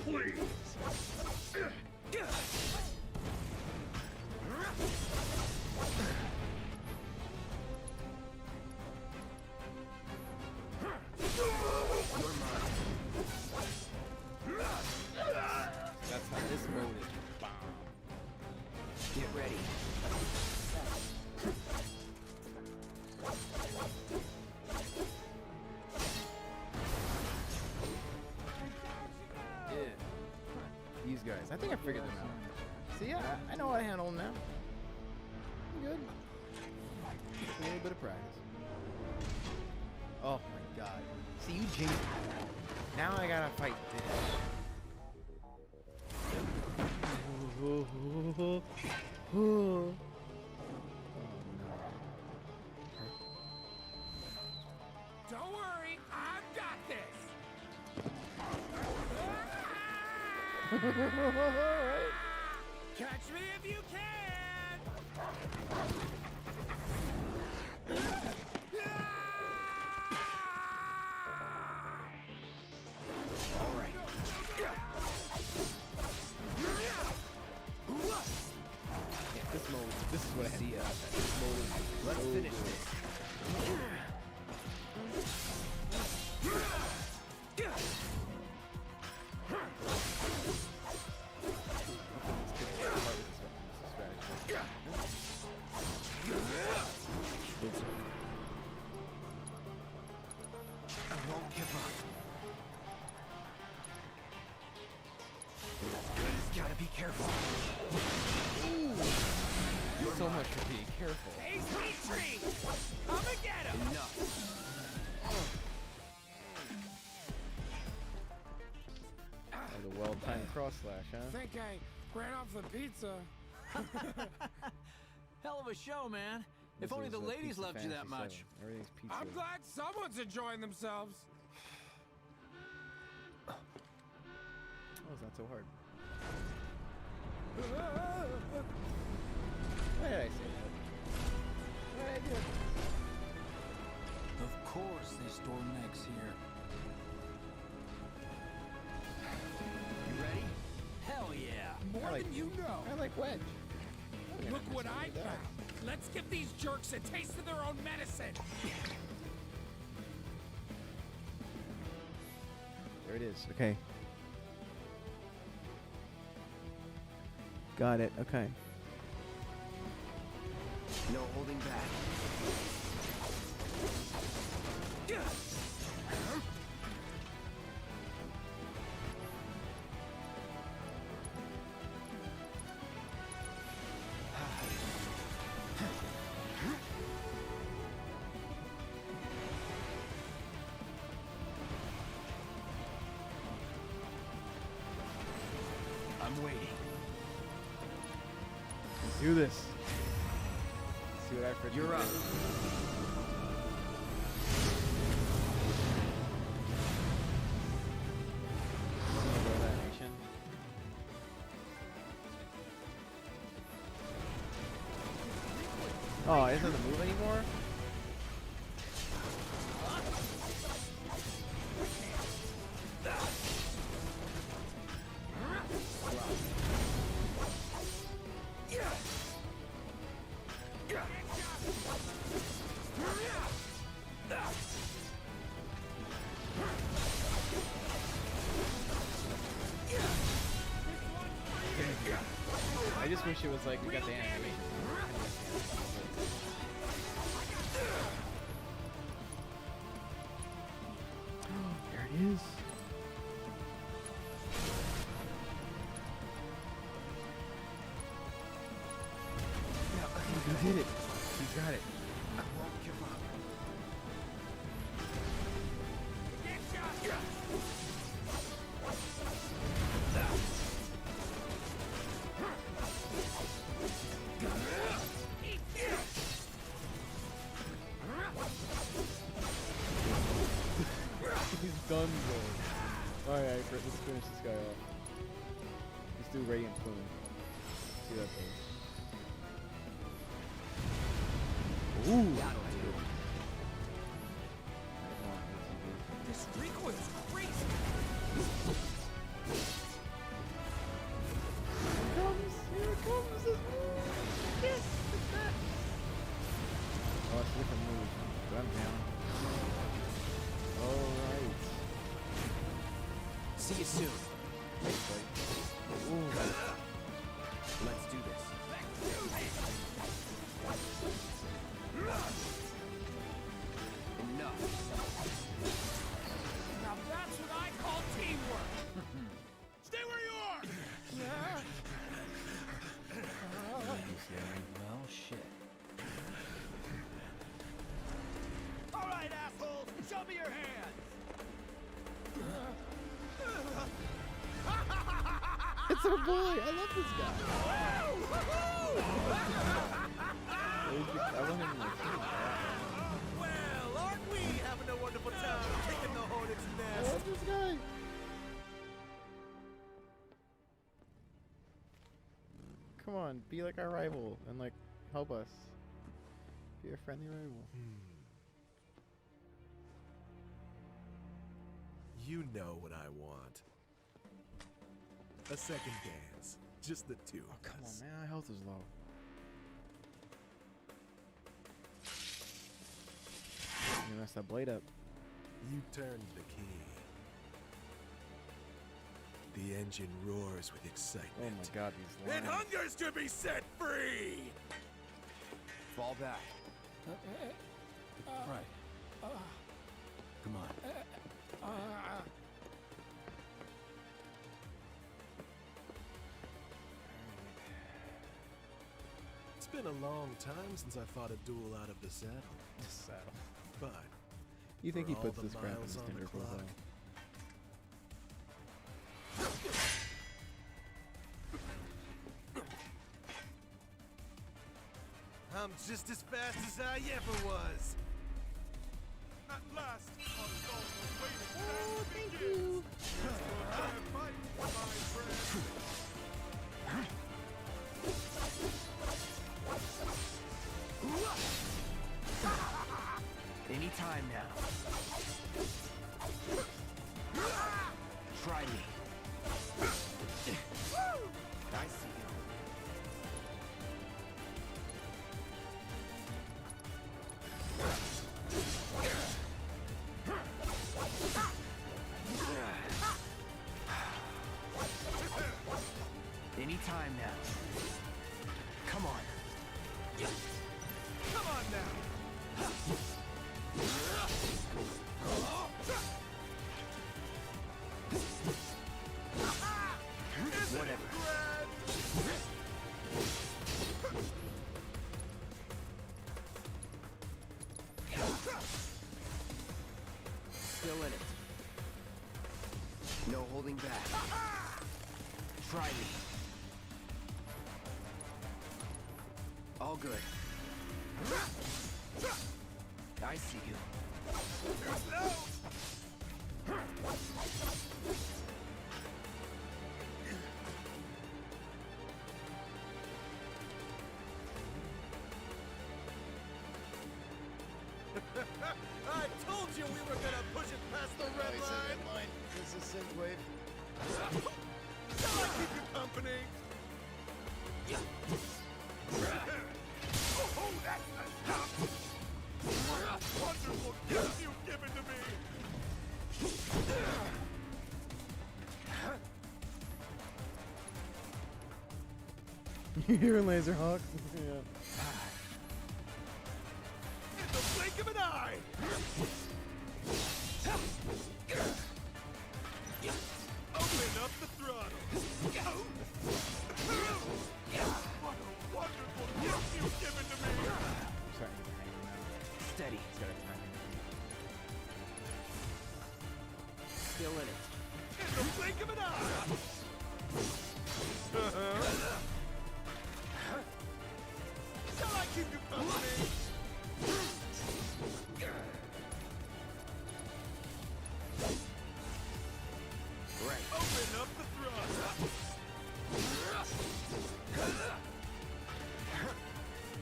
Please! That's how this mode is. Bomb. Get ready. Yeah. These guys. I think I figured them out. See, yeah, I know how to handle them now. I'm good. Just a little bit of practice. Oh my god. See, you jinxed me. Now I gotta fight this. Don't worry, I've got this. Catch me if you can. All right. This mode, this is what I see. This mode is Let's so finish good. this. I won't give up. Gotta be careful. So much for being careful. Hey, sweet tree! Come and get him! Enough. Oh, the well-timed cross slash, huh? Think I ran off the pizza. Hell of a show, man. This If only is, the ladies Pizza loved you that Fantasy much. 7. Everything's pizza. I'm glad someone's enjoying themselves. Oh, it's not so hard. than you know. I like Wedge. Look what I found. Let's give these jerks a taste of their own medicine. There it is. Okay. Got it. Okay. No holding back. I'm waiting. Let's do this. Let's see what I forget. You're up. Oh, it doesn't move anymore? I just wish it was like we got the animation. There it is. He did it. He's got it. I won't give up. He's done, bro. Alright, let's finish this guy off. Let's do Radiant Plume. See that goes. Ooh! This recoil's crazy. Here it comes! This move! Yes! It's that! Oh, it's a different move. But I'm down. Alright. See you soon. Ooh. Let's do this. Enough. Now that's what I call teamwork. Stay where you are! Well, shit. All right, assholes, show me your hands. It's our boy! I love this guy! I want him in my team. Well, aren't we having a wonderful time kicking the hornet's I nest? love this guy! Come on, be like our rival and like help us. Be a friendly rival. You know what I want. A second dance. Just the two of Come us. on, man, my health is low. You messed that blade up. You turned the key. The engine roars with excitement. Oh my god, these It lines. hungers to be set free! Fall back. Right. Come on. It's been a long time since I fought a duel out of the saddle. But You think he for all puts the this crap in miles his on the Tinder clock, profile? I'm just as fast as I ever was. At last, thank you. Anytime now. Try me. I see. Try me. All good. I see you. I told you we were gonna push it past the red line. This is Synthwave. Shall I keep you company? Oh, that's the stuff! Wonderful gift you've given to me! You hear Laserhawk? Yeah. In the blink of an eye! Open up the throttle! What a wonderful gift you've given to me! I'm starting to get hanging now. Steady. It's got a timing. Still in it. In the blink of an eye! Shall I keep you company? Right. Open up the throttle!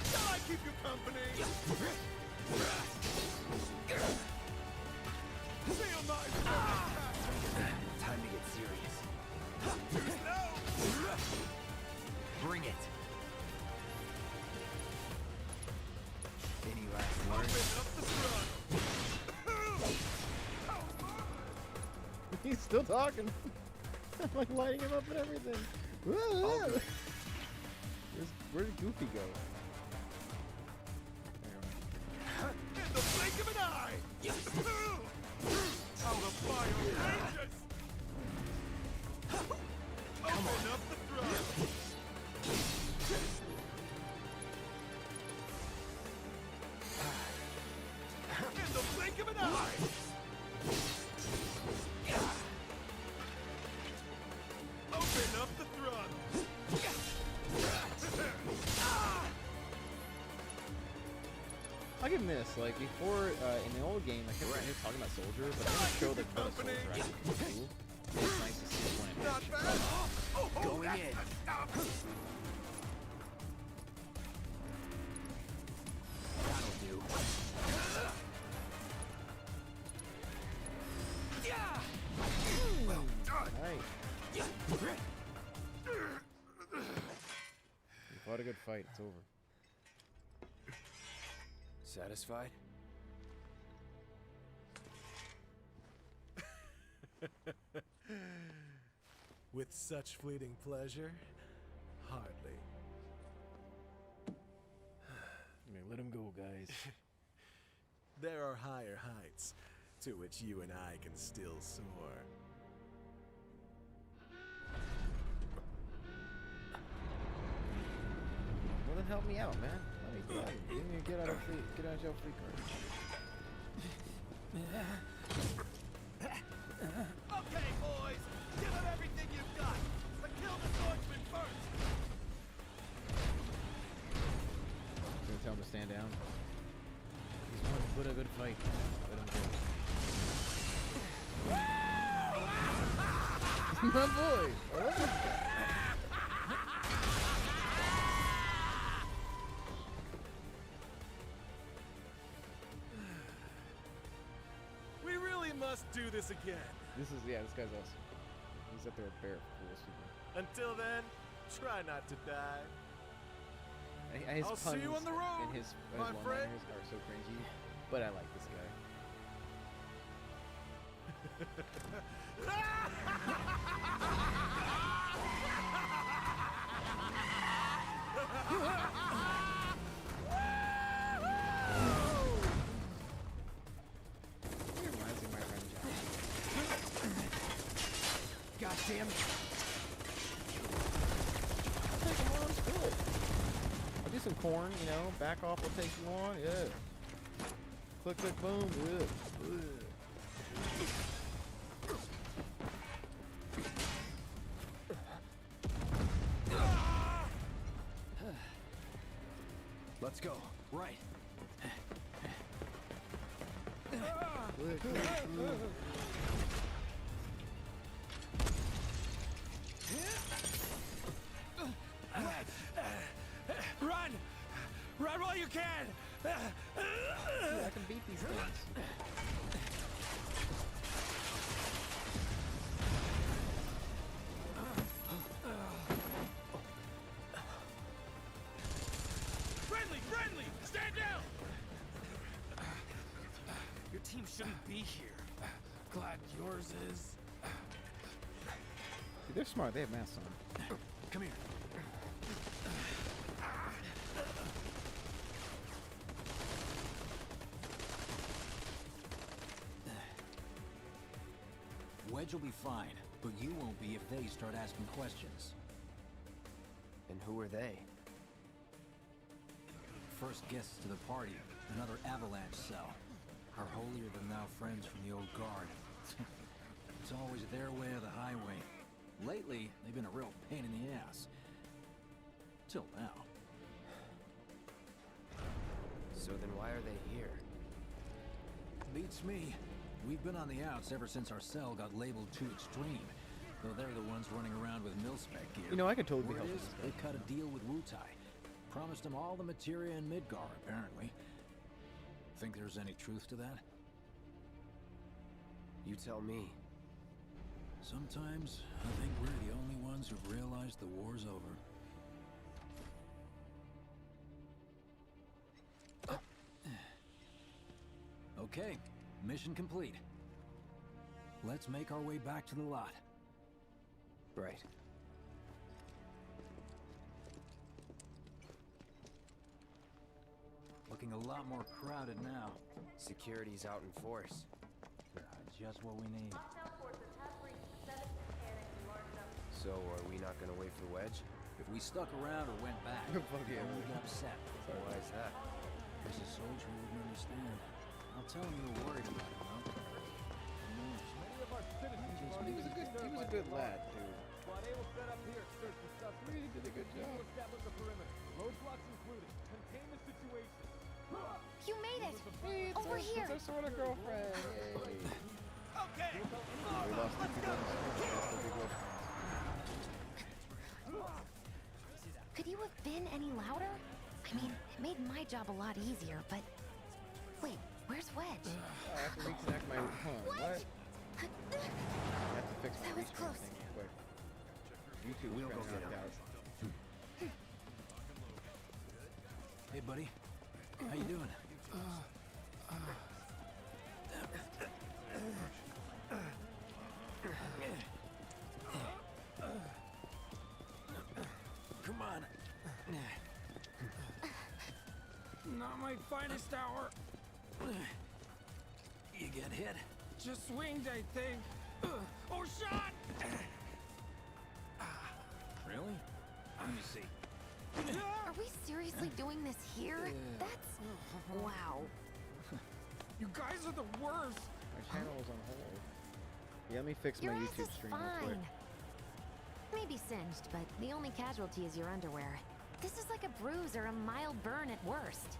Shall I keep you company? Feel my Time to get serious. Bring it. Any last words? Open up the throttle! He's still talking. I'm like lighting him up and everything. good. Where did Goofy go? In the blink of an eye! How the fire rages! Open up the throttle! In the blink of an eye! Open up the throttle! I'll give him this. Like before, in the old game, I kept talking about soldiers, but they don't show the what a soldier actually can do. It's nice to see one in action. Going in. That'll do. Well done! Nice. You fought a good fight. It's over. Satisfied? With such fleeting pleasure? Hardly. Let him go, guys. There are higher heights to which you and I can still soar. Well, then help me out, man. Let me give me a get out of jail free card. Okay, boys, give it everything you've got, but kill the swordsman first. Gonna tell him to stand down. He's won but a good fight. Let him go. My boy. I love this guy. We really must do this again. This guy's awesome. He's up there with Bear, coolest people. Until then, try not to die. His I'll see you on the road, and his my friend. one-liners are so cringy, but I like this guy. He reminds me of my friend Jack. God damn it. I'll take him on, it's good. I'll do some corn, you know, back off, will take you on, yeah. Click, click, boom, yeah. Let's go. Right. Run! Run while you can! I can beat these things. Friendly! Friendly! Stand down! Your team shouldn't be here. Glad yours is. See, they're smart. They have masks on. Come here. Wedge will be fine, but you won't be if they start asking questions. And who are they? First guests to the party, another Avalanche cell. Our holier-than-thou friends from the old guard. It's always their way or the highway. Lately, they've been a real pain in the ass. Till now. So then why are they here? Beats me. We've been on the outs ever since our cell got labeled too extreme. Though they're the ones running around with mil-spec gear. You know, I could totally Word help is, this they guy. cut a deal with Wutai. Promised them all the materia in Midgar, apparently. Think there's any truth to that? You tell me. Sometimes I think we're the only ones who've realized the war's over. Okay, mission complete. Let's make our way back to the lot. Right. Looking a lot more crowded now. Security's out in force. Just what we need. So, are we not gonna wait for Wedge? If we stuck around or went back, Fuck yeah. we'd get upset. Why is that? As a soldier, you wouldn't understand. I'll tell him you were worried about him, though. He was a good lad, dude. Squad A will set up here. Search for suspects. Really did a good job. Establish the perimeter. Roadblocks included. Contain the situation. You made it! Hey, Over here! It's our sort of girlfriend. Yay. Okay. We lost the people in the street. That's the big loss. Could you have been any louder? I mean, it made my job a lot easier, but... Wait, where's Wedge? I have to reconnect my... What? I have to fix my That was respawn close. thing real quick. YouTube We'll got go get knocked him. out. Hey, buddy. How you doing? Come on. Not my finest hour. You get hit? Just swinged, I think. Oh, shot! Really? Let me see. Are we seriously doing this here? That's... Wow. You guys are the worst. My channel was on hold. Yeah, let me fix Your my ass YouTube is stream real quick. fine. Maybe singed, but the only casualty is your underwear. This is like a bruise or a mild burn at worst.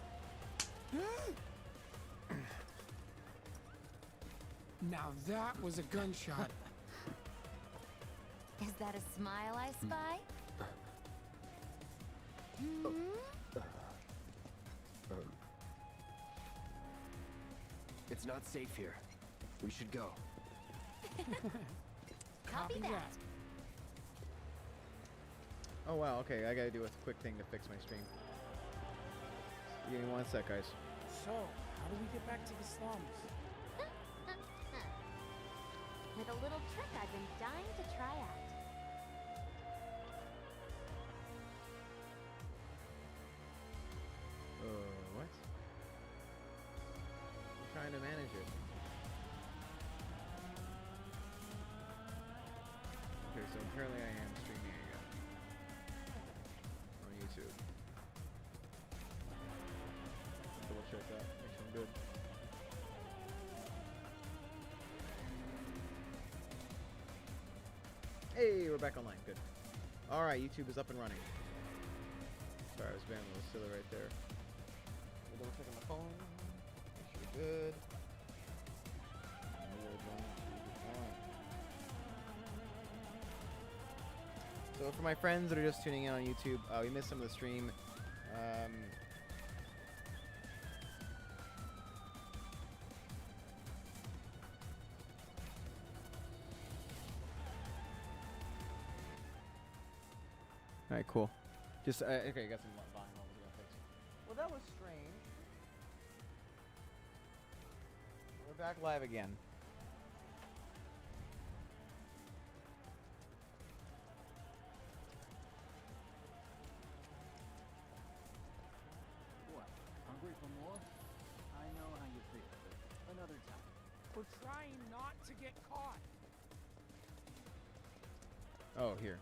Now that was a gunshot. Is that a smile I spy? It's not safe here. We should go. Copy that. Oh wow, okay, I gotta do a quick thing to fix my stream. Give me 1 sec, guys. So, how do we get back to the slums? With a little trick I've been dying to try out. What? I'm trying to manage it. Okay, so apparently I am streaming again. On YouTube. Double check that, make sure I'm good. Hey, we're back online, good. Alright, YouTube is up and running. Sorry, I was being a little silly right there. checking my phone. Make sure you're good. So for my friends that are just tuning in on YouTube, we missed some of the stream. All right, cool. Just okay, got some volume levels we gotta fix. Well, that was strange. We're back live again. What? Hungry for more? I know how you feel, but another time. We're trying not to get caught. Oh, here.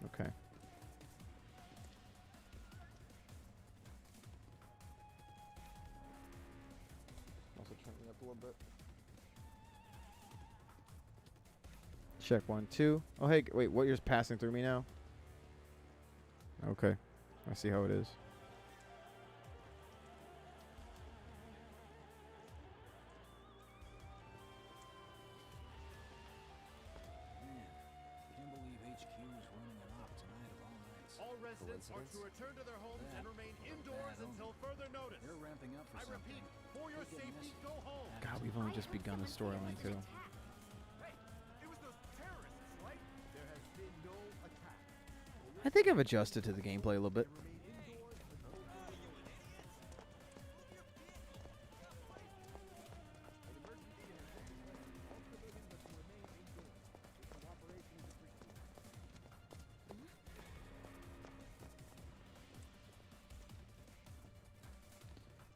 Okay. Also turn me up a little bit. Check 1, 2. Oh, hey, wait, what? You're passing through me now? Okay. I see how it is. Can't believe HQ is running an op tonight of all nights. All residents are to return to their homes and remain indoors until further notice. They're ramping up for I repeat, for your safety, go home. God, we've only just begun the storyline, too. Hey, it was those terrorists, right? There has been no attack. I think I've adjusted to the gameplay a little bit.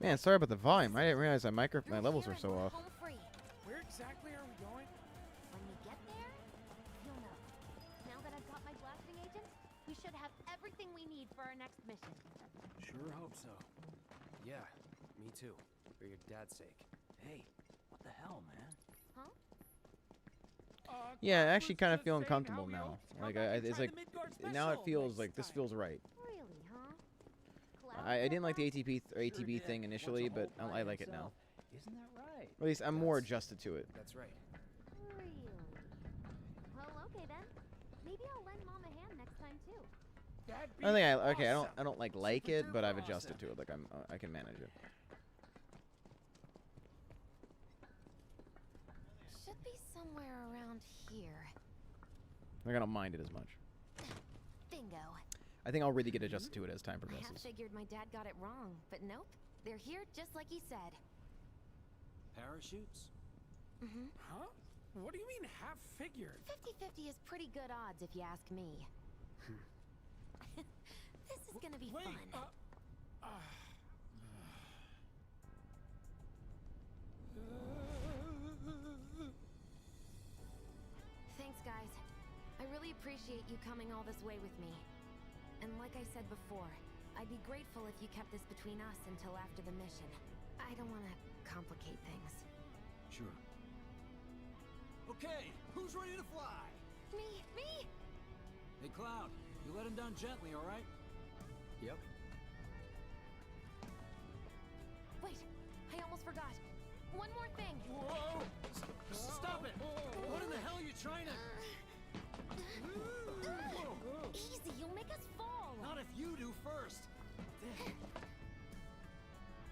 Man, sorry about the volume. I didn't realize my levels were so off. Where exactly are we going? When we get there, you'll know. Now that I've got my blasting agent, we should have everything we need for our next mission. Sure hope so. Yeah, me too. For your dad's sake. Hey, what the hell, man? Huh? Yeah, I actually kind of feel uncomfortable now. Like, it's like now it feels like this feels right. Really, huh? I didn't like the ATB thing initially, but I like it now. Isn't that right? At least I'm more adjusted to it. That's right. Really? Well, okay then. Maybe I'll lend Mom a hand next time too. I think I don't like it, but I've adjusted to it. Like I can manage it. Should be somewhere around here. Like I don't mind it as much. Bingo. I think I'll really get adjusted to it as time I half progresses. figured my dad got it wrong, but nope. They're here just like he said. Parachutes? Mm-hmm. Huh? What do you mean half figured? 50-50 is pretty good odds if you ask me. This is gonna be fun. Thanks, guys. I really appreciate you coming all this way with me. And like I said before, I'd be grateful if you kept this between us until after the mission. I don't want to complicate things. Sure. Okay, who's ready to fly? Me! Hey, Cloud, you let him down gently, all right? Yep. Wait, I almost forgot. One more thing. Whoa! Stop it! What in the hell are you trying to... Easy, you'll make us fall. Not if you do first.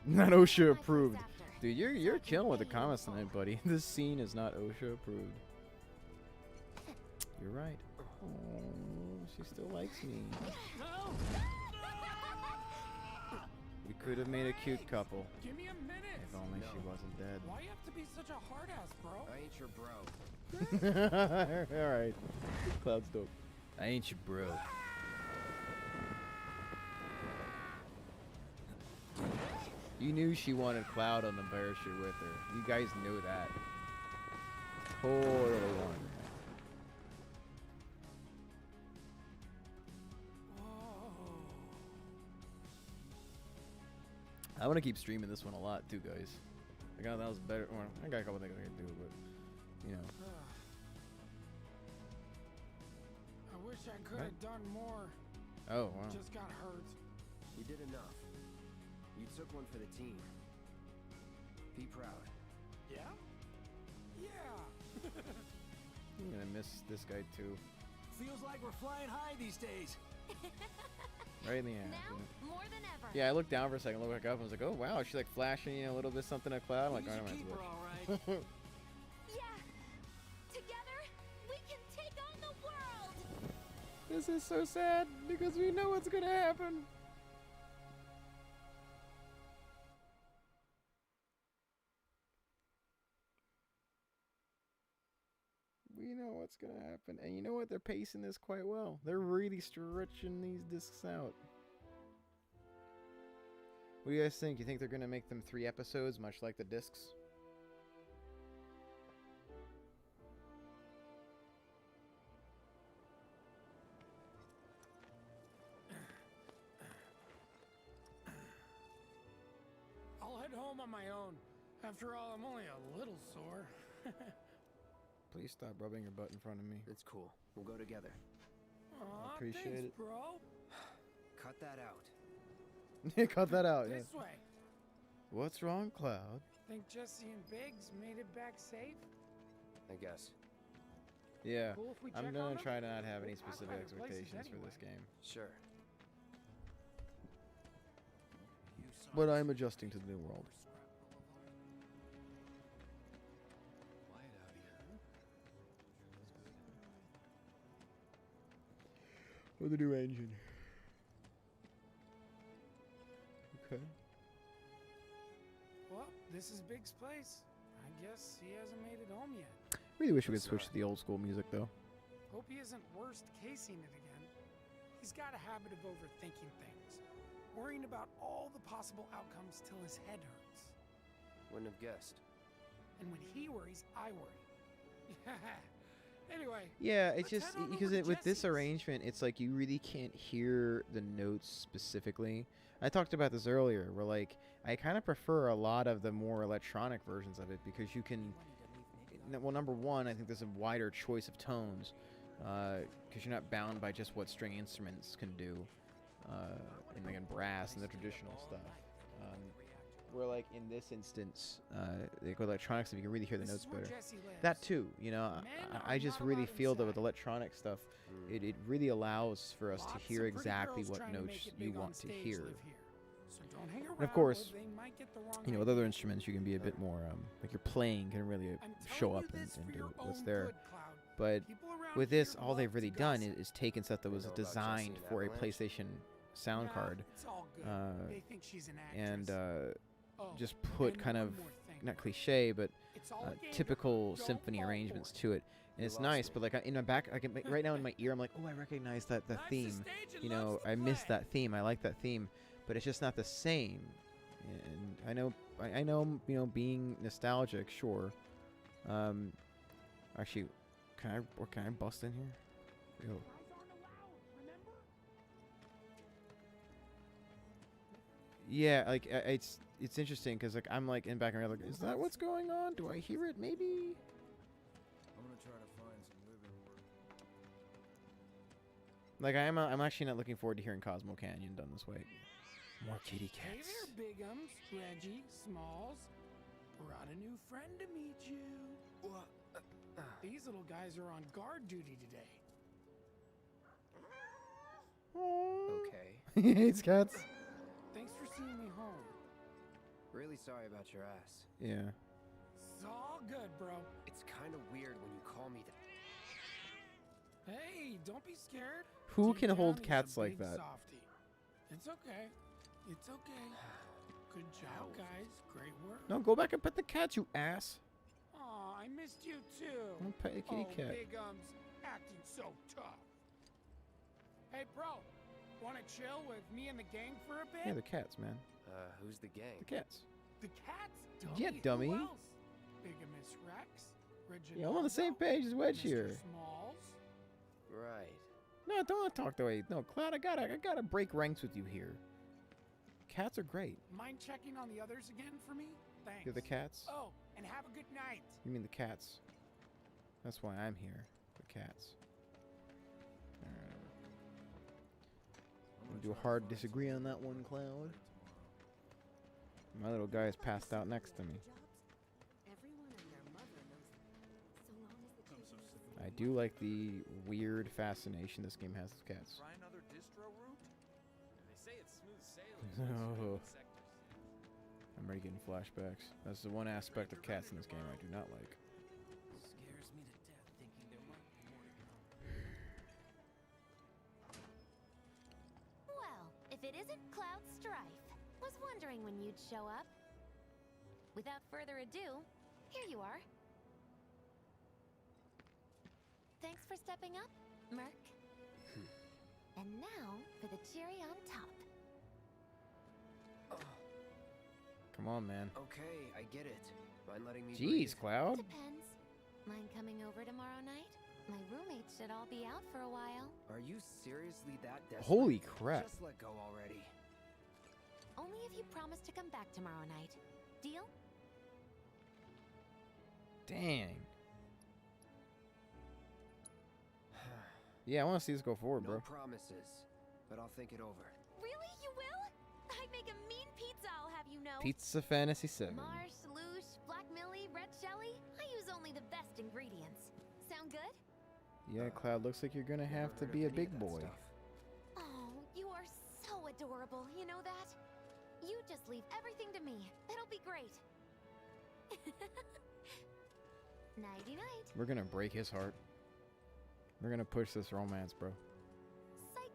Not OSHA approved. Dude, you're killing with the comments tonight, buddy. This scene is not OSHA approved. You're right. Oh, she still likes me. We could have made a cute couple. Give me a minute. If only she wasn't dead. Why you have to be such a hard ass, bro? I ain't your bro. Alright. Cloud's dope. I ain't your bro. You knew she wanted Cloud on the parachute with her. You guys knew that. Totally wanted that. I want to keep streaming this one a lot too, guys. I got that was better. Well, I got a couple things I can do, but you know. I wish I could have done more. Oh wow. Just got hurt. You did enough. You took one for the team. Be proud. Yeah? Yeah! I'm gonna miss this guy too. Feels like we're flying high these days. Right in the ass. Now, Yeah. more than ever. Yeah, I looked down for a second, looked back up, and was like, oh wow, she's like flashing, you know, a little bit something in a cloud. I'm like, He's I a don't keeper, all have to look. Yeah! Together, we can take on the world! This is so sad because we know what's gonna happen. We know what's gonna happen, and you know what? They're pacing this quite well. They're really stretching these discs out. What do you guys think? You think they're gonna make them 3 episodes, much like the discs? I'll head home on my own. After all, I'm only a little sore. Please stop rubbing your butt in front of me. It's cool. We'll go together. Aw, appreciate thanks, it. bro. Cut that out. Cut that out. Yeah. This way. What's wrong, Cloud? Think Jesse and Biggs made it back safe? I guess. Yeah, Cool if we I'm check gonna on them? try to not have any We're specific private places expectations for this game. Sure. But I'm adjusting to the new world. With the new engine. Okay. Well, this is Biggs' place. I guess he hasn't made it home yet. Really wish we could switch to the old school music though. Hope he isn't worst casing it again. He's got a habit of overthinking things, worrying about all the possible outcomes till his head hurts. Wouldn't have guessed. And when he worries, I worry. Anyway. Yeah, it's let's just head on because over to with this Jesse's. arrangement, it's like you really can't hear the notes specifically. I talked about this earlier, where like I kind of prefer a lot of the more electronic versions of it because you can. Well, number one, I think there's a wider choice of tones because you're not bound by just what string instruments can do, and like in brass and the traditional stuff. Where like in this instance, like with electronics, you can really hear the notes better. That too, you know, I just really feel that with electronic stuff, it really allows for us to hear exactly what notes you want to hear. And of course, you know, with other instruments, you can be a bit more like your playing can really show up and do what's there. But with this, all they've really done is taken stuff that was designed for a PlayStation sound card, and just put kind of not cliche, but typical symphony arrangements to it. And it's nice, but like in my back, right now in my ear, I'm like, oh, I recognize that the theme. You know, I miss that theme. I like that theme, but it's just not the same. And I know, you know, being nostalgic, sure. Actually, can I bust in here? Yo. Yeah, like it's interesting because like I'm like in back of my head, like, is that what's going on? Do I hear it? Maybe. I'm gonna try to find some living work. Like I'm actually not looking forward to hearing Cosmo Canyon done this way. More kitty Hey cats. there, Bigums, Reggie, Smalls. Brought a new friend to meet you. These little guys are on guard duty today. Okay. It's cats. Thanks for seeing me home. Really sorry about your ass. Yeah. It's all good, bro. It's kind of weird when you call me that. Hey, don't be scared. Who Deep can down, hold he's a cats like big that? Softie. It's okay. It's okay. Good job, guys. Great work. No, go back and pet the cat, you ass. Aw, I missed you too. Don't pet the kitty cat. Bigums, acting so tough. Hey, bro, wanna chill with me and the gang for a bit? Yeah, the cats, man. Who's the gang? The cats. The cats? Yeah, dummy. Who else? Bigamous Rex, Reginaldo, Yeah, I'm on the same page as Wedge Mr. here. Smalls. Right. No, don't talk that way. No, Cloud, I gotta break ranks with you here. Cats are great. Mind checking on the others again for me? Thanks. You're the cats? Oh, and have a good night. You mean the cats? That's why I'm here. The cats. Do a hard disagree on that one, Cloud. My little guy is passed out next to me. I do like the weird fascination this game has with cats. Try another distro route? They say it's smooth sailing. Oh. I'm already getting flashbacks. That's the one aspect of cats in this game I do not like. Scares me to death thinking there might be more to come. Well, if it isn't Cloud Strife, was wondering when you'd show up. Without further ado, here you are. Thanks for stepping up, Merc. And now for the cherry on top. Come on, man. Okay, I get it. Mind letting me Jeez, Cloud. Depends. Mind coming over tomorrow night? My roommates should all be out for a while. Are you seriously that desperate? Holy crap. Just let go already. Only if you promise to come back tomorrow night. Deal? Dang. Yeah, I want to see this go forward, bro. No promises, but I'll think it over. Really? You will? I'd make a mean pizza, I'll have you know. Pizza Fantasy 7. Marsh, Loosh, Black Millie, Red Shelly. I use only the best ingredients. Sound good? Yeah, Cloud, looks like you're gonna have to be a big boy. Oh, you are so adorable, you know that? You just leave everything to me. It'll be great. Nighty-night. We're gonna break his heart. We're gonna push this romance, bro. Psych.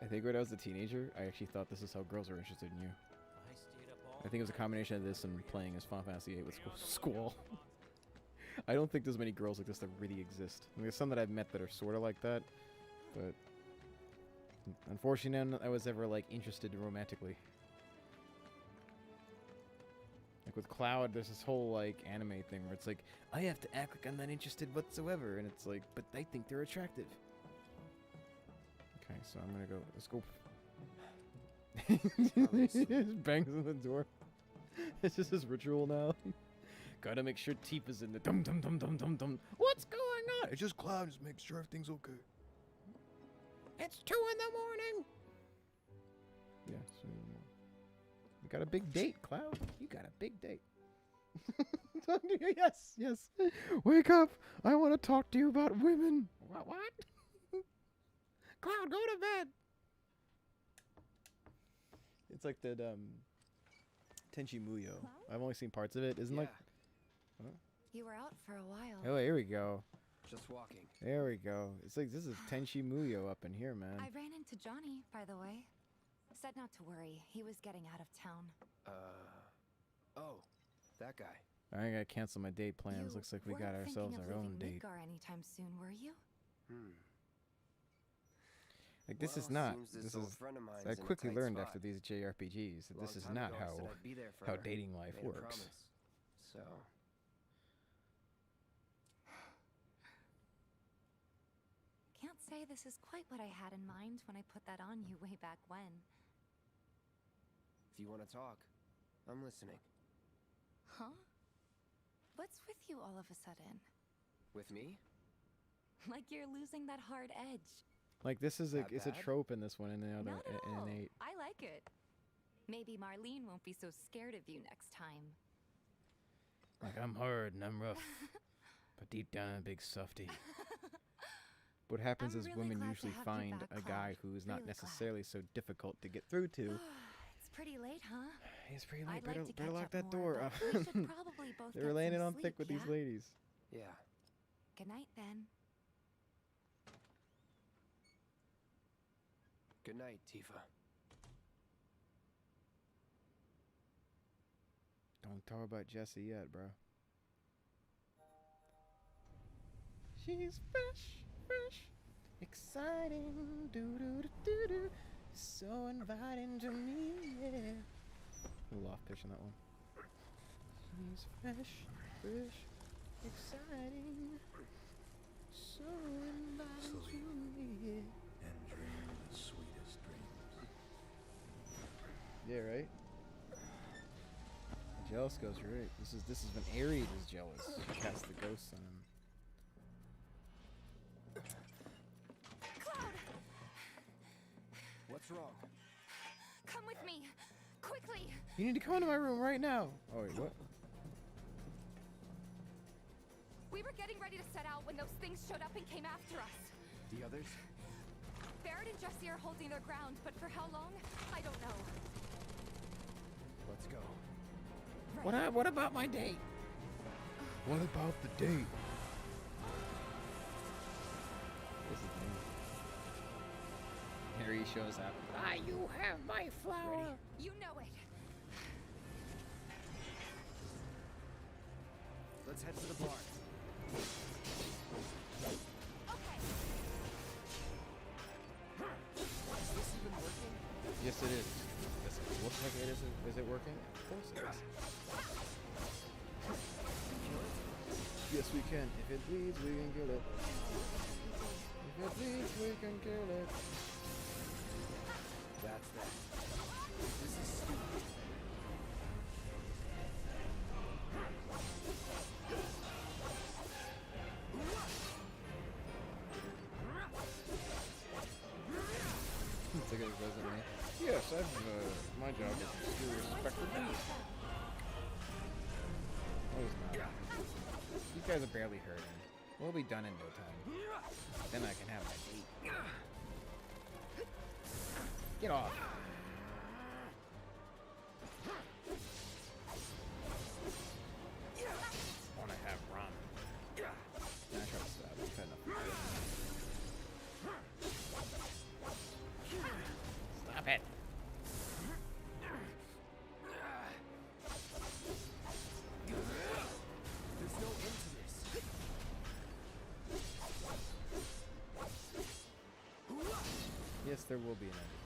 I think when I was a teenager, I actually thought this is how girls are interested in you. I think it was a combination of this and playing as Final Fantasy VIII with Squall. I don't think there's many girls like this that really exist. I mean, there's some that I've met that are sort of like that, but unfortunately, none I was ever like interested romantically. Like with Cloud, there's this whole like anime thing where it's like, I have to act like I'm not interested whatsoever, and it's like, but I think they're attractive. Okay, so I'm gonna go. Let's go. He just bangs on the door. It's just his ritual now. Gotta make sure Tifa's in the dum dum dum dum dum dum. What's going on? It's just Cloud. Just make sure everything's okay. It's 2 in the morning. Yeah. So you got a big date, Cloud. You got a big date. Yes, yes. Wake up. I want to talk to you about women. What? Cloud, go to bed. It's like that Tenchi Muyo. I've only seen parts of it. Isn't like. Huh? You were out for a while. Oh, here we go. Just walking. There we go. It's like this is Tenchi Muyo up in here, man. I ran into Johnny, by the way. Said not to worry. He was getting out of town. Oh, that guy. I gotta cancel my date plans. You Looks like we got weren't ourselves thinking of our own leaving date. Midgar anytime soon, were you? Like this is not. This is. I quickly learned after these JRPGs that this is not how dating life works. So. Can't say this is quite what I had in mind when I put that on you way back when. If you want to talk, I'm listening. Huh? What's with you all of a sudden? With me? Like you're losing that hard edge. Like this is a it's a bad? trope in this one and the other Not at all. in 8. I like it. Maybe Marlene won't be so scared of you next time. Like I'm hard and I'm rough, but deep down I'm a big softy. What happens is really women glad to usually have you find back, a guy Cloud. who's not Really necessarily so difficult to get through to. It's pretty late, huh? It's pretty I'd late. like to Better catch lock up that more, door. but we should probably both They get were laying it some on thick sleep, with these yeah? ladies. Yeah. Good night, then. Good night, Tifa. Don't talk about Jessie yet, bro. She's fresh, exciting, do. So inviting to me, yeah. A little off pitch on that one. She's fresh, exciting, so inviting to me, yeah. And dream the sweetest dreams. Yeah, right. Jealous goes right. This is when Ares is jealous. She casts the ghosts on him. wrong? Come with me, quickly. You need to come into my room right now. Oh wait, what? We were getting ready to set out when those things showed up and came after us. The others? Barrett and Jesse are holding their ground, but for how long? I don't know. Let's go. What about my date? What about the date? This is me. Harry shows up. Ah, you have my flower. You know it. Let's head to the barn. Is this even working? Yes, it is. Yes, it looks like it is. Is it working? Of course it is. Yes, we can. If it bleeds, we can kill it. If it bleeds, we can kill it. That's that. This is stupid. It's like a resume. Yes, my job is to respect the beat. No, it's not. These guys are barely hurting. We'll be done in no time. Then I can have my date. Get off. Wanna have ramen. Nah, I try to stop. I've had enough. Stop it. There's no end to this. Yes, there will be an end to this.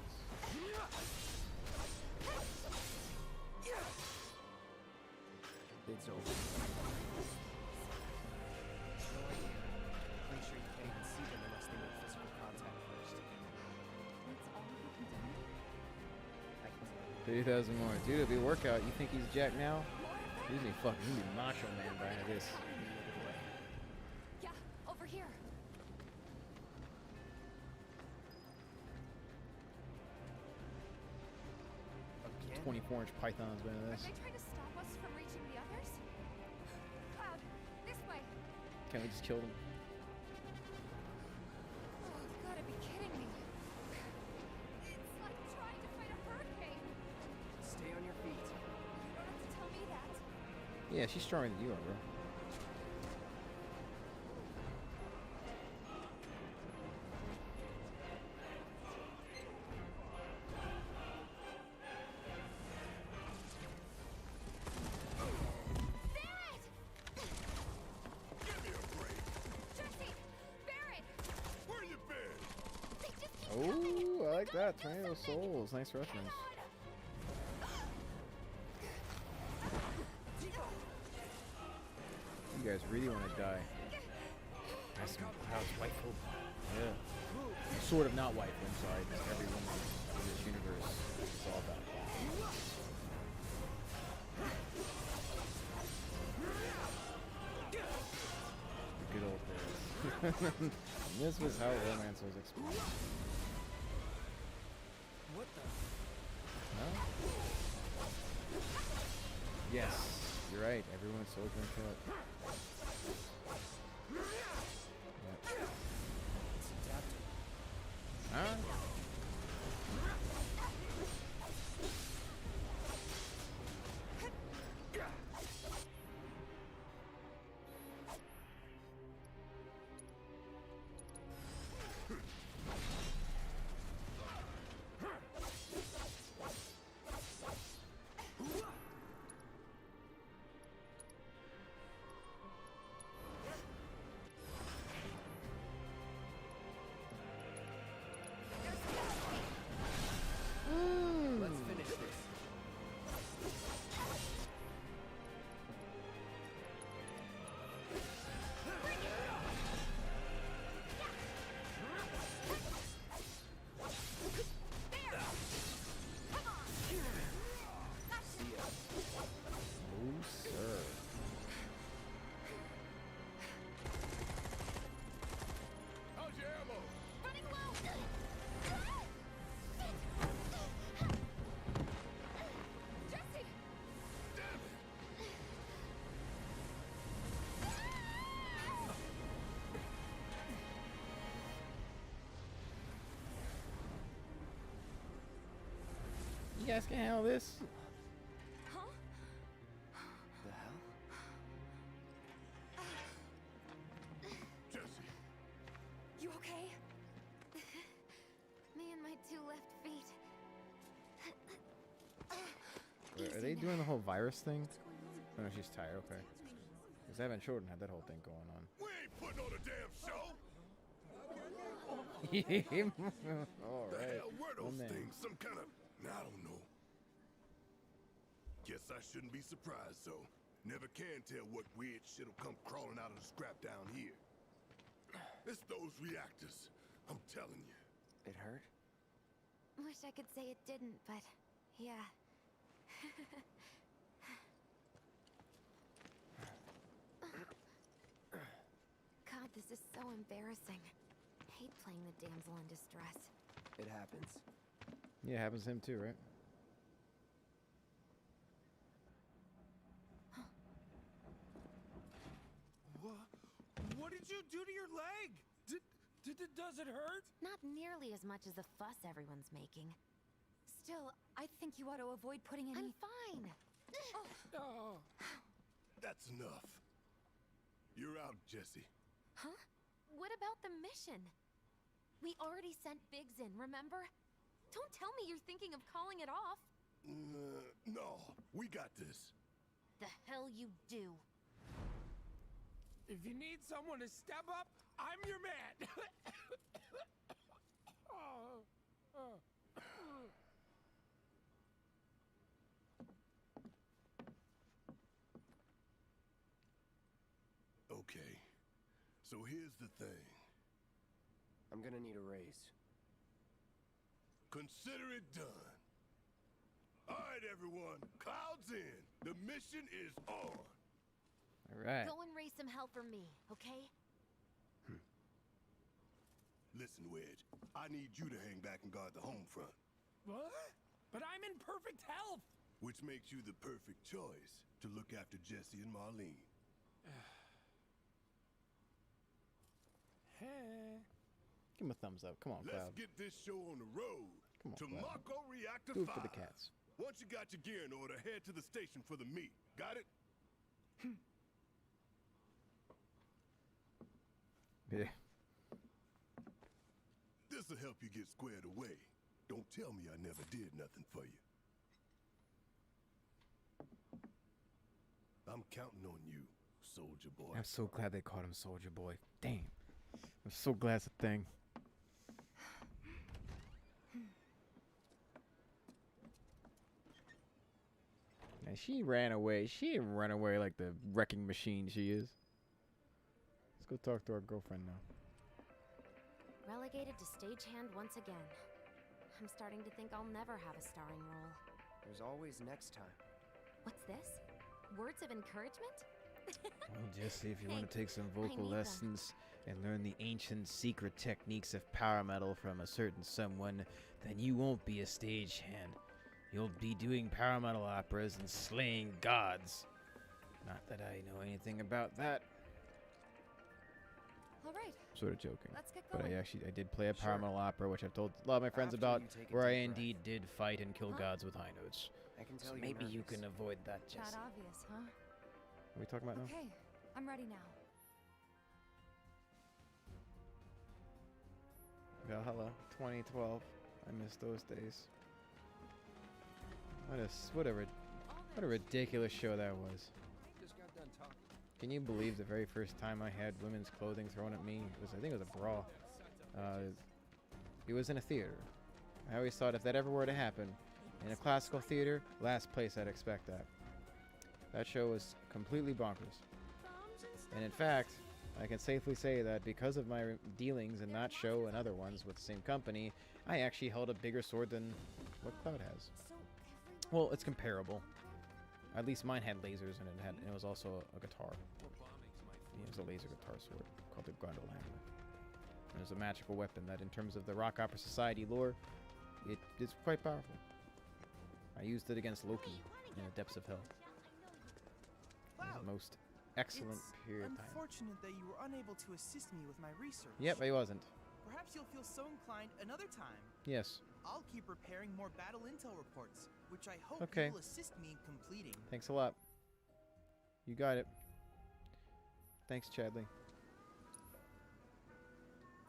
It's over. Pretty sure you can't even see them unless they make physical contact first. I can tell. 30,000 more. Dude, it'll be a workout. You think he's Jack now? He's gonna fucking he's gonna be Macho Man by the end of this. Yeah, over here. Again? 24-inch pythons by the end of Are this. they trying to stop us from reaching the others? Cloud, this way. Can't we just kill them? Oh, you've gotta be kidding me. It's like trying to fight a hurricane. Stay on your feet. You don't have to tell me that. Yeah, she's stronger than you are, bro. Jesse! Barrett! Where you been? Oh, I like that. Tornado Souls. Nice reference. You guys really want to die. That's some house waifu. Yeah. Sort of not waifu, I'm sorry, because every woman in this universe is all about that. The good old days. This was how romance was explained. What the? No? Yes, you're right. Everyone's so gonna kill it. Yep. It's adapted. Huh? You guys can handle this? The hell? Jesse. You okay? Me and my 2 left feet. Are they doing the whole virus thing? Oh, no, she's tired. Okay. Because Evan Shorten had that whole thing going on. We ain't putting on a damn show. All The right. hell were those Well, then. things? Some kind of, I don't know. Guess I shouldn't be surprised, so. Never can tell what weird shit'll come crawling out of the scrap down here. It's those reactors. I'm telling you. It hurt? Wish I could say it didn't, but yeah. God, this is so embarrassing. Hate playing the damsel in distress. It happens. Yeah, it happens to him too, right? What did you do to your leg? Does it hurt? Not nearly as much as the fuss everyone's making. Still, I think you ought to avoid putting any... I'm fine. Oh. That's enough. You're out, Jesse. Huh? What about the mission? We already sent Biggs in, remember? Don't tell me you're thinking of calling it off. No, we got this. The hell you do. If you need someone to step up, I'm your man. Okay, so here's the thing. I'm gonna need a raise. Consider it done. All right, everyone, clouds in. The mission is on. All right. Go and raise some hell for me, okay? Listen, Wedge, I need you to hang back and guard the home front. What? But I'm in perfect health. Which makes you the perfect choice to look after Jesse and Marlene. Hey. Give him a thumbs up. Come on, Let's Cloud. get this show on the road. Come on, to Cloud. Mako Reactor Do it 5. for the cats. Once you got your gear in order, head to the station for the meet. Got it? Yeah. This'll help you get squared away. Don't tell me I never did nothing for you. I'm counting on you, soldier boy. I'm so glad they called him Soldier Boy. Damn. I'm so glad it's a thing. And she ran away. She didn't run away like the wrecking machine she is. Let's go talk to our girlfriend now. Relegated to stagehand once again. I'm starting to think I'll never have a starring role. There's always next time. What's this? Words of encouragement? Well, Jesse, if you want Thanks. to take some I vocal need them. lessons and learn the ancient secret techniques of power metal from a certain someone, then you won't be a stagehand. You'll be doing power metal operas and slaying gods. Not that I know anything about that. All right. Sort of joking. Let's get But going. I did play a power Sure. metal opera, which I've told a lot of my friends After about, you take a where I deep breath. indeed did fight and kill gods with high notes. I can So tell you're maybe you nervous. can avoid that, Jesse. That obvious, huh? What are we talking about now? Okay, I'm ready now. Valhalla 2012. I miss those days. What a ridiculous show that was. Just got done talking. Can you believe the very first time I had women's clothing thrown at me? I think it was a bra. It was in a theater. I always thought if that ever were to happen in a classical theater, last place I'd expect that. That show was completely bonkers. And in fact, I can safely say that because of my dealings in that show and other ones with the same company, I actually held a bigger sword than what Cloud has. Well, it's comparable. At least mine had lasers and it was also a guitar. It was a laser guitar sword called the Gondolammer. It was a magical weapon that, in terms of the Rock Opera Society lore, it's quite powerful. I used it against Loki in the depths of hell. It was the most excellent period of time. Unfortunate that you were unable to assist me with my research. Yep, I wasn't. Perhaps you'll feel so inclined another time. Yes. I'll keep preparing more battle intel reports, which I hope Okay. you will assist me in completing. Thanks a lot. You got it. Thanks, Chadley.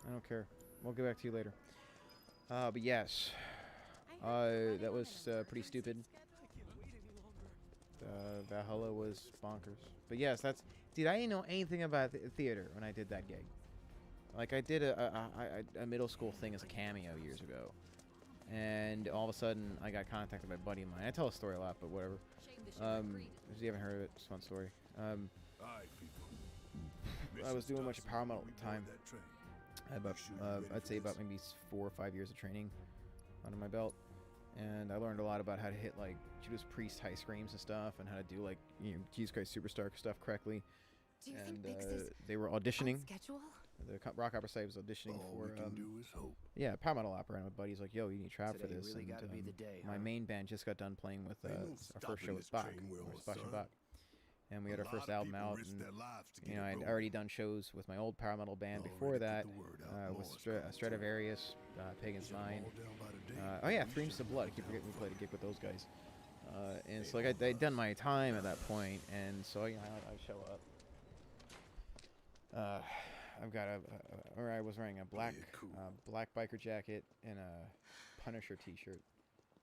I don't care. We'll get back to you later. But yes. That was pretty stupid. Valhalla was bonkers. But yes, that's... Dude, I didn't know anything about theater when I did that gig. Like, I did a middle school thing as a cameo years ago. And all of a sudden, I got contacted by a buddy of mine. I tell a story a lot, but whatever. If you haven't heard of it, it's a fun story. I was doing a bunch of power metal at the time. I had about, I'd say about maybe 4 or 5 years of training under my belt. And I learned a lot about how to hit, like, Judas Priest high screams and stuff, and how to do, like, you know, Jesus Christ Superstar stuff correctly. Do you And think Biggs is they were auditioning. on schedule? The rock opera site was auditioning All for we can do is hope. yeah, power metal opera, and my buddy's like, yo, you need to try out for Today this. really And, gotta be the day, my huh? main band just got done playing with They won't our stop first in show this with Bach, train we're on, Sebastian son. Bach, and we had A our first lot of album people out. risk And, their lives to you get know, it I'd going. already done shows with my old power metal band before that, with Stradivarius, Pagan's Mind. Oh yeah, Three Inches of Blood. I keep forgetting we played a gig with those guys. And so like I'd done my time at that point, and so you know I show up. I've got or I was wearing a black biker jacket and a Punisher T-shirt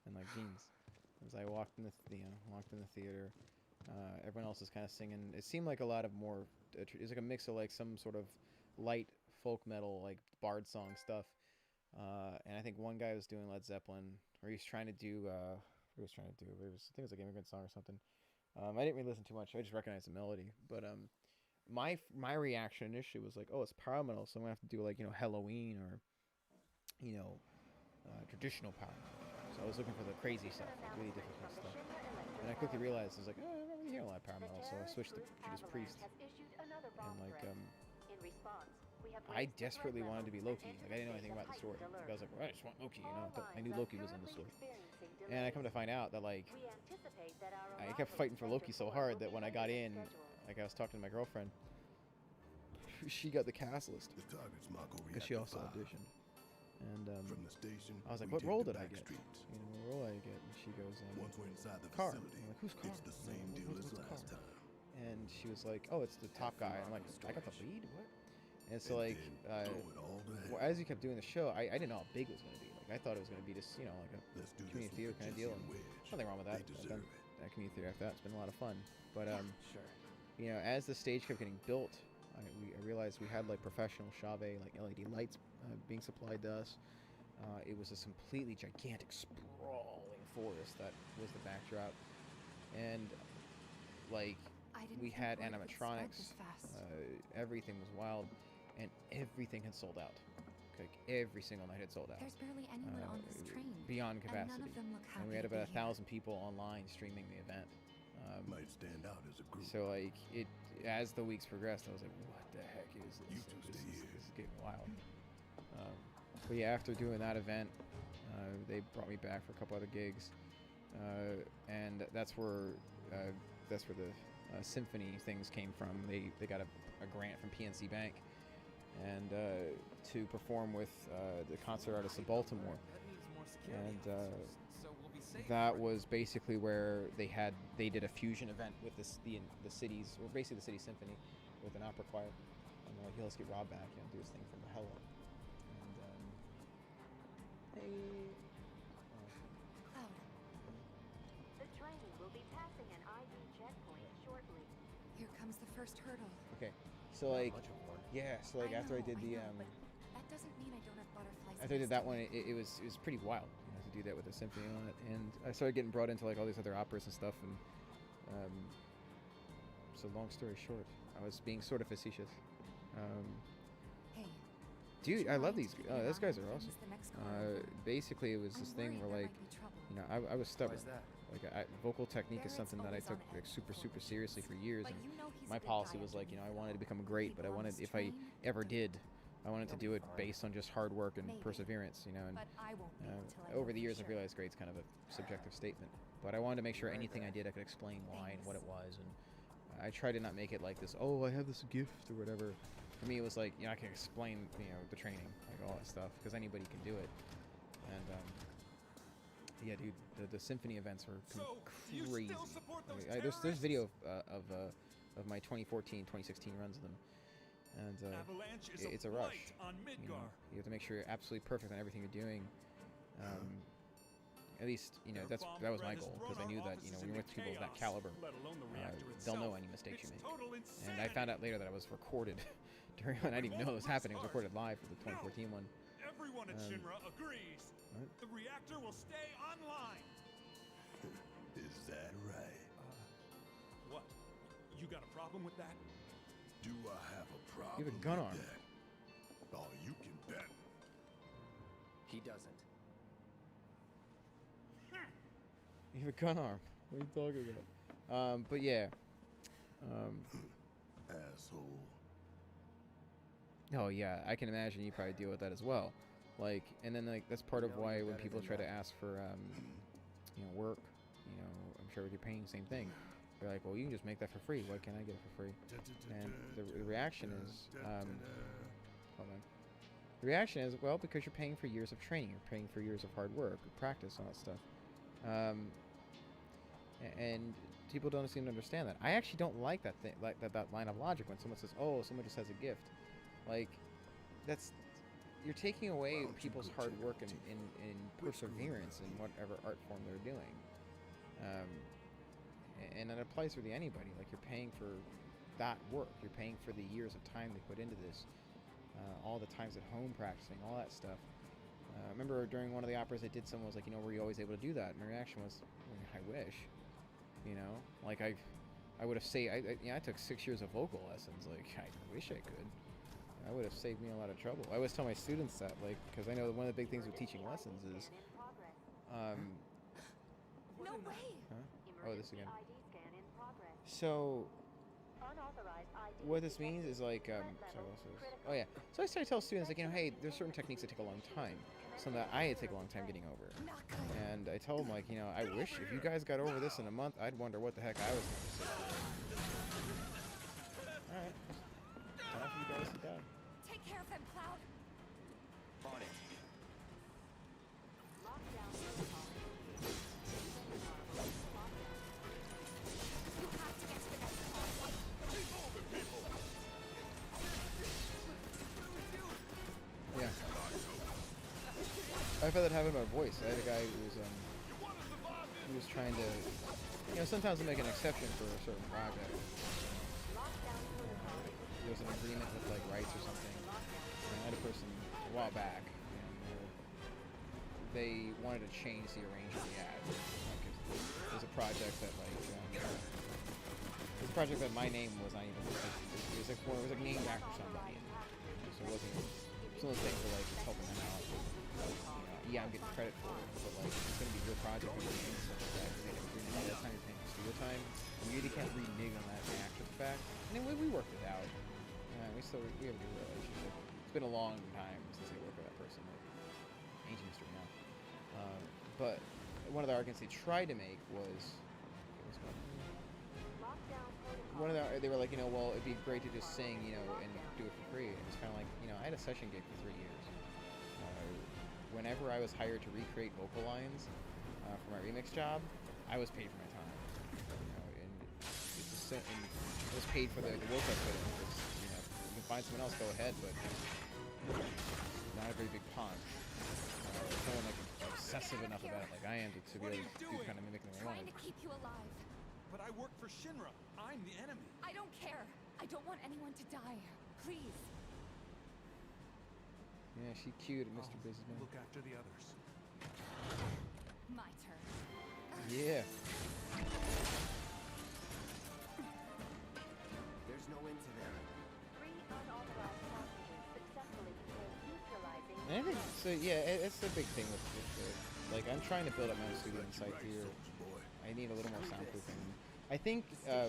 and like jeans. As I walked in the theater, everyone else is kind of singing. It seemed like a lot of more. It's like a mix of like some sort of light folk metal, like bard song stuff. And I think one guy was doing Led Zeppelin, or he was trying to do. What he was trying to do? I think it was like Immigrant Song or something. I didn't really listen too much. I just recognized the melody, but my reaction initially was like, oh, it's power metal, so I'm gonna have to do like, you know, Halloween or, you know, traditional power metal. So I was looking for the crazy stuff, like really difficult stuff. And I quickly realized I was like, oh, I don't really hear a lot of power metal, so I switched to Judas Priest. And like, I desperately wanted to be Loki. Like I didn't know anything about the story. Like I was like, well, I just want Loki, you know. I knew Loki was in the story. And I come to find out that like I kept fighting for Loki so hard that when I got in, like I was talking to my girlfriend, she got the cast list because she also auditioned. And From the station, I was like, we what take role the did I back get? streets. You know, what role did I get? And she goes, Once we're inside the Carr. facility, I'm like, who's Carr? it's the same deal as last time. And she was like, oh, it's the top guy. And I'm like, I got the lead? What? And so like, as you kept doing the show, I didn't know how big it was going to be. Like I thought it was going to be just, you know, like a community theater kind of deal. And nothing wrong with that. I've done that community theater after that. It's been a lot of fun. But you know, as the stage kept getting built, I realized we had like professional Chauvet, like LED lights being supplied to us. It was this completely gigantic, sprawling forest that was the backdrop, and like we had animatronics. Everything was wild, and everything had sold out. Like every single night had sold out. There's barely anyone on this train. Beyond and capacity. none of them look And we happy had to about be here. 1,000 people online streaming the event. Might stand out as a group. So like it, as the weeks progressed, I was like, what the heck is this? This is getting wild. But yeah, after doing that event, they brought me back for a couple other gigs, and that's where the symphony things came from. They got a grant from PNC Bank, and to perform with the concert artists of Baltimore, and that was basically where they did a fusion event with the city's, or basically the city symphony, with an opera choir, and they're like, yeah, let's get Rob back, you know, do his thing from Valhalla. The train will be passing an ID checkpoint shortly. Here comes the first hurdle. Okay, so like, yeah, so like after I did the That doesn't mean I don't have butterflies. after I did that one, it was pretty wild, you know, to do that with a symphony on it, and I started getting brought into like all these other operas and stuff, and so long story short, I was being sort of facetious. Hey. Dude, I love these. Those guys are awesome. Basically, it was this thing where like, you know, I was stubborn. Like vocal technique is something that I took like super seriously for years, and my policy was like, you know, I wanted to become great, but I wanted, if I ever did, I wanted to do it based on just hard work and perseverance, you know. And over the years, I've realized great's kind of a subjective statement, but I wanted to make sure anything I did, I could explain why and what it was, and I tried to not make it like this. Oh, I have this gift or whatever. For me, it was like, you know, I can explain, you know, the training, like all that stuff, because anybody can do it. And Yeah, dude, the symphony events were So, do you crazy. still support those There's video of my 2014, 2016 runs of them, and Avalanche is it's a a rush. blight on You Midgar. know, you have to make sure you're absolutely perfect on everything you're doing. At least, you know, that was my goal, because I knew that, you know, when you're with people of that caliber, they'll know any mistakes you make. And I found out later that I was recorded during when I didn't even know it was happening. It was recorded live for the 2014 one. Everyone at Shinra agrees. What? The reactor will stay online. Is that right? What? You got a problem with that? Do I have a problem? You have a gun with arm. that? Oh, you can bet. He doesn't. You have a gun arm. What are you talking about? But yeah. Asshole. Oh yeah, I can imagine you probably deal with that as well. Like, and then like that's part of why when people try to ask for you know, work, you know, I'm sure with your paying, same thing. They're like, well, you can just make that for free. Why can't I get it for free? And the reaction is, hold on. The reaction is, well, because you're paying for years of training, you're paying for years of hard work, practice, all that stuff. And people don't seem to understand that. I actually don't like that thing, like that line of logic when someone says, "Oh, someone just has a gift." Like, you're taking away people's hard work and perseverance in whatever art form they're doing. And it applies to anybody. Like, you're paying for that work. You're paying for the years of time they put into this. All the times at home practicing, all that stuff. I remember during one of the operas I did, someone was like, you know, were you always able to do that? And my reaction was, I wish. You know, like I would have saved. I took 6 years of vocal lessons. Like, I wish I could. I would have saved me a lot of trouble. I always tell my students that, like, because I know that one of the big things with teaching lessons is, No way. Huh? Oh, this again. So, what this means is like, sorry, what's this? Oh yeah. So I started to tell students, like, you know, hey, there's certain techniques that take a long time. Something that I had to take a long time getting over. And I told them, like, you know, I wish if you guys got over this in a month, I'd wonder what the heck I was going to say. Alright. Time for you guys to die. Take care of them, Cloud. On it. You have to get to the next part. Keep moving, people. Yeah. I felt that happen in my voice. I had a guy who was trying to, you know, sometimes I make an exception for a certain project. There was an agreement with like rights or something. And I had a person a while back, and they wanted to change the arrangement of the ad. Like, it was a project that like, it was a project that my name was not even. Like, it was like named after somebody, so it wasn't. Some of those things were like it's helping them out. Yeah, I'm getting credit for it, but like it's gonna be your project and stuff like that. They didn't agree. That's time you're paying for studio time. You really can't renege on that after the fact. And then we worked it out. We have a good relationship. It's been a long time since I worked with that person. Like, ancient history now. But one of the arguments they tried to make was they were like, you know, well, it'd be great to just sing, you know, and do it for free. And it's kind of like, you know, I had a session gig for 3 years. Whenever I was hired to recreate vocal lines for my remix job, I was paid for my time. You know, and I was paid for the work I put in. Because, you know, you can find someone else, go ahead, but not a very big pond. Someone like obsessive enough about it, like I am, to be able to do kind of mimicking the Trying to keep you alive. But I work for Shinra. I'm the enemy. I don't care. I don't want anyone to die. Please. Yeah, she cute, Mr. Businessman. Look after the others. My turn. Yeah. There's no end to them. 3 unauthorized passengers successfully became neutralizing. And I think so. Yeah, it's the big thing with the, like, I'm trying to build up my own studio inside here. I need a little more soundproofing. I think I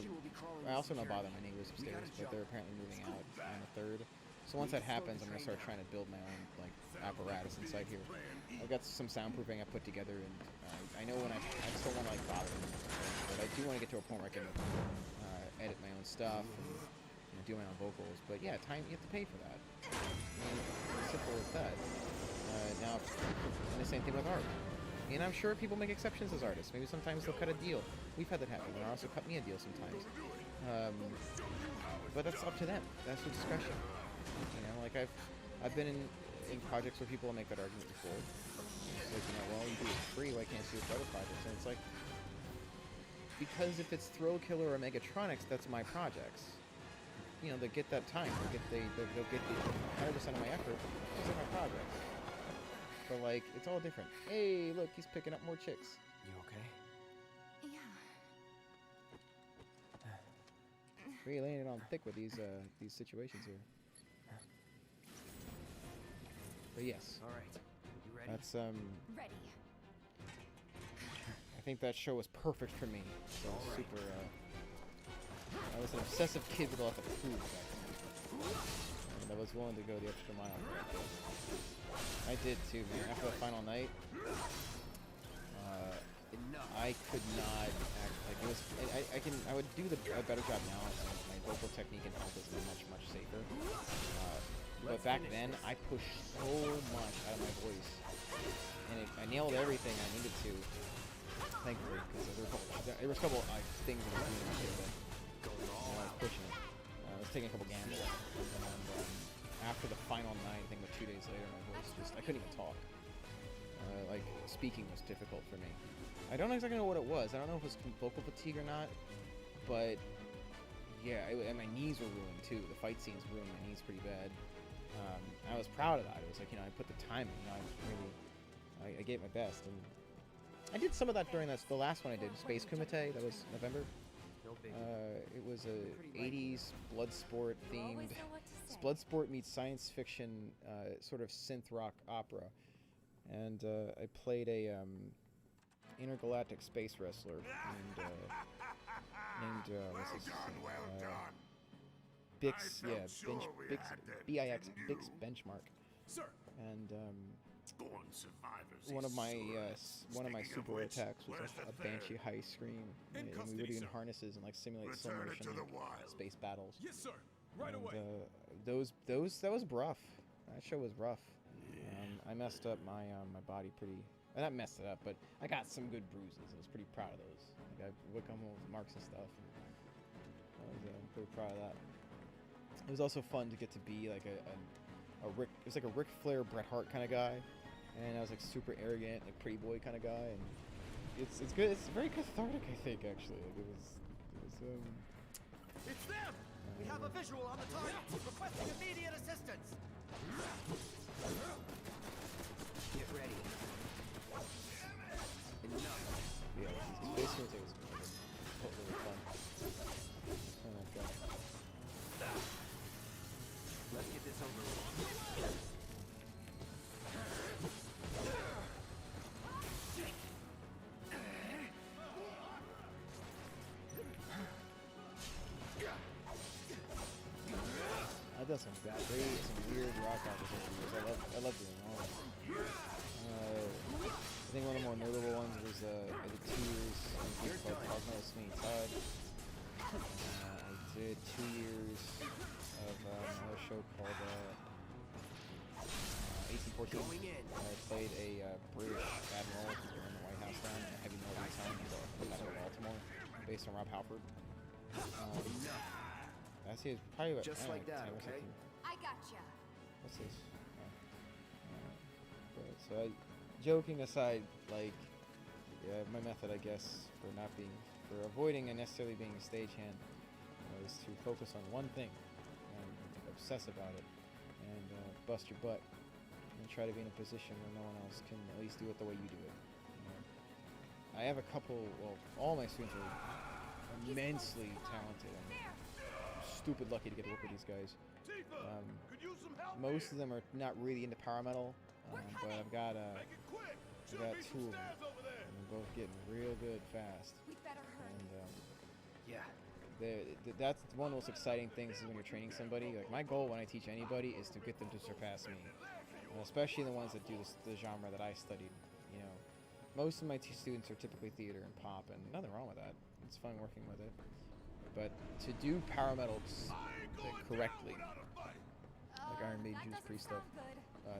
also don't bother my neighbors upstairs, but they're apparently moving out on the 3rd. So once that happens, I'm gonna start trying to build my own like apparatus inside here. I've got some soundproofing I put together, and I know when I just don't want to like bother them, but I do want to get to a point where I can edit my own stuff and, you know, do my own vocals. But yeah, time you have to pay for that. I mean, as simple as that. Now, and the same thing with art. And I'm sure people make exceptions as artists. Maybe sometimes they'll cut a deal. We've had that happen. They also cut me a deal sometimes. But that's up to them. That's their discretion. You know, like I've been in projects where people will make that argument before. It's like, you know, well, you do it free. Why can't you do it for other projects? And it's like, because if it's Thrill Killer or Megatronics, that's my projects. You know, they get that time. They'll get the 100% of my effort. Those are my projects. But like, it's all different. Hey, look, he's picking up more chicks. You okay? Yeah. Really laying it on thick with these situations here. But yes. All right. You ready? That's Ready. I think that show was perfect for me. So super. I was an obsessive kid with a lot of food back then, and I was willing to go the extra mile for that kid. I did too, man. After the final night, I could not act like it was. I would do a better job now. My vocal technique and health is much safer. But back then, I pushed so much out of my voice, and I nailed everything I needed to. Thankfully, because there was a couple things that I was doing that I was pushing it. I was taking a couple gambles, and after the final night, I think about 2 days later, my voice I couldn't even talk. Like, speaking was difficult for me. I don't exactly know what it was. I don't know if it was vocal fatigue or not, but yeah, and my knees were ruined too. The fight scenes ruined my knees pretty bad. I was proud of that. It was like, you know, I put the time in. You know, I gave my best, and I did some of that during the last one I did, Space Kumite. That was November. It was a 80s Bloodsport themed. Bloodsport meets science fiction, sort of synth rock opera, and I played a intergalactic space wrestler named what's his Bix, Bix Benchmark. Sir. And one of my super attacks was a Banshee High Scream, and we would do in harnesses and like simulate slow motion space battles. Yes, sir. Right away. That was rough. That show was rough. I messed up my my body pretty. Not messed it up, but I got some good bruises. I was pretty proud of those. Like I would come home with marks and stuff. I was pretty proud of that. It was also fun to get to be like a Rick. It was like a Ric Flair, Bret Hart kind of guy, and I was like super arrogant, like pretty boy kind of guy, and it's good. It's very cathartic, I think, actually. Like it was. It's them. We have a visual on the target. Requesting immediate assistance. Get ready. Enough. Yeah, Space Kumite was totally fun. Oh my god. Let's get this over with. I've done some weird rock compositions. I love doing all of them. I think one of the more notable ones was I did 2 years in a group called Cosmo Sweeney Todd. I did 2 years of another show called 1814. I played a British admiral who was in the White House then, a heavy military time called Battle of Baltimore, based on Rob Halford. I see it's probably about just like that, okay? I gotcha. What's this? So joking aside, like, yeah, my method, I guess, for avoiding necessarily being a stagehand is to focus on one thing and obsess about it and bust your butt and try to be in a position where no one else can at least do it the way you do it. You know? I have a couple, well, all my students are immensely talented. I'm stupid lucky to get to work with these guys. Most of them are not really into power metal, but I've got 2 of them, and they're both getting real good fast. And that's one of the most exciting things is when you're training somebody. Like my goal when I teach anybody is to get them to surpass me, and especially the ones that do the genre that I studied. You know, most of my students are typically theater and pop, and nothing wrong with that. It's fun working with it. But to do power metal correctly, like Iron Maiden, Judas Priest stuff.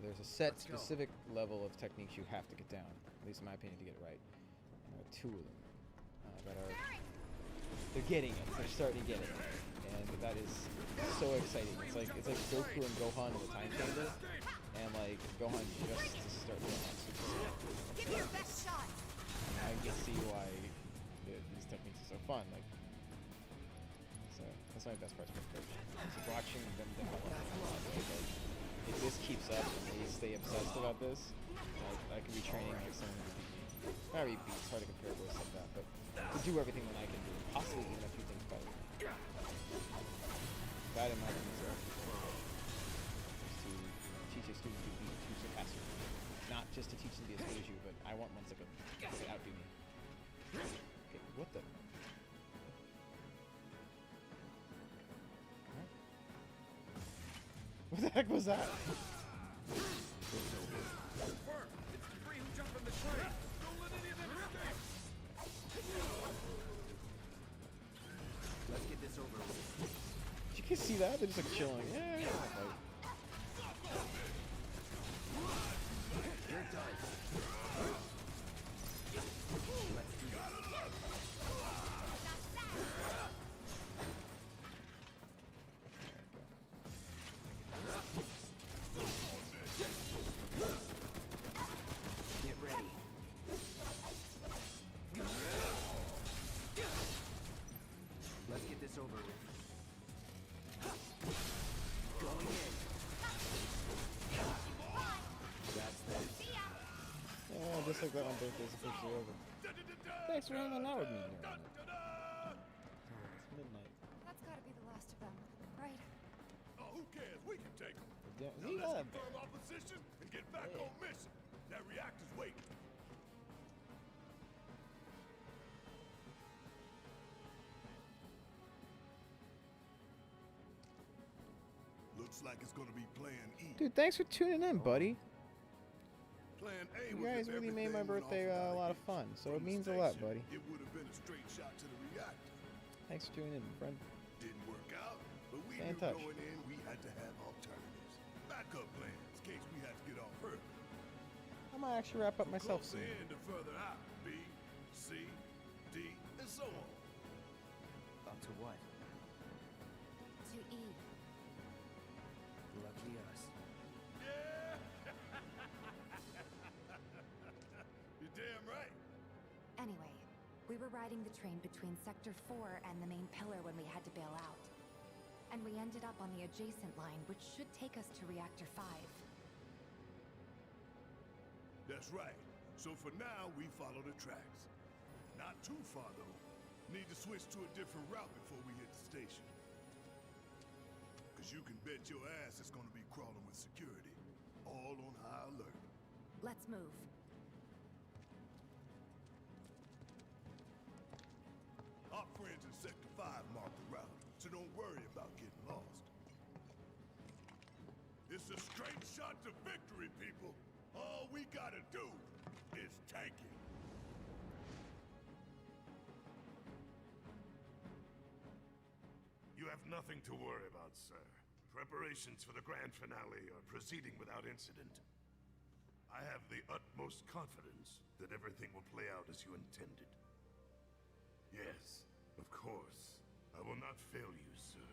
There's a set specific level of techniques you have to get down, at least in my opinion, to get it right. And there are 2 of them that are, they're getting it. They're starting to get it, and that is so exciting. It's like Goku and Gohan in the time chamber, and like Gohan just to start going on Super Saiyan. Give me your best shot. I can see why these techniques are so fun. Like, so that's my best part of my coach. It's watching them develop. Like, if this keeps up and they stay obsessed about this, I could be training like someone who beat me. Not really beat, it's hard to compare boys like that, but to do everything that I can do, possibly even a few things better. That in my opinion is to teach a student to surpass you. Not just to teach them to be as good as you, but I want ones that could outdo me. Okay, what the? What the heck was that? Let's get this over with. Did you guys see that? They're just like chilling. Yeah. You're done. Let's do this. Get ready. Let's get this over with. Going in. That's that. Yeah, just like that on birthday's officially over. Thanks for hanging out with me during it. It's midnight. That's gotta be the last of them, right? Oh, who cares? We can take them. Yeah, Now he got let's a confirm our position and get back on mission. That reactor's waiting. Looks like it's gonna be Plan E. Dude, thanks for tuning in, buddy. Plan A You was guys if really made my everything went birthday off a lot of fun, so it means a lot, buddy. It would have been a straight shot to the reactor. Thanks for tuning in, my friend. Didn't work out, but we Stay in knew touch. going in we had to have alternatives. Backup plans in case we had to get off Earth. I might actually wrap up myself Closer soon. in to further out. B, C, D, and so on. Up to what? To E. Lucky us. Yeah! You're damn right. Anyway, we were riding the train between Sector 4 and the main pillar when we had to bail out. And we ended up on the adjacent line, which should take us to Reactor 5. That's right. So for now, we follow the tracks. Not too far, though. Need to switch to a different route before we hit the station. Because you can bet your ass it's going to be crawling with security. All on high alert. Let's move. Our friends in Sector 5 marked the route, so don't worry about getting lost. It's a straight shot to victory, people. All we gotta do is tank it. You have nothing to worry about, sir. Preparations for the grand finale are proceeding without incident. I have the utmost confidence that everything will play out as you intended. Yes, of course. I will not fail you, sir.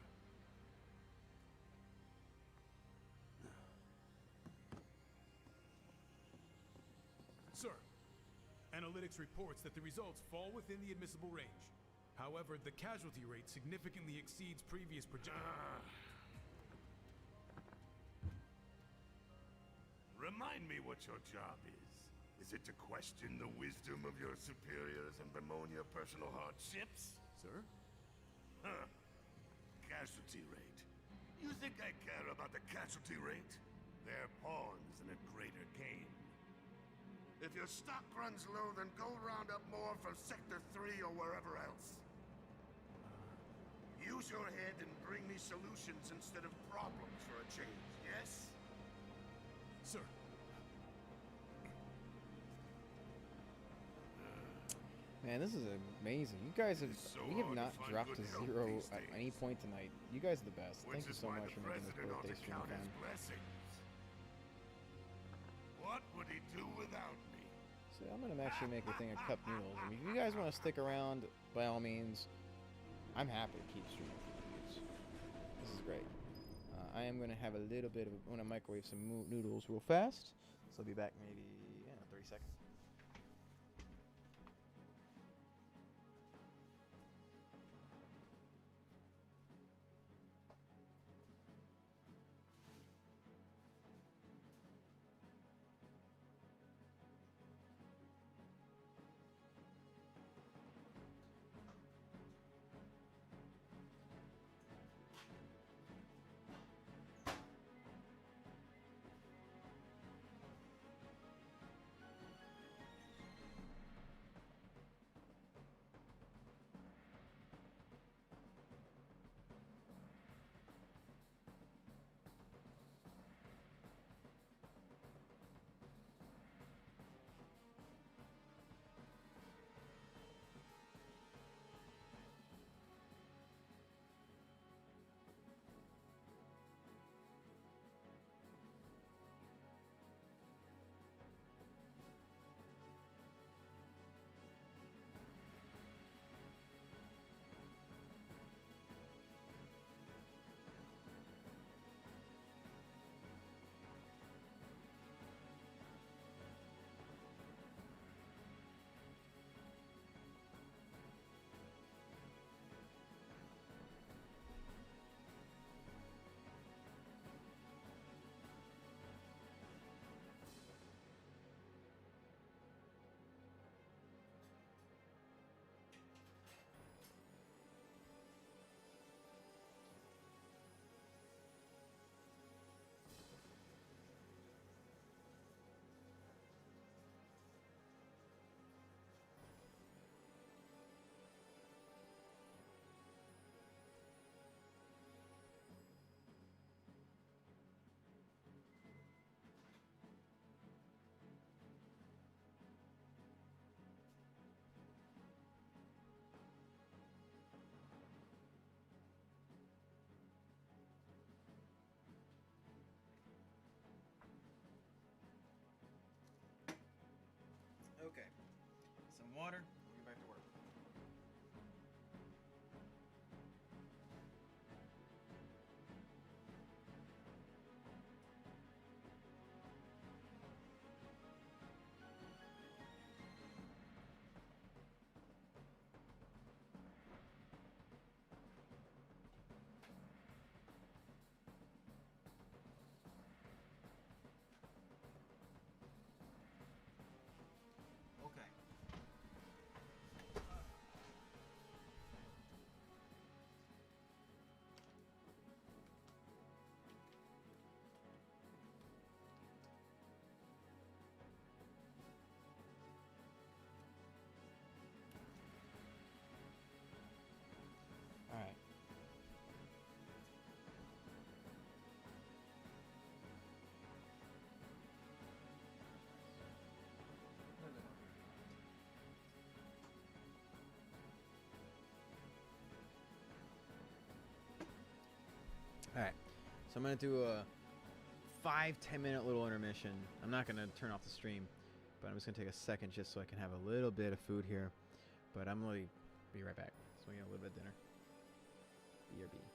Sir, analytics reports that the results fall within the admissible range. However, the casualty rate significantly exceeds previous projections. Remind me what your job is. Is it to question the wisdom of your superiors and bemoan your personal hardships? Sir? Huh. Casualty rate. You think I care about the casualty rate? They're pawns in a greater game. If your stock runs low, then go round up more from Sector 3 or wherever else. Use your head and bring me solutions instead of problems for a change, yes? Sir. Man, this is amazing. You guys have we have not dropped to zero at any point tonight. You guys are the best. Thank you so much for making this birthday stream fun. What would he do without me? So I'm gonna actually make a thing of cup noodles. I mean, if you guys want to stick around, by all means, I'm happy to keep streaming for you guys. This is great. I am gonna have a little bit of. I'm gonna microwave some noodles real fast. So I'll be back maybe 30 seconds. Okay. Some water. We'll get back to work. Okay. All right. All right. So I'm going to do a 5-10 minute little intermission. I'm not going to turn off the stream, but I'm just going to take a second just so I can have a little bit of food here. But I'm going to be right back. So we get a little bit of dinner. BRB.